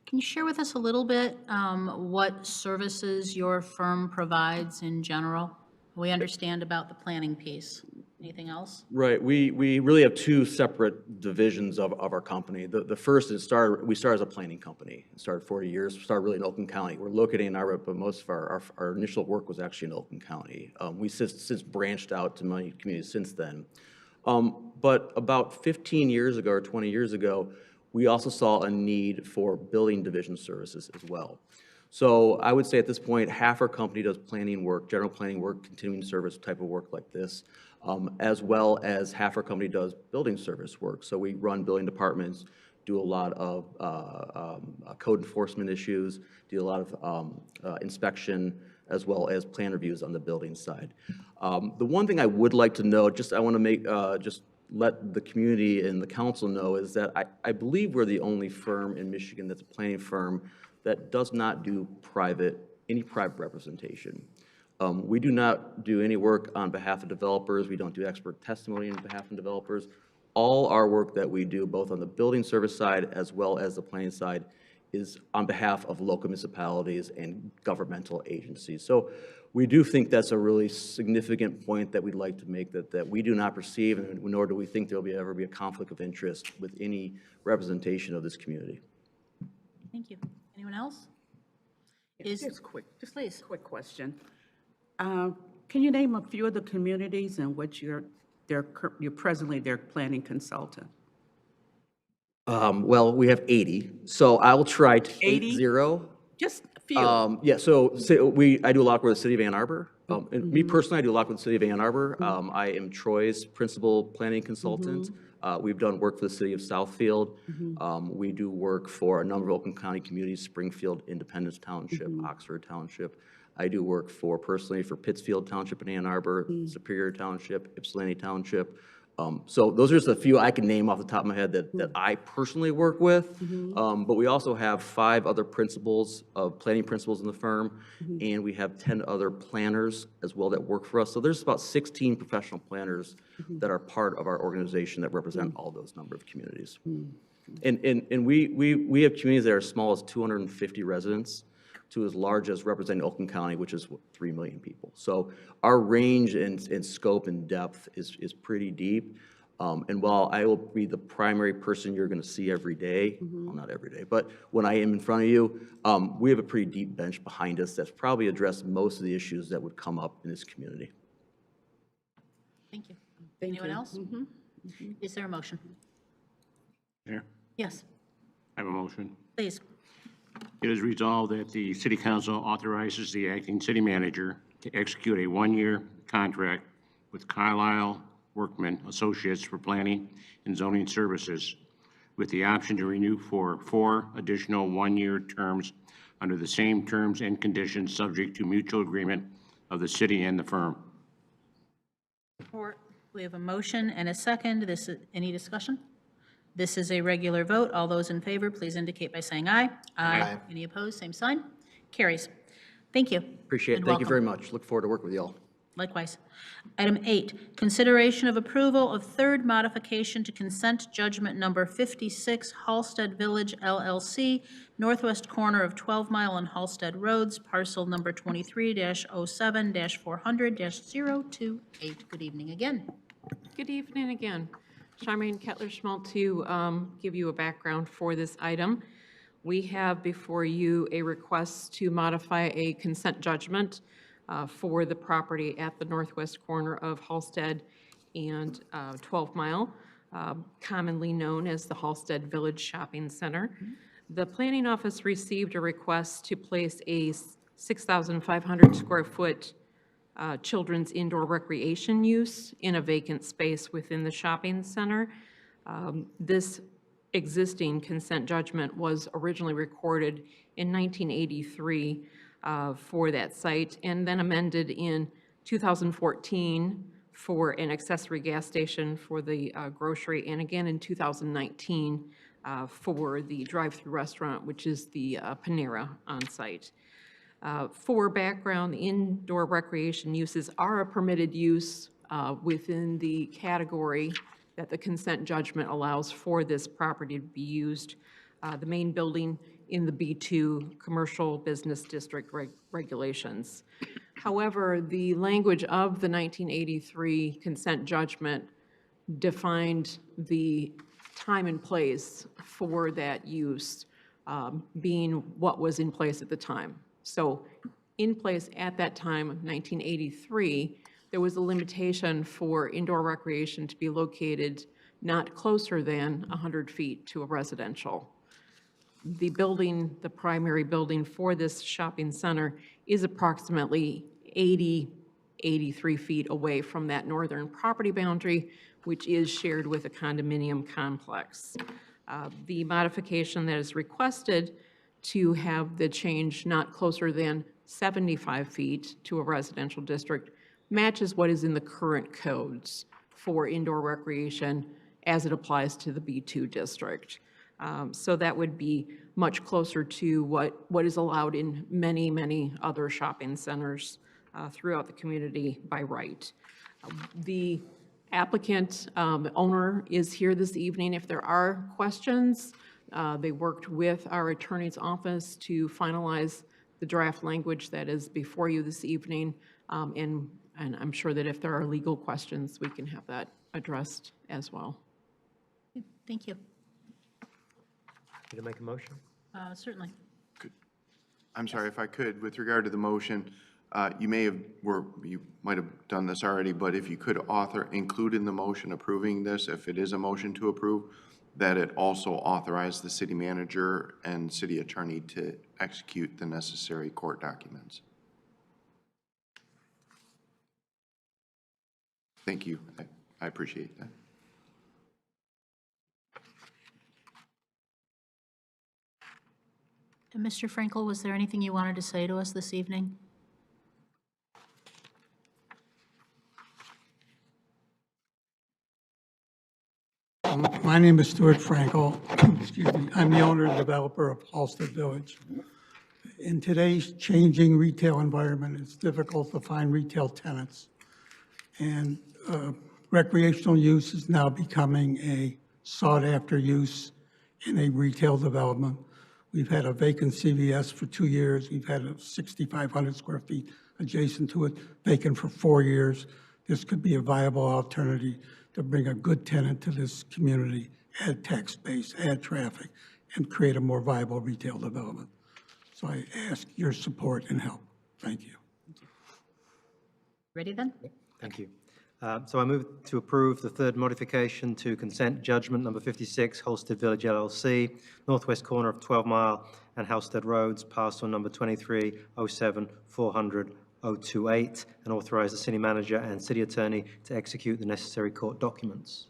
A: Can you share with us a little bit what services your firm provides in general? We understand about the planning piece. Anything else?
R: Right. We really have 2 separate divisions of our company. The first is we started as a planning company. It started 40 years. We started really in Oakland County. We're located in Iowa, but most of our initial work was actually in Oakland County. We since branched out to many communities since then. But about 15 years ago or 20 years ago, we also saw a need for building division services as well. So I would say at this point, half our company does planning work, general planning work, continuing service type of work like this, as well as half our company does building service work. So we run building departments, do a lot of code enforcement issues, do a lot of inspection, as well as plan reviews on the building side. The one thing I would like to note, I want to make, just let the community and the council know, is that I believe we're the only firm in Michigan that's a planning firm that does not do any private representation. We do not do any work on behalf of developers. We don't do expert testimony on behalf of developers. All our work that we do, both on the building service side as well as the planning side, is on behalf of local municipalities and governmental agencies. So we do think that's a really significant point that we'd like to make, that we do not perceive, and nor do we think there'll ever be a conflict of interest with any representation of this community.
A: Thank you. Anyone else?
J: Just
A: Please.
J: quick question. Can you name a few of the communities in which you're presently their planning consultant?
R: Well, we have 80, so I'll try to
J: 80?
R: 80.
J: Just a few.
R: Yeah, so I do a lot with the city of Ann Arbor. And me personally, I do a lot with the city of Ann Arbor. I am Troy's principal planning consultant. We've done work for the city of Southfield. We do work for a number of Oakland County communities, Springfield, Independence Township, Oxford Township. I do work personally for Pittsfield Township in Ann Arbor, Superior Township, Ypsilanti Township. So those are just a few I can name off the top of my head that I personally work with. But we also have 5 other planning principals in the firm, and we have 10 other planners as well that work for us. So there's about 16 professional planners that are part of our organization that represent all those number of communities. And we have communities that are as small as 250 residents to as large as representing Oakland County, which is 3 million people. So our range and scope and depth is pretty deep. And while I will be the primary person you're going to see every day, well, not every day, but when I am in front of you, we have a pretty deep bench behind us that's probably addressed most of the issues that would come up in this community.
A: Thank you. Anyone else? Is there a motion?
E: Mayor,
A: Yes,
E: I have a motion.
A: please.
E: It is resolved that the city council authorizes the acting city manager to execute a 1-year contract with Carlisle Workman Associates for planning and zoning services, with the option to renew for 4 additional 1-year terms under the same terms and conditions, subject to mutual agreement of the city and the firm.
A: We have a motion and a second. Any discussion? This is a regular vote. All those in favor, please indicate by saying aye.
D: Aye.
A: Any opposed, same sign. Carries. Thank you.
R: Appreciate it.
A: And
R: Thank you
A: welcome.
R: very much. Look forward to working with you all.
A: Likewise. Item 8, consideration of approval of third modification to consent judgment number 56, Halsted Village LLC, northwest corner of 12 Mile and Halsted Roads, parcel number 23-07-400-028. Good evening again.
M: Good evening again. Charmaine Kettler-Schmaltz to give you a background for this item. We have before you a request to modify a consent judgment for the property at the northwest corner of Halsted and 12 Mile, commonly known as the Halsted Village Shopping Center. The planning office received a request to place a 6,500 square foot children's indoor recreation use in a vacant space within the shopping center. This existing consent judgment was originally recorded in 1983 for that site, and then amended in 2014 for an accessory gas station for the grocery, and again in 2019 for the drive-through restaurant, which is the Panera on site. For background, indoor recreation uses are a permitted use within the category that the consent judgment allows for this property to be used. The main building in the B2 Commercial Business District regulations. However, the language of the 1983 consent judgment defined the time and place for that use being what was in place at the time. So in place at that time, 1983, there was a limitation for indoor recreation to be located not closer than 100 feet to a residential. The building, the primary building for this shopping center is approximately 83 feet away from that northern property boundary, which is shared with a condominium complex. The modification that is requested to have the change not closer than 75 feet to a residential district matches what is in the current codes for indoor recreation as it applies to the B2 district. So that would be much closer to what is allowed in many, many other shopping centers throughout the community by right. The applicant owner is here this evening. If there are questions, they worked with our attorney's office to finalize the draft language that is before you this evening. And I'm sure that if there are legal questions, we can have that addressed as well.
A: Thank you.
K: Need to make a motion?
A: Certainly.
F: I'm sorry, if I could, with regard to the motion, you might have done this already, but if you could include in the motion approving this, if it is a motion to approve, that it also authorize the city manager and city attorney to execute the necessary court documents. Thank you. I appreciate that.
A: And Mr. Frankel, was there anything you wanted to say to us this evening?
N: My name is Stuart Frankel. Excuse me. I'm the owner and developer of Halsted Village. In today's changing retail environment, it's difficult to find retail tenants. And recreational use is now becoming a sought-after use in a retail development. We've had a vacant CVS for 2 years. We've had a 6,500 square feet adjacent to it, vacant for 4 years. This could be a viable alternative to bring a good tenant to this community, add tax base, add traffic, and create a more viable retail development. So I ask your support and help. Thank you.
A: Ready then?
K: Thank you. So I move to approve the third modification to consent judgment number 56, Halsted Village LLC, northwest corner of 12 Mile and Halsted Roads, parcel number 2307400028, and authorize the city manager and city attorney to execute the necessary court documents.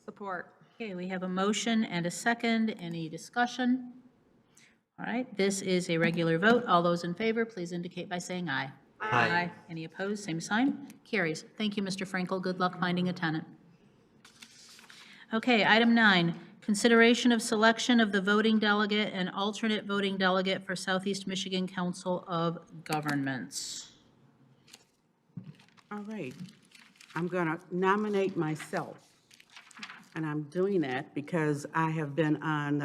H: Support.
A: Okay, we have a motion and a second. Any discussion? All right, this is a regular vote. All those in favor, please indicate by saying aye. Aye. Any opposed, same sign. Carries. Thank you, Mr. Frankel. Good luck finding a tenant. Okay, item 9, consideration of selection of the voting delegate and alternate voting delegate for Southeast Michigan Council of Governments.
J: All right. I'm going to nominate myself. And I'm doing that because I have been on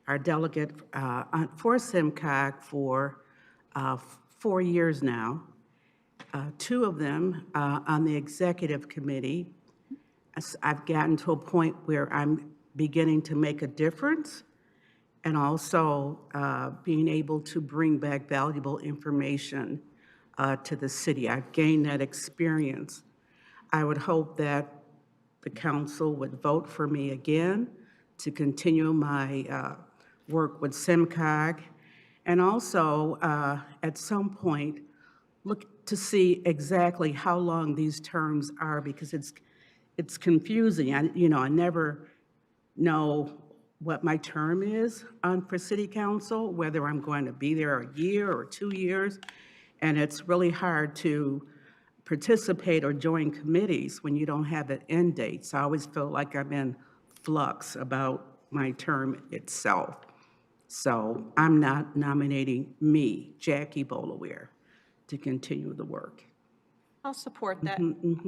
J: our delegate for SIMCOG for 4 years now, 2 of them on the executive committee. I've gotten to a point where I'm beginning to make a difference and also being able to bring back valuable information to the city. I've gained that experience. I would hope that the council would vote for me again to continue my work with SIMCOG. And also, at some point, look to see exactly how long these terms are, because it's confusing. I never know what my term is for city council, whether I'm going to be there a year or 2 years, and it's really hard to participate or join committees when you don't have an end date. So I always feel like I'm in flux about my term itself. So I'm not nominating me, Jackie Bolaware, to continue the work.
H: I'll support that.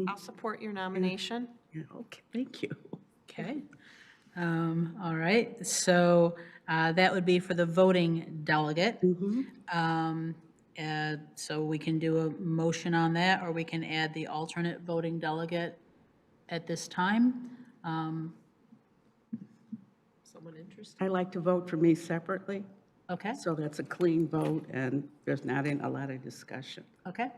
H: I'll support your nomination.
J: Yeah, okay, thank you.
A: Okay. All right, so that would be for the voting delegate. So we can do a motion on that, or we can add the alternate voting delegate at this time.
H: Someone interested?
J: I like to vote for me separately.
A: Okay.
J: So that's a clean vote, and there's not a lot of discussion.
A: Okay.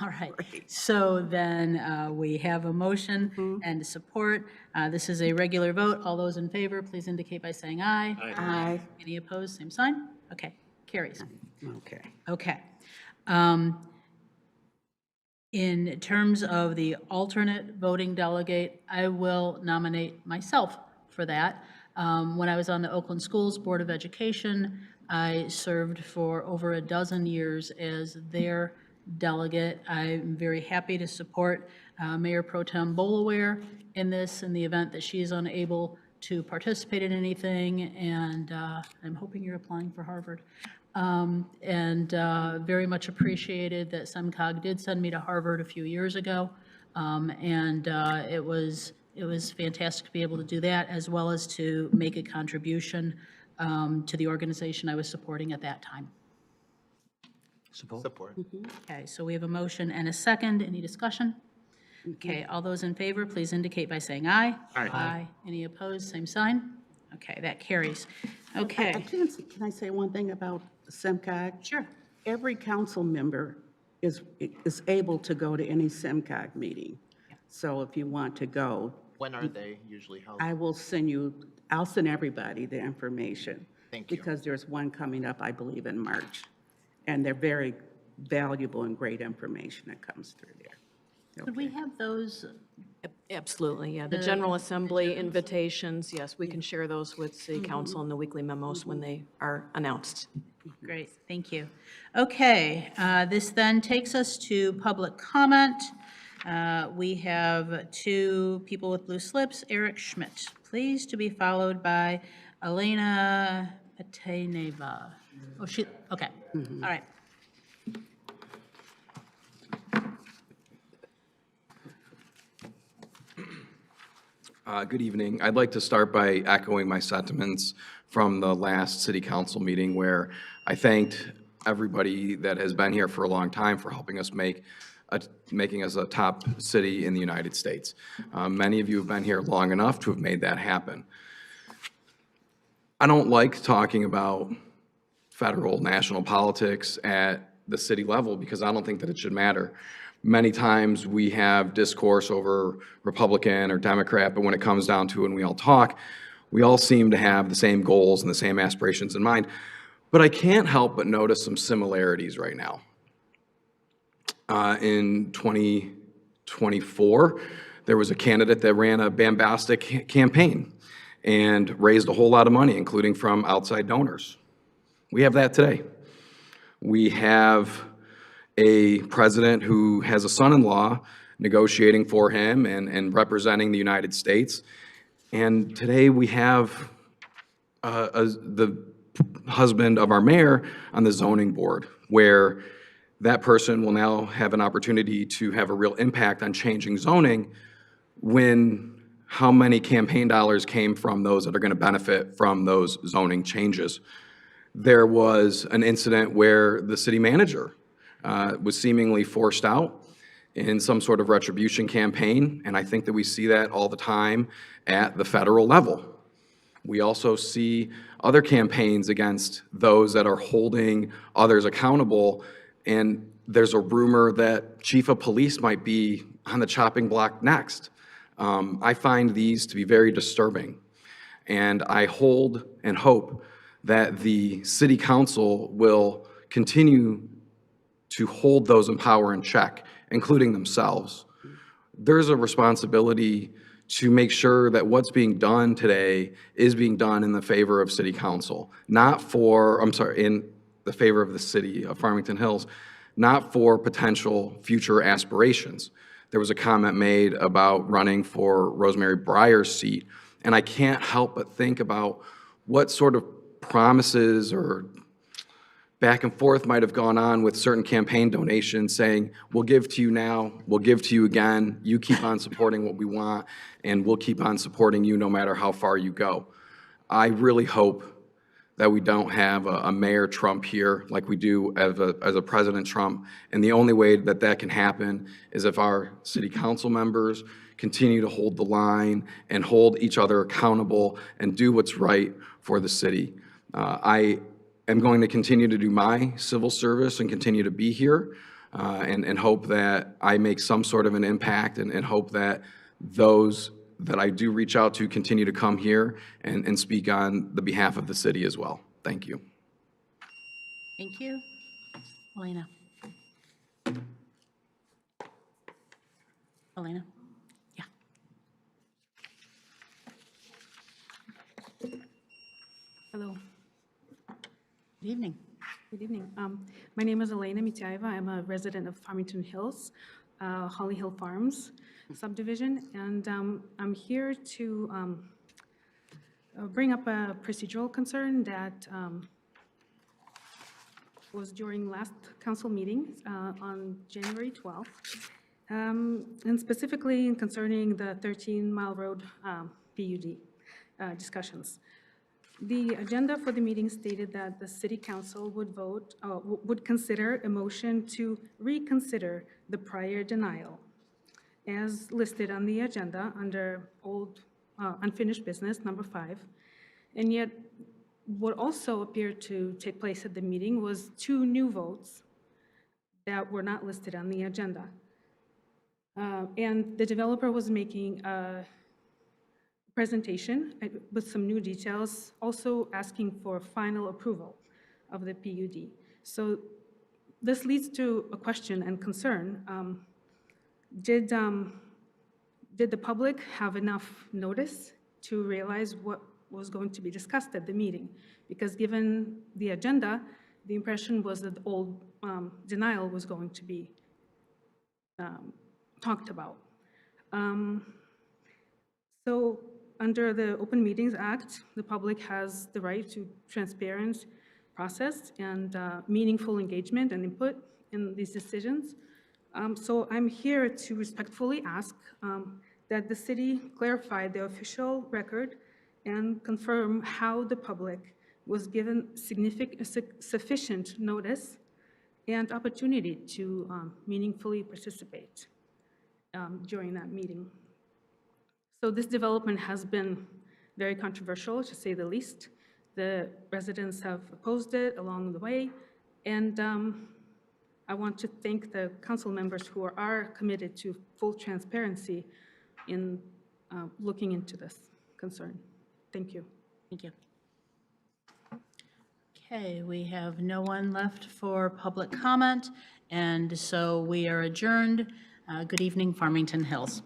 A: All right, so then we have a motion and support. This is a regular vote. All those in favor, please indicate by saying aye.
J: Aye.
A: Any opposed, same sign? Okay, carries.
J: Okay.
A: Okay. In terms of the alternate voting delegate, I will nominate myself for that. When I was on the Oakland Schools Board of Education, I served for over a dozen years as their delegate. I'm very happy to support Mayor Pro Tem Bolaware in this, in the event that she is unable to participate in anything, and I'm hoping you're applying for Harvard. And very much appreciated that SEMCOG did send me to Harvard a few years ago, and it was fantastic to be able to do that, as well as to make a contribution to the organization I was supporting at that time.
D: Support.
A: Okay, so we have a motion and a second. Any discussion? Okay, all those in favor, please indicate by saying aye. Aye. Any opposed, same sign? Okay, that carries. Okay.
J: Can I say one thing about SEMCOG?
A: Sure.
J: Every council member is able to go to any SEMCOG meeting. So if you want to go,
D: When are they usually held?
J: I'll send everybody the information.
D: Thank you.
J: Because there's one coming up, I believe, in March. And they're very valuable and great information that comes through there.
A: Could we have those?
C: Absolutely, yeah. The General Assembly invitations, yes, we can share those with City Council and the weekly memos when they are announced.
A: Great, thank you. Okay, this then takes us to public comment. We have two people with blue slips, Eric Schmidt, please, to be followed by Elena Ateneva. Oh, okay, all right.
U: Good evening. I'd like to start by echoing my sentiments from the last city council meeting where I thanked everybody that has been here for a long time for helping us making us a top city in the United States. Many of you have been here long enough to have made that happen. I don't like talking about federal, national politics at the city level because I don't think that it should matter. Many times we have discourse over Republican or Democrat, but when it comes down to it and we all talk, we all seem to have the same goals and the same aspirations in mind. But I can't help but notice some similarities right now. In 2024, there was a candidate that ran a bombastic campaign and raised a whole lot of money, including from outside donors. We have that today. We have a president who has a son-in-law negotiating for him and representing the United States. And today we have the husband of our mayor on the zoning board, where that person will now have an opportunity to have a real impact on changing zoning when how many campaign dollars came from those that are going to benefit from those zoning changes. There was an incident where the city manager was seemingly forced out in some sort of retribution campaign, and I think that we see that all the time at the federal level. We also see other campaigns against those that are holding others accountable, and there's a rumor that chief of police might be on the chopping block next. I find these to be very disturbing, and I hold and hope that the city council will continue to hold those in power in check, including themselves. There's a responsibility to make sure that what's being done today is being done in the favor of city council, not for, in the favor of the city of Farmington Hills, not for potential future aspirations. There was a comment made about running for Rosemary Breyer's seat, and I can't help but think about what sort of promises or back and forth might have gone on with certain campaign donations saying, we'll give to you now, we'll give to you again, you keep on supporting what we want, and we'll keep on supporting you no matter how far you go. I really hope that we don't have a Mayor Trump here like we do as a President Trump, and the only way that that can happen is if our city council members continue to hold the line and hold each other accountable and do what's right for the city. I am going to continue to do my civil service and continue to be here. and hope that I make some sort of an impact, and hope that those that I do reach out to continue to come here and speak on the behalf of the city as well. Thank you.
A: Thank you. Elena. Elena? Yeah.
O: Hello.
A: Good evening.
O: Good evening. My name is Elena Mitiaeva. I'm a resident of Farmington Hills, Holly Hill Farms subdivision, and I'm here to bring up a procedural concern that was during last council meeting on January 12th, and specifically concerning the 13-mile road PUD discussions. The agenda for the meeting stated that the city council would consider a motion to reconsider the prior denial as listed on the agenda under old unfinished business number 5. And yet what also appeared to take place at the meeting was 2 new votes that were not listed on the agenda. And the developer was making a presentation with some new details, also asking for final approval of the PUD. So this leads to a question and concern. Did the public have enough notice to realize what was going to be discussed at the meeting? Because given the agenda, the impression was that the old denial was going to be talked about. So under the Open Meetings Act, the public has the right to transparent process and meaningful engagement and input in these decisions. So I'm here to respectfully ask that the city clarify the official record and confirm how the public was given sufficient notice and opportunity to meaningfully participate during that meeting. So this development has been very controversial, to say the least. The residents have opposed it along the way, and I want to thank the council members who are committed to full transparency in looking into this concern. Thank you.
A: Thank you. Okay, we have no one left for public comment, and so we are adjourned. Good evening, Farmington Hills.